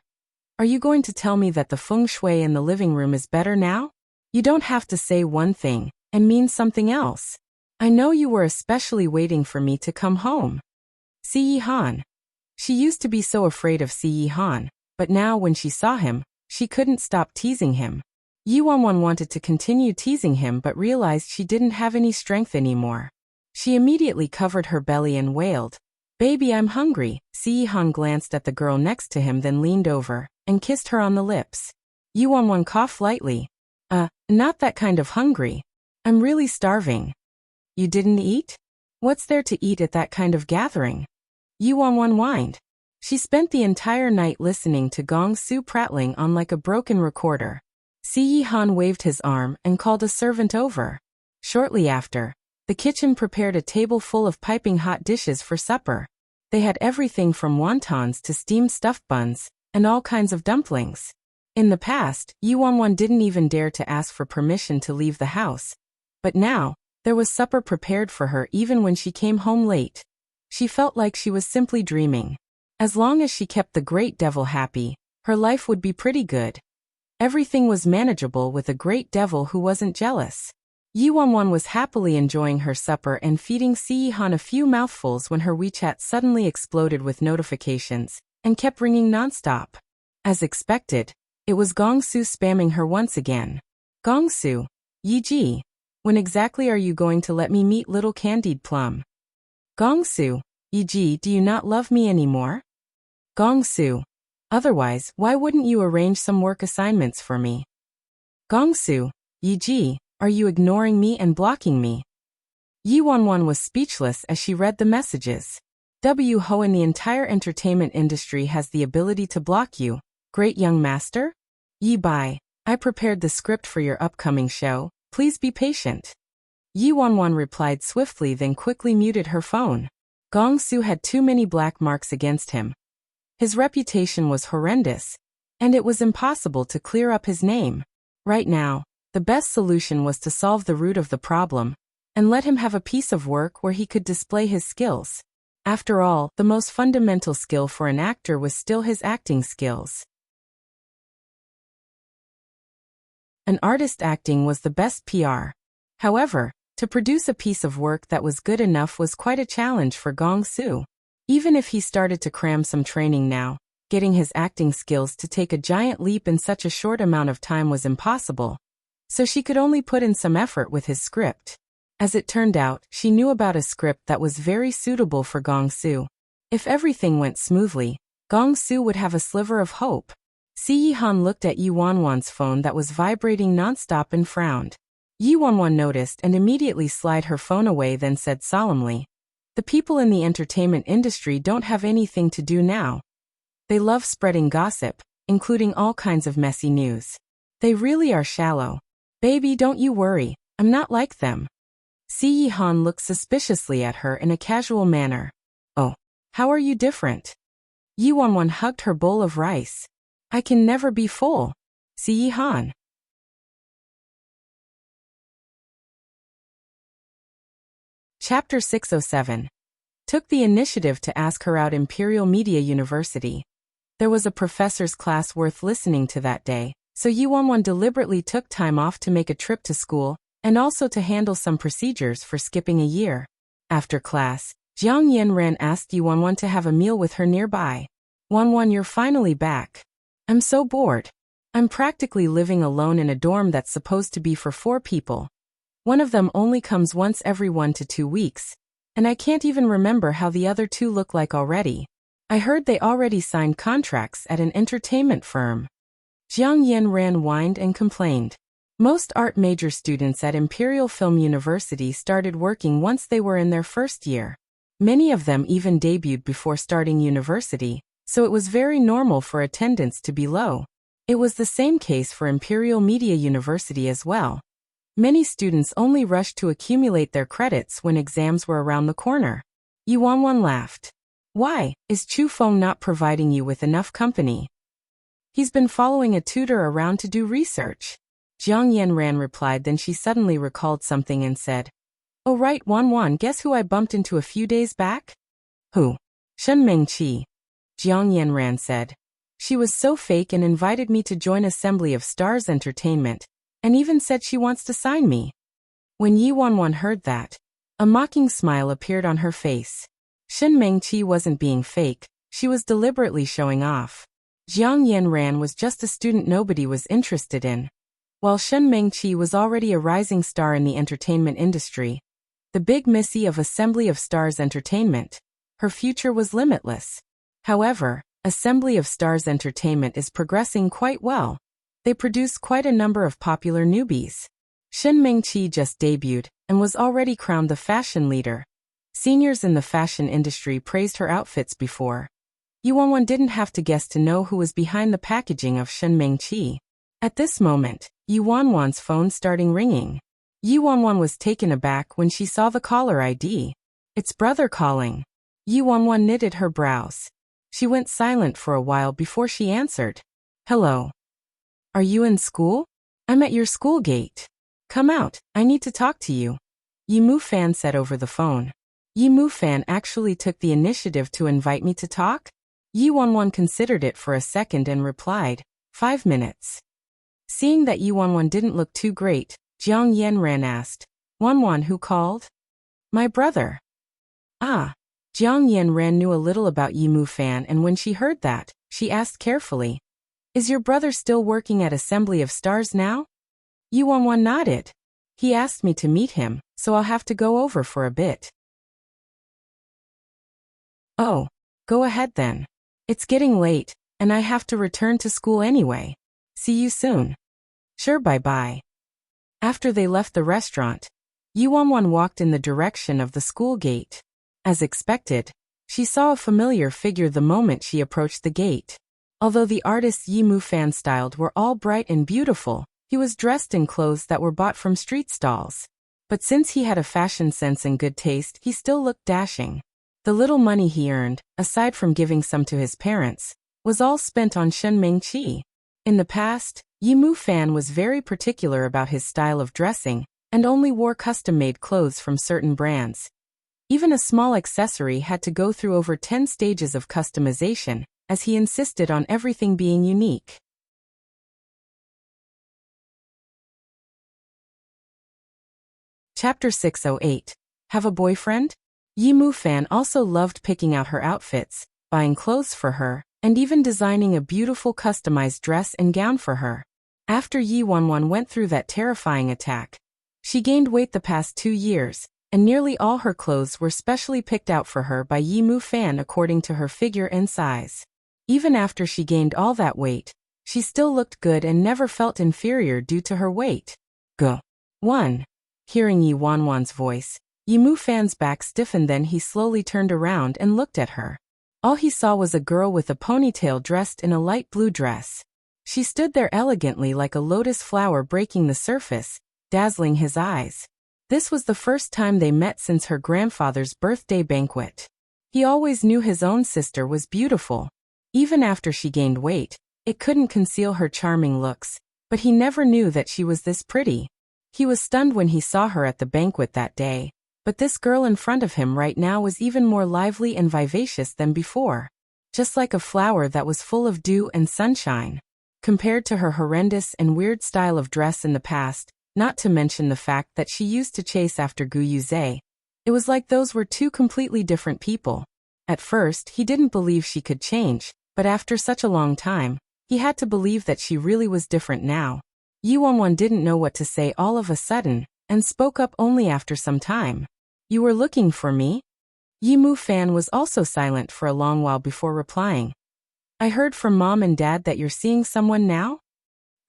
Are you going to tell me that the feng shui in the living room is better now? You don't have to say one thing and mean something else. I know you were especially waiting for me to come home. Si Yi Han. She used to be so afraid of Si Yi Han, but now when she saw him, she couldn't stop teasing him. Yi Wanwan wanted to continue teasing him but realized she didn't have any strength anymore. She immediately covered her belly and wailed, Baby, I'm hungry. Si Yi Han glanced at the girl next to him, then leaned over and kissed her on the lips. Yi Wanwan coughed lightly. Not that kind of hungry. I'm really starving. You didn't eat? What's there to eat at that kind of gathering? Yi Wanwan whined. She spent the entire night listening to Gong Su prattling on like a broken recorder. Si Yi Han waved his arm and called a servant over. Shortly after, the kitchen prepared a table full of piping hot dishes for supper. They had everything from wontons to steamed stuffed buns, and all kinds of dumplings. In the past, Yi Wanwan didn't even dare to ask for permission to leave the house. But now, there was supper prepared for her even when she came home late. She felt like she was simply dreaming. As long as she kept the great devil happy, her life would be pretty good. Everything was manageable with a great devil who wasn't jealous. Yi Wanwan was happily enjoying her supper and feeding Si Yi Han a few mouthfuls when her WeChat suddenly exploded with notifications and kept ringing nonstop. As expected, it was Gong Su spamming her once again. Gong Su, Yi Ji, when exactly are you going to let me meet little Candied Plum? Gong Su, Yi Ji, do you not love me anymore? Gong Su, otherwise, why wouldn't you arrange some work assignments for me? Gong Su, Yi Ji, are you ignoring me and blocking me? Yi Wanwan was speechless as she read the messages. W Ho, in the entire entertainment industry has the ability to block you, great young master? Yi Bai, I prepared the script for your upcoming show, please be patient. Yi Wanwan replied swiftly, then quickly muted her phone. Gong Su had too many black marks against him. His reputation was horrendous, and it was impossible to clear up his name. Right now, the best solution was to solve the root of the problem, and let him have a piece of work where he could display his skills. After all, the most fundamental skill for an actor was still his acting skills. An artist acting was the best PR. However, To produce a piece of work that was good enough was quite a challenge for Gong Su. Even if he started to cram some training now, getting his acting skills to take a giant leap in such a short amount of time was impossible. So she could only put in some effort with his script. As it turned out, she knew about a script that was very suitable for Gong Su. If everything went smoothly, Gong Su would have a sliver of hope. Si Yihan looked at Yi Wanwan's phone that was vibrating nonstop and frowned. Yi Wanwan noticed and immediately slid her phone away, then said solemnly, "The people in the entertainment industry don't have anything to do now. They love spreading gossip, including all kinds of messy news. They really are shallow. Baby, don't you worry, I'm not like them." Si Yihan looked suspiciously at her in a casual manner. "Oh, how are you different?" Yi Wanwan hugged her bowl of rice. "I can never be full. Si Yihan." Chapter 607. Took the initiative to ask her out. Imperial Media University. There was a professor's class worth listening to that day, so Yi Wanwan deliberately took time off to make a trip to school, and also to handle some procedures for skipping a year. After class, Jiang Yanran asked Yi Wanwan to have a meal with her nearby. "Wanwan, you're finally back. I'm so bored. I'm practically living alone in a dorm that's supposed to be for 4 people. One of them only comes once every 1 to 2 weeks, and I can't even remember how the other 2 look like already. I heard they already signed contracts at an entertainment firm." Jiang Yanran whined and complained. Most art major students at Imperial Film University started working once they were in their first year. Many of them even debuted before starting university, so it was very normal for attendance to be low. It was the same case for Imperial Media University as well. Many students only rushed to accumulate their credits when exams were around the corner. Yi Wanwan laughed. "Why, is Chu Feng not providing you with enough company?" "He's been following a tutor around to do research." Jiang Yanran replied. Then she suddenly recalled something and said, "Oh right, Wanwan, guess who I bumped into a few days back?" "Who?" "Shen Mengqi." Jiang Yanran said. "She was so fake and invited me to join Assembly of Stars Entertainment, and even said she wants to sign me." When Yi Wanwan heard that, a mocking smile appeared on her face. Shen Mengqi wasn't being fake, she was deliberately showing off. Jiang Yanran was just a student nobody was interested in, while Shen Mengqi was already a rising star in the entertainment industry, the big missy of Assembly of Stars Entertainment. Her future was limitless. However, Assembly of Stars Entertainment is progressing quite well. They produce quite a number of popular newbies. Shen Mengqi just debuted and was already crowned the fashion leader. Seniors in the fashion industry praised her outfits before. Yi Wanwan didn't have to guess to know who was behind the packaging of Shen Mengqi. At this moment, Yi Wanwan's phone started ringing. Yi Wanwan was taken aback when she saw the caller ID. "It's brother calling." Yi Wanwan knitted her brows. She went silent for a while before she answered. "Hello. Are you in school? I'm at your school gate. Come out, I need to talk to you," Yi Mufan said over the phone. Yi Mufan actually took the initiative to invite me to talk? Yi Wanwan considered it for a second and replied, 5 minutes. Seeing that Yi Wanwan didn't look too great, Jiang Yanran asked, "Wanwan, who called?" "My brother." "Ah." Jiang Yanran knew a little about Yi Mufan, and when she heard that, she asked carefully, "Is your brother still working at Assembly of Stars now?" Yi Wanwan nodded. "He asked me to meet him, so I'll have to go over for a bit." "Oh, go ahead then. It's getting late, and I have to return to school anyway. See you soon." "Sure, bye-bye." After they left the restaurant, Yi Wanwan walked in the direction of the school gate. As expected, she saw a familiar figure the moment she approached the gate. Although the artists Yi Mufan styled were all bright and beautiful, he was dressed in clothes that were bought from street stalls. But since he had a fashion sense and good taste, he still looked dashing. The little money he earned, aside from giving some to his parents, was all spent on Shen Mengqi. In the past, Yi Mufan was very particular about his style of dressing, and only wore custom-made clothes from certain brands. Even a small accessory had to go through over 10 stages of customization, as he insisted on everything being unique. Chapter 608. Have a boyfriend? Yi Mu-fan also loved picking out her outfits, buying clothes for her, and even designing a beautiful customized dress and gown for her. After Yi Wanwan went through that terrifying attack, she gained weight the past 2 years, and nearly all her clothes were specially picked out for her by Yi Mu-fan according to her figure and size. Even after she gained all that weight, she still looked good and never felt inferior due to her weight. Go. 1. Hearing Yi Wanwan's voice, Yi Mu-fan's back stiffened, then he slowly turned around and looked at her. All he saw was a girl with a ponytail dressed in a light blue dress. She stood there elegantly like a lotus flower breaking the surface, dazzling his eyes. This was the first time they met since her grandfather's birthday banquet. He always knew his own sister was beautiful. Even after she gained weight, it couldn't conceal her charming looks, but he never knew that she was this pretty. He was stunned when he saw her at the banquet that day, but this girl in front of him right now was even more lively and vivacious than before. Just like a flower that was full of dew and sunshine. Compared to her horrendous and weird style of dress in the past, not to mention the fact that she used to chase after Gu Yuze, it was like those were two completely different people. At first, he didn't believe she could change, but after such a long time, he had to believe that she really was different now. Yi Wanwan didn't know what to say all of a sudden, and spoke up only after some time. You were looking for me? Yi Mu-fan was also silent for a long while before replying. I heard from Mom and Dad that you're seeing someone now?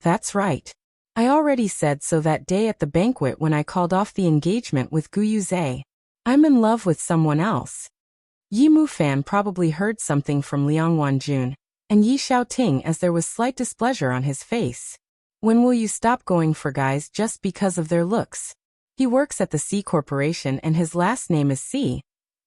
That's right. I already said so that day at the banquet when I called off the engagement with Gu Yuze. I'm in love with someone else. Yi Mu-fan probably heard something from Liang Wanjun and Yi Xiaoting as there was slight displeasure on his face. When will you stop going for guys just because of their looks? He works at the C Corporation and his last name is C.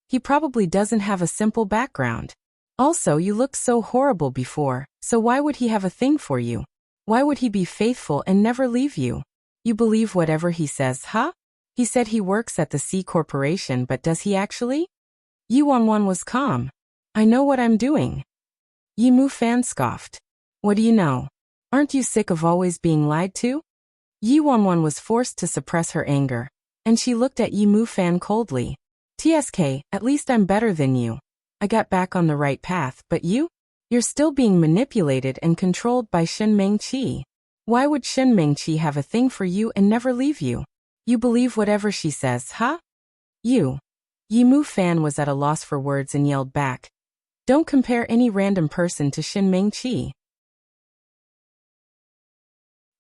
He probably doesn't have a simple background. Also, you looked so horrible before, so why would he have a thing for you? Why would he be faithful and never leave you? You believe whatever he says, huh? He said he works at the C Corporation, but does he actually? Yi Wanwan was calm. I know what I'm doing. Yi Mu-fan scoffed. What do you know? Aren't you sick of always being lied to? Yi Wanwan was forced to suppress her anger, and she looked at Yi Mu-fan coldly. TSK, at least I'm better than you. I got back on the right path, but you? You're still being manipulated and controlled by Shen Mengqi. Why would Shen Mengqi have a thing for you and never leave you? You believe whatever she says, huh? You. Yi Mu-fan was at a loss for words and yelled back. Don't compare any random person to Shen Mengqi.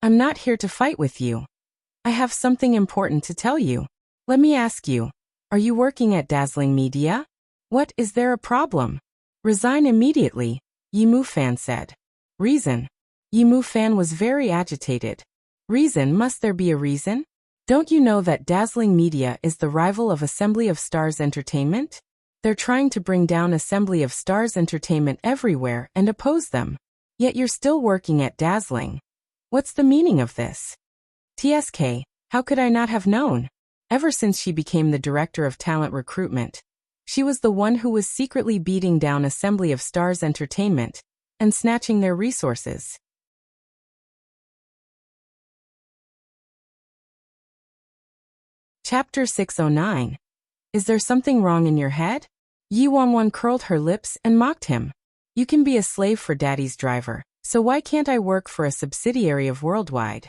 I'm not here to fight with you. I have something important to tell you. Let me ask you, are you working at Dazzling Media? What, is there a problem? Resign immediately, Yi Mu-fan said. Reason? Yi Mu-fan was very agitated. Reason? Must there be a reason? Don't you know that Dazzling Media is the rival of Assembly of Stars Entertainment? They're trying to bring down Assembly of Stars Entertainment everywhere and oppose them. Yet you're still working at Dazzling. What's the meaning of this? TSK, how could I not have known? Ever since she became the director of talent recruitment, she was the one who was secretly beating down Assembly of Stars Entertainment and snatching their resources. Chapter 609. Is there something wrong in your head? Yi Wanwan curled her lips and mocked him. You can be a slave for Daddy's driver, so why can't I work for a subsidiary of Worldwide?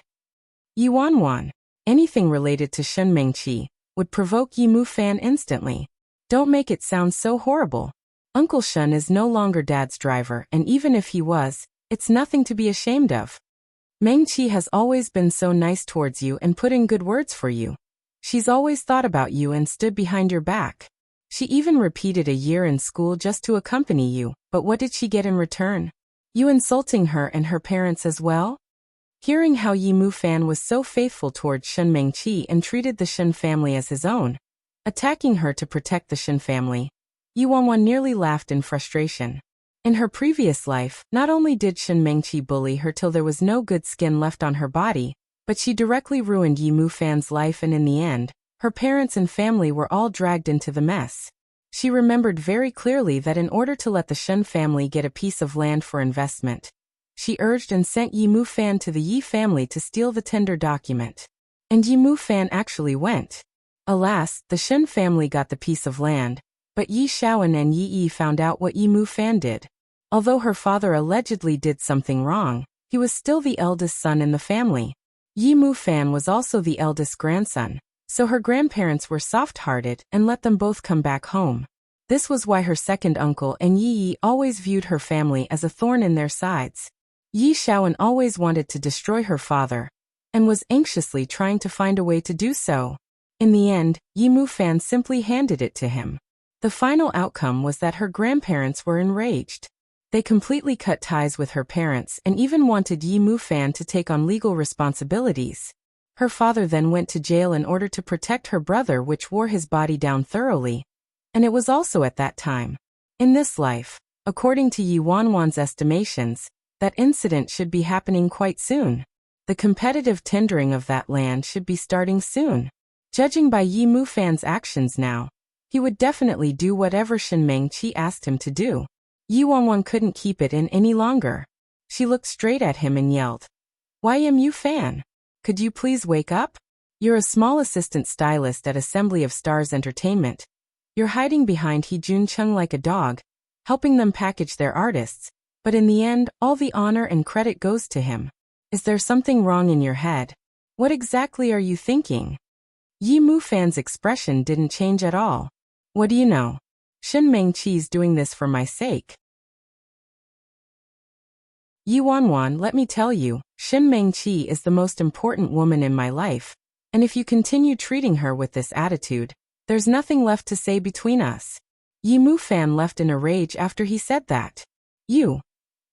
Yi Wanwan, anything related to Shen Mengqi, would provoke Yi Mu-fan instantly. Don't make it sound so horrible. Uncle Shen is no longer Dad's driver, and even if he was, it's nothing to be ashamed of. Mengqi has always been so nice towards you and put in good words for you. She's always thought about you and stood behind your back. She even repeated a year in school just to accompany you, but what did she get in return? You insulting her and her parents as well? Hearing how Yi Mu-fan was so faithful towards Shen Mengqi and treated the Shen family as his own, attacking her to protect the Shen family, Yi Wanwan nearly laughed in frustration. In her previous life, not only did Shen Mengqi bully her till there was no good skin left on her body, but she directly ruined Yi Mu-fan's life, and in the end, her parents and family were all dragged into the mess. She remembered very clearly that in order to let the Shen family get a piece of land for investment, she urged and sent Yi Mu-fan to the Yi family to steal the tender document. And Yi Mu-fan actually went. Alas, the Shen family got the piece of land, but Yi Shaoan and Yi Yi found out what Yi Mufan did. Although her father allegedly did something wrong, he was still the eldest son in the family. Yi Mufan was also the eldest grandson, so her grandparents were soft-hearted and let them both come back home. This was why her second uncle and Yi Yi always viewed her family as a thorn in their sides. Yi Shaoan always wanted to destroy her father, and was anxiously trying to find a way to do so. In the end, Yi Mufan simply handed it to him. The final outcome was that her grandparents were enraged. They completely cut ties with her parents and even wanted Yi Mufan to take on legal responsibilities. Her father then went to jail in order to protect her brother, which wore his body down thoroughly. And it was also at that time. In this life, according to Yi Wanwan's estimations, that incident should be happening quite soon. The competitive tendering of that land should be starting soon. Judging by Yi Mufan's actions now, he would definitely do whatever Shen Mengqi asked him to do. Yi Wanwan couldn't keep it in any longer. She looked straight at him and yelled, "YM Mufan, could you please wake up? You're a small assistant stylist at Assembly of Stars Entertainment. You're hiding behind He Juncheng like a dog, helping them package their artists, but in the end, all the honor and credit goes to him. Is there something wrong in your head? What exactly are you thinking?" Yi Mufan's expression didn't change at all. "What do you know? Shen Mengqi's doing this for my sake." "Yi Wanwan, let me tell you, Shen Mengqi is the most important woman in my life, and if you continue treating her with this attitude, there's nothing left to say between us." Yi Mufan left in a rage after he said that.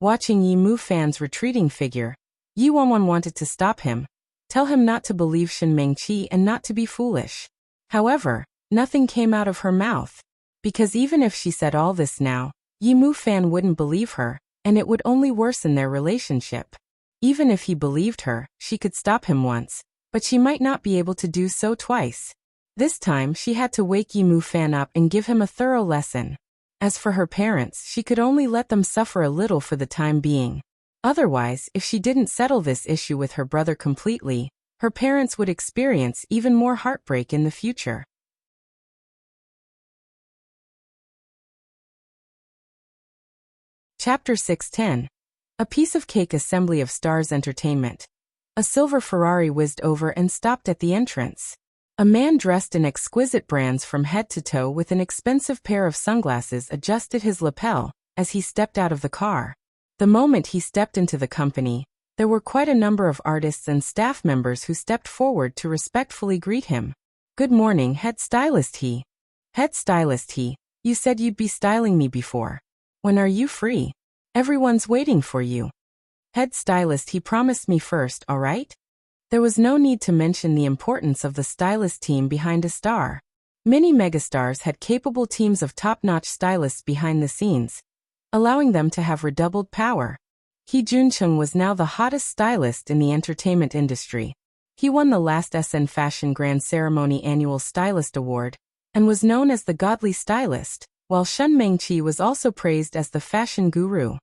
Watching Yi Mufan's retreating figure, Yi Wanwan wanted to stop him, tell him not to believe Shen Mengqi and not to be foolish. However, nothing came out of her mouth, because even if she said all this now, Yi Mufan wouldn't believe her, and it would only worsen their relationship. Even if he believed her, she could stop him once, but she might not be able to do so twice. This time she had to wake Yi Mufan up and give him a thorough lesson. As for her parents, she could only let them suffer a little for the time being. Otherwise, if she didn't settle this issue with her brother completely, her parents would experience even more heartbreak in the future. Chapter 610. A Piece of Cake. Assembly of Stars Entertainment. A silver Ferrari whizzed over and stopped at the entrance. A man dressed in exquisite brands from head to toe with an expensive pair of sunglasses adjusted his lapel as he stepped out of the car. The moment he stepped into the company, there were quite a number of artists and staff members who stepped forward to respectfully greet him. "Good morning, Head Stylist He. Head Stylist He, you said you'd be styling me before. When are you free? Everyone's waiting for you." "Head Stylist He promised me first, all right?" There was no need to mention the importance of the stylist team behind a star. Many megastars had capable teams of top-notch stylists behind the scenes, allowing them to have redoubled power. He Juncheng was now the hottest stylist in the entertainment industry. He won the last SN Fashion Grand Ceremony Annual Stylist Award, and was known as the Godly Stylist, while Shen Mengqi was also praised as the Fashion Guru.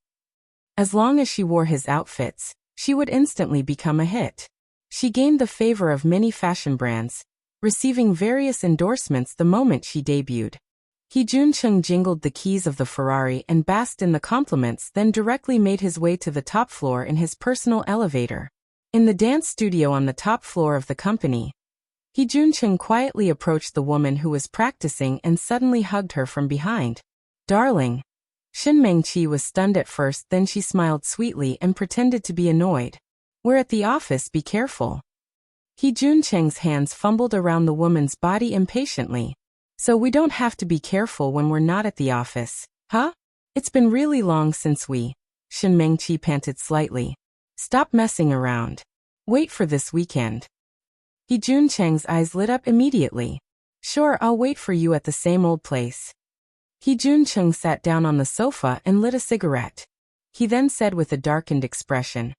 As long as she wore his outfits, she would instantly become a hit. She gained the favor of many fashion brands, receiving various endorsements the moment she debuted. He Juncheng jingled the keys of the Ferrari and basked in the compliments, then directly made his way to the top floor in his personal elevator. In the dance studio on the top floor of the company, He Juncheng quietly approached the woman who was practicing and suddenly hugged her from behind. "Darling." Shen Mengqi was stunned at first, then she smiled sweetly and pretended to be annoyed. "We're at the office, be careful." He Juncheng's hands fumbled around the woman's body impatiently. "So we don't have to be careful when we're not at the office, huh? It's been really long since we..." Shen Mengqi panted slightly. "Stop messing around. Wait for this weekend." He Juncheng's eyes lit up immediately. "Sure, I'll wait for you at the same old place." He Juncheng sat down on the sofa and lit a cigarette. He then said with a darkened expression,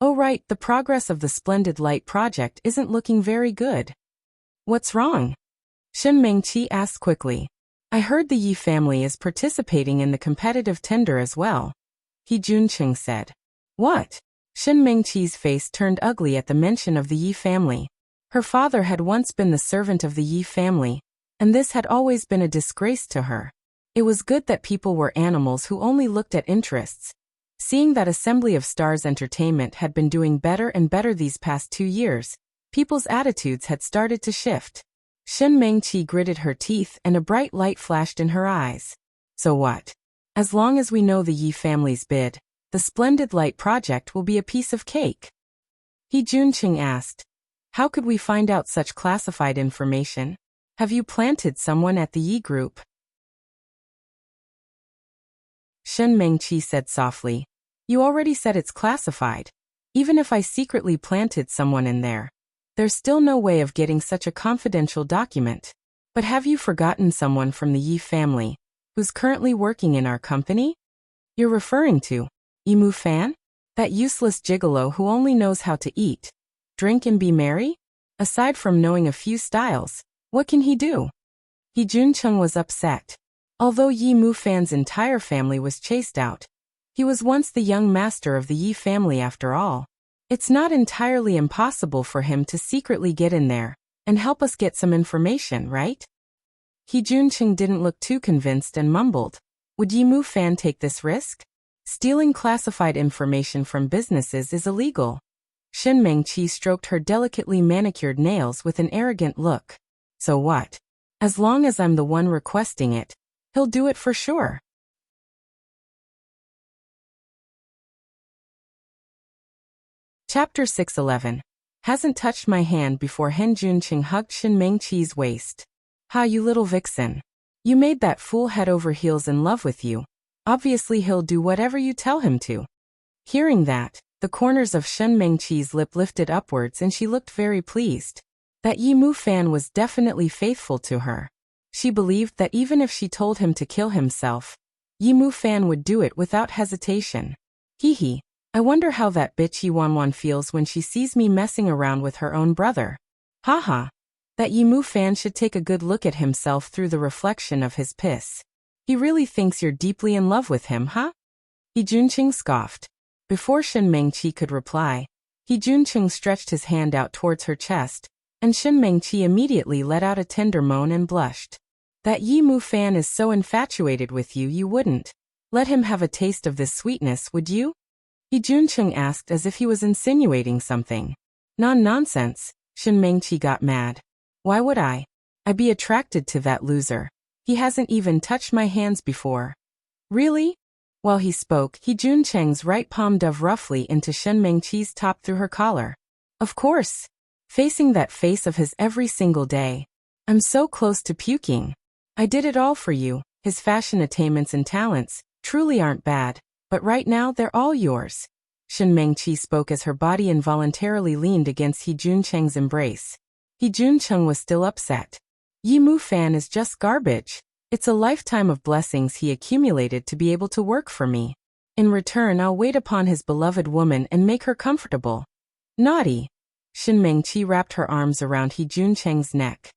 "Oh right, the progress of the Splendid Light project isn't looking very good." "What's wrong?" Shen Mengqi asked quickly. "I heard the Yi family is participating in the competitive tender as well," He Juncheng said. "What?" Shen Mengqi's face turned ugly at the mention of the Yi family. Her father had once been the servant of the Yi family, and this had always been a disgrace to her. It was good that people were animals who only looked at interests. Seeing that Assembly of Stars Entertainment had been doing better and better these past 2 years, people's attitudes had started to shift. Shen Mengqi gritted her teeth and a bright light flashed in her eyes. So what? As long as we know the Yi family's bid, the Splendid Light project will be a piece of cake. He Junqing asked. How could we find out such classified information? Have you planted someone at the Yi group? Shen Mengqi said softly. You already said it's classified. Even if I secretly planted someone in there, there's still no way of getting such a confidential document. But have you forgotten someone from the Yi family, who's currently working in our company? You're referring to Yi Fan? That useless gigolo who only knows how to eat, drink and be merry? Aside from knowing a few styles, what can he do? He Junqing was upset. Although Yi Fan's entire family was chased out, he was once the young master of the Yi family after all. It's not entirely impossible for him to secretly get in there and help us get some information, right? He Junqing didn't look too convinced and mumbled. Would Yi Fan take this risk? Stealing classified information from businesses is illegal. Shen Mengqi stroked her delicately manicured nails with an arrogant look. So what? As long as I'm the one requesting it, he'll do it for sure. Chapter 611. Hasn't touched my hand before. Hen Junqing hugged Shen Mengqi's waist. Ha, you little vixen. You made that fool head over heels in love with you. Obviously he'll do whatever you tell him to. Hearing that, the corners of Shen Mengqi's lip lifted upwards and she looked very pleased. That Yi Fan was definitely faithful to her. She believed that even if she told him to kill himself, Yi Fan would do it without hesitation. Hee. I wonder how that bitch Yi Wanwan feels when she sees me messing around with her own brother. Haha. That Yi Fan should take a good look at himself through the reflection of his piss. He really thinks you're deeply in love with him, huh? He Junqing scoffed. Before Shen Mengqi could reply, He Junqing stretched his hand out towards her chest, and Shen Mengqi immediately let out a tender moan and blushed. That Yi Fan is so infatuated with you, you wouldn't let him have a taste of this sweetness, would you? He Junqing asked as if he was insinuating something. Nonsense, Shen Mengqi got mad. Why would I? I'd be attracted to that loser. He hasn't even touched my hands before. Really? While he spoke, He Junqing's right palm dove roughly into Shen Mengqi's top through her collar. Of course. Facing that face of his every single day. I'm so close to puking. I did it all for you. His fashion attainments and talents truly aren't bad, but right now they're all yours. Shen Mengqi spoke as her body involuntarily leaned against He Junqing's embrace. He Junqing was still upset. Yi Fan is just garbage. It's a lifetime of blessings he accumulated to be able to work for me. In return, I'll wait upon his beloved woman and make her comfortable. Naughty. Shen Mengqi wrapped her arms around He Junqing's neck.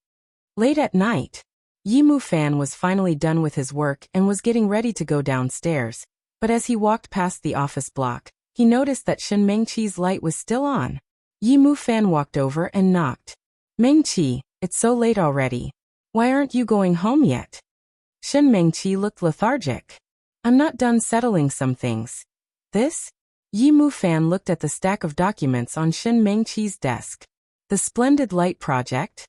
Late at night, Yi Fan was finally done with his work and was getting ready to go downstairs, but as he walked past the office block, he noticed that Shen Mengqi's light was still on. Yi Fan walked over and knocked. Mengqi, it's so late already. Why aren't you going home yet? Shen Mengqi looked lethargic. I'm not done settling some things. This? Yi Fan looked at the stack of documents on Shen Mengqi's desk. The Splendid Light project?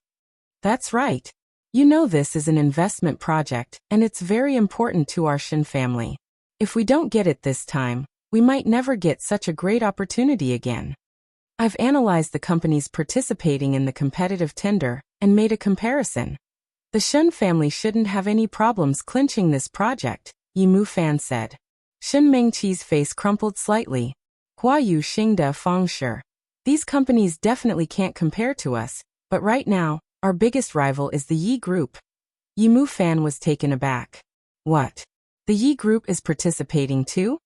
That's right. You know this is an investment project, and it's very important to our Shen family. If we don't get it this time, we might never get such a great opportunity again. I've analyzed the companies participating in the competitive tender and made a comparison. The Shen family shouldn't have any problems clinching this project, Yi Fan said. Shen Mengqi's face crumpled slightly. Huayu Xingda Fengshi. These companies definitely can't compare to us, but right now, our biggest rival is the Yi Group. Yi Fan was taken aback. What? The Yi Group is participating too?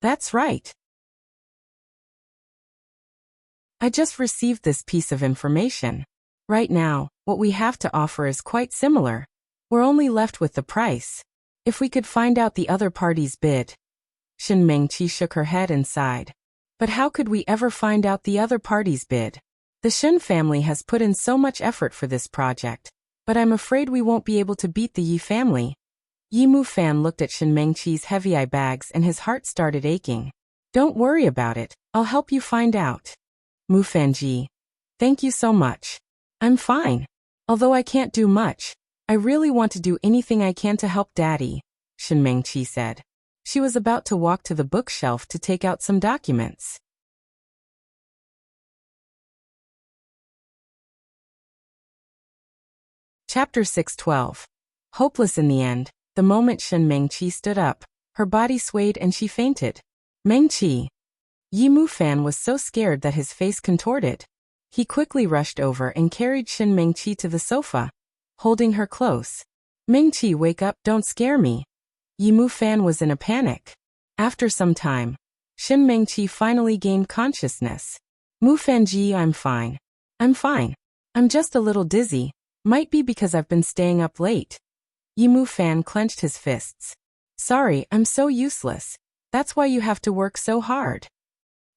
That's right. I just received this piece of information. Right now, what we have to offer is quite similar. We're only left with the price. If we could find out the other party's bid. Shen Mengqi shook her head and sighed. But how could we ever find out the other party's bid? The Shen family has put in so much effort for this project, but I'm afraid we won't be able to beat the Yi family. Yi Mufan looked at Shen Mengqi's heavy eye bags and his heart started aching. Don't worry about it, I'll help you find out. Mufanji. Thank you so much. I'm fine. Although I can't do much, I really want to do anything I can to help Daddy, Shen Mengqi said. She was about to walk to the bookshelf to take out some documents. Chapter 612. Hopeless in the end, the moment Shen Mengqi stood up, her body swayed and she fainted. Mengqi. Yi Mufan was so scared that his face contorted. He quickly rushed over and carried Shen Mengqi to the sofa, holding her close. Mengqi, wake up, don't scare me. Yi Mufan was in a panic. After some time, Shen Mengqi finally gained consciousness. Mufanji, I'm fine. I'm fine. I'm just a little dizzy. Might be because I've been staying up late. Yi Mufan clenched his fists. Sorry, I'm so useless. That's why you have to work so hard.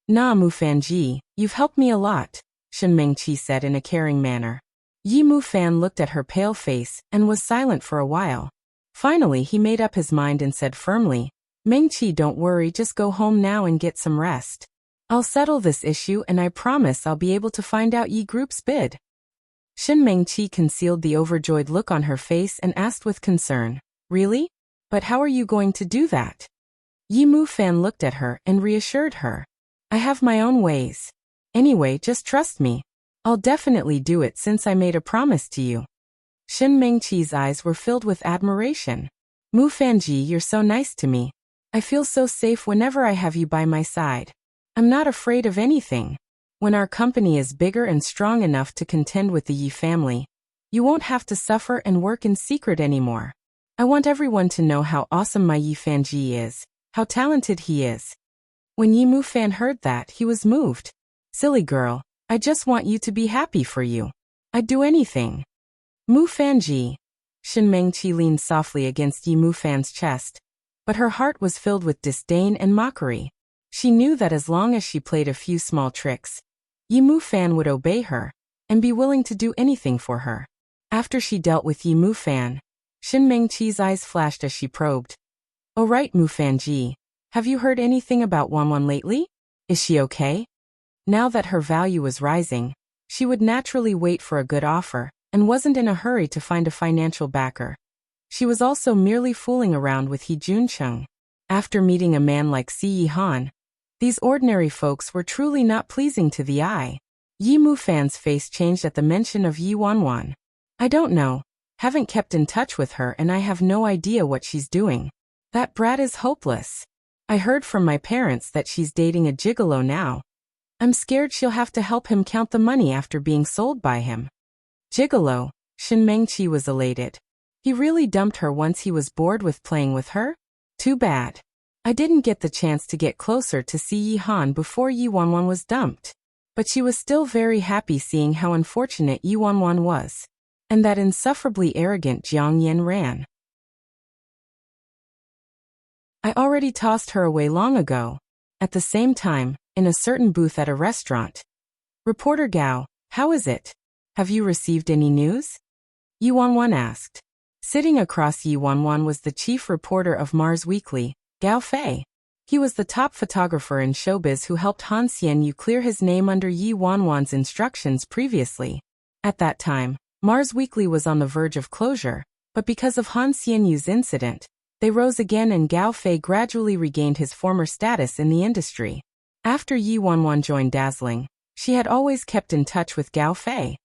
Nah, Mufanji, you've helped me a lot, Shen Mengqi said in a caring manner. Yi Mufan looked at her pale face and was silent for a while. Finally, he made up his mind and said firmly, Mengqi, don't worry, just go home now and get some rest. I'll settle this issue and I promise I'll be able to find out Yi Group's bid. Shen Mengqi concealed the overjoyed look on her face and asked with concern, Really? But how are you going to do that? Yi Mufan looked at her and reassured her. I have my own ways. Anyway, just trust me. I'll definitely do it since I made a promise to you. Shen Mengqi's eyes were filled with admiration. Mufanji, you're so nice to me. I feel so safe whenever I have you by my side. I'm not afraid of anything. When our company is bigger and strong enough to contend with the Yi family, you won't have to suffer and work in secret anymore. I want everyone to know how awesome my Yi Fanji is, how talented he is. When Yi Mufan heard that, he was moved. Silly girl, I just want you to be happy for you. I'd do anything. Mufanji. Shen Mengqi leaned softly against Yi Mufan's chest, but her heart was filled with disdain and mockery. She knew that as long as she played a few small tricks, Yi Mufan would obey her and be willing to do anything for her. After she dealt with Yi Mufan, Shen Mengqi's eyes flashed as she probed. Oh right, Mufanji, have you heard anything about Wanwan lately? Is she okay? Now that her value was rising, she would naturally wait for a good offer and wasn't in a hurry to find a financial backer. She was also merely fooling around with He Juncheng. After meeting a man like Si Yi Han, these ordinary folks were truly not pleasing to the eye. Yi Mufan's face changed at the mention of Yi Wanwan. I don't know. Haven't kept in touch with her and I have no idea what she's doing. That brat is hopeless. I heard from my parents that she's dating a gigolo now. I'm scared she'll have to help him count the money after being sold by him. Gigolo, Shen Mengqi was elated. He really dumped her once he was bored with playing with her? Too bad. I didn't get the chance to get closer to Si Yi Han before Yi Wanwan was dumped. But she was still very happy seeing how unfortunate Yi Wanwan was, and that insufferably arrogant Jiang Yan ran. I already tossed her away long ago. At the same time, in a certain booth at a restaurant. Reporter Gao, how is it? Have you received any news? Yi Wanwan asked. Sitting across Yi Wanwan was the chief reporter of Mars Weekly, Gao Fei. He was the top photographer in showbiz who helped Han Xianyu clear his name under Yi Wanwan's instructions previously. At that time, Mars Weekly was on the verge of closure, but because of Han Xianyu's incident, they rose again and Gao Fei gradually regained his former status in the industry. After Yi Wanwan joined Dazzling, she had always kept in touch with Gao Fei.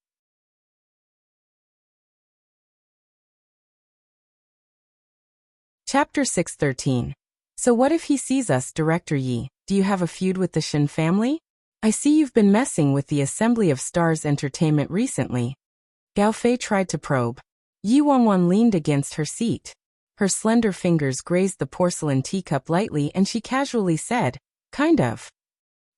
Chapter 613. So what if he sees us, Director Yi? Do you have a feud with the Shen family? I see you've been messing with the Assembly of Stars Entertainment recently. Gao Fei tried to probe. Yi Wanwan leaned against her seat. Her slender fingers grazed the porcelain teacup lightly and she casually said, kind of.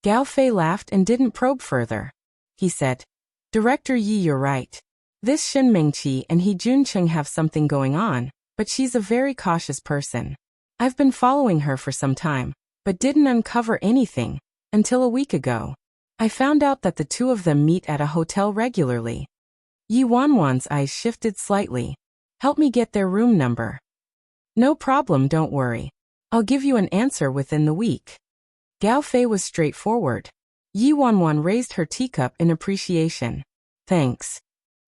Gao Fei laughed and didn't probe further. He said, Director Yi, you're right. This Shen Mengqi and He Juncheng have something going on, but she's a very cautious person. I've been following her for some time, but didn't uncover anything, until a week ago. I found out that the two of them meet at a hotel regularly. Yi Wanwan's eyes shifted slightly. Help me get their room number. No problem, don't worry. I'll give you an answer within the week. Gao Fei was straightforward. Yi Wanwan raised her teacup in appreciation. Thanks.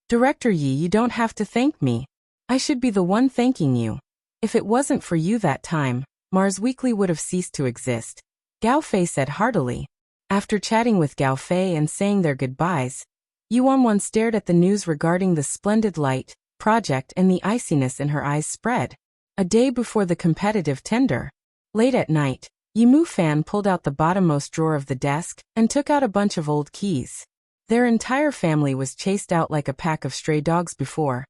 Director Yi, you don't have to thank me. I should be the one thanking you. If it wasn't for you that time, Mars Weekly would have ceased to exist, Gao Fei said heartily. After chatting with Gao Fei and saying their goodbyes, Yi Wanwan stared at the news regarding the Splendid Light project and the iciness in her eyes spread. A day before the competitive tender. Late at night, Yi Fan pulled out the bottommost drawer of the desk and took out a bunch of old keys. Their entire family was chased out like a pack of stray dogs before.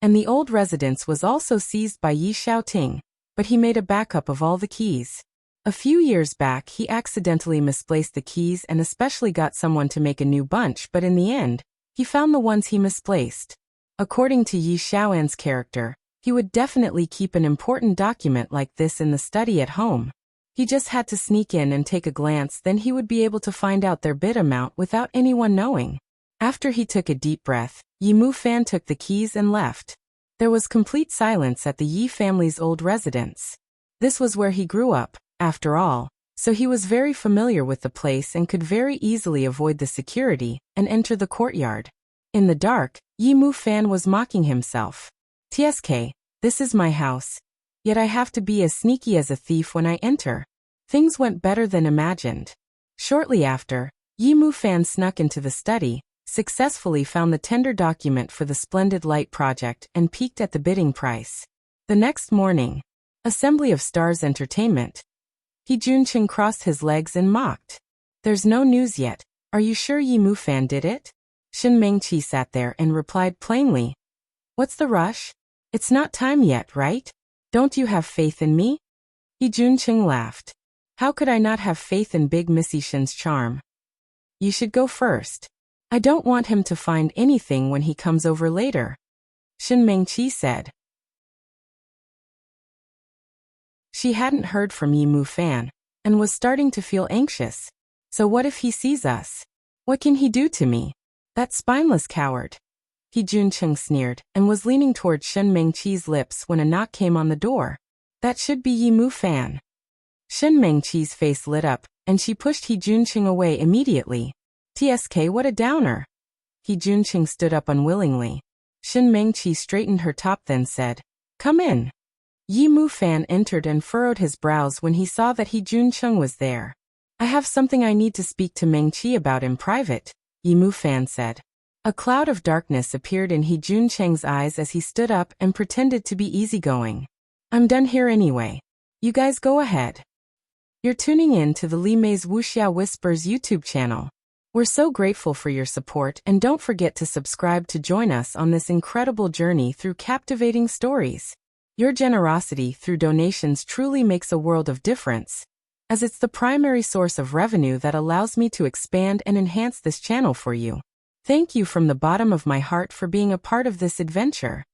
And the old residence was also seized by Yi Xiaoting, but he made a backup of all the keys. A few years back he accidentally misplaced the keys and especially got someone to make a new bunch, but in the end, he found the ones he misplaced. According to Yi Xiaoan's character, he would definitely keep an important document like this in the study at home. He just had to sneak in and take a glance, then he would be able to find out their bid amount without anyone knowing. After he took a deep breath, Yi Fan took the keys and left. There was complete silence at the Yi family's old residence. This was where he grew up, after all, so he was very familiar with the place and could very easily avoid the security and enter the courtyard. In the dark, Yi Fan was mocking himself. TSK, this is my house. Yet I have to be as sneaky as a thief when I enter. Things went better than imagined. Shortly after, Yi Fan snuck into the study, successfully found the tender document for the Splendid Light project and peeked at the bidding price. The next morning, Assembly of Stars Entertainment. He Junqing crossed his legs and mocked. There's no news yet. Are you sure Yi Fan did it? Shin Mengqi sat there and replied plainly. What's the rush? It's not time yet, right? Don't you have faith in me? He Junqing laughed. How could I not have faith in Big Missy Shin's charm? You should go first. I don't want him to find anything when he comes over later. Shin Mengqi said. She hadn't heard from Yi Fan, and was starting to feel anxious. So what if he sees us? What can he do to me? That spineless coward. He Junqing sneered, and was leaning toward Shin Mengqi's lips when a knock came on the door. That should be Yi Fan. Shin Mengqi's face lit up, and she pushed He Junqing away immediately. TSK, what a downer. He Junqing stood up unwillingly. Shin Mengqi straightened her top then said, Come in. Yi Fan entered and furrowed his brows when he saw that He Junqing was there. I have something I need to speak to Mengqi about in private, Yi Fan said. A cloud of darkness appeared in He Junqing's eyes as he stood up and pretended to be easygoing. I'm done here anyway. You guys go ahead. You're tuning in to the Li Mei's Wuxia Whispers YouTube channel. We're so grateful for your support, and don't forget to subscribe to join us on this incredible journey through captivating stories. Your generosity through donations truly makes a world of difference, as it's the primary source of revenue that allows me to expand and enhance this channel for you. Thank you from the bottom of my heart for being a part of this adventure.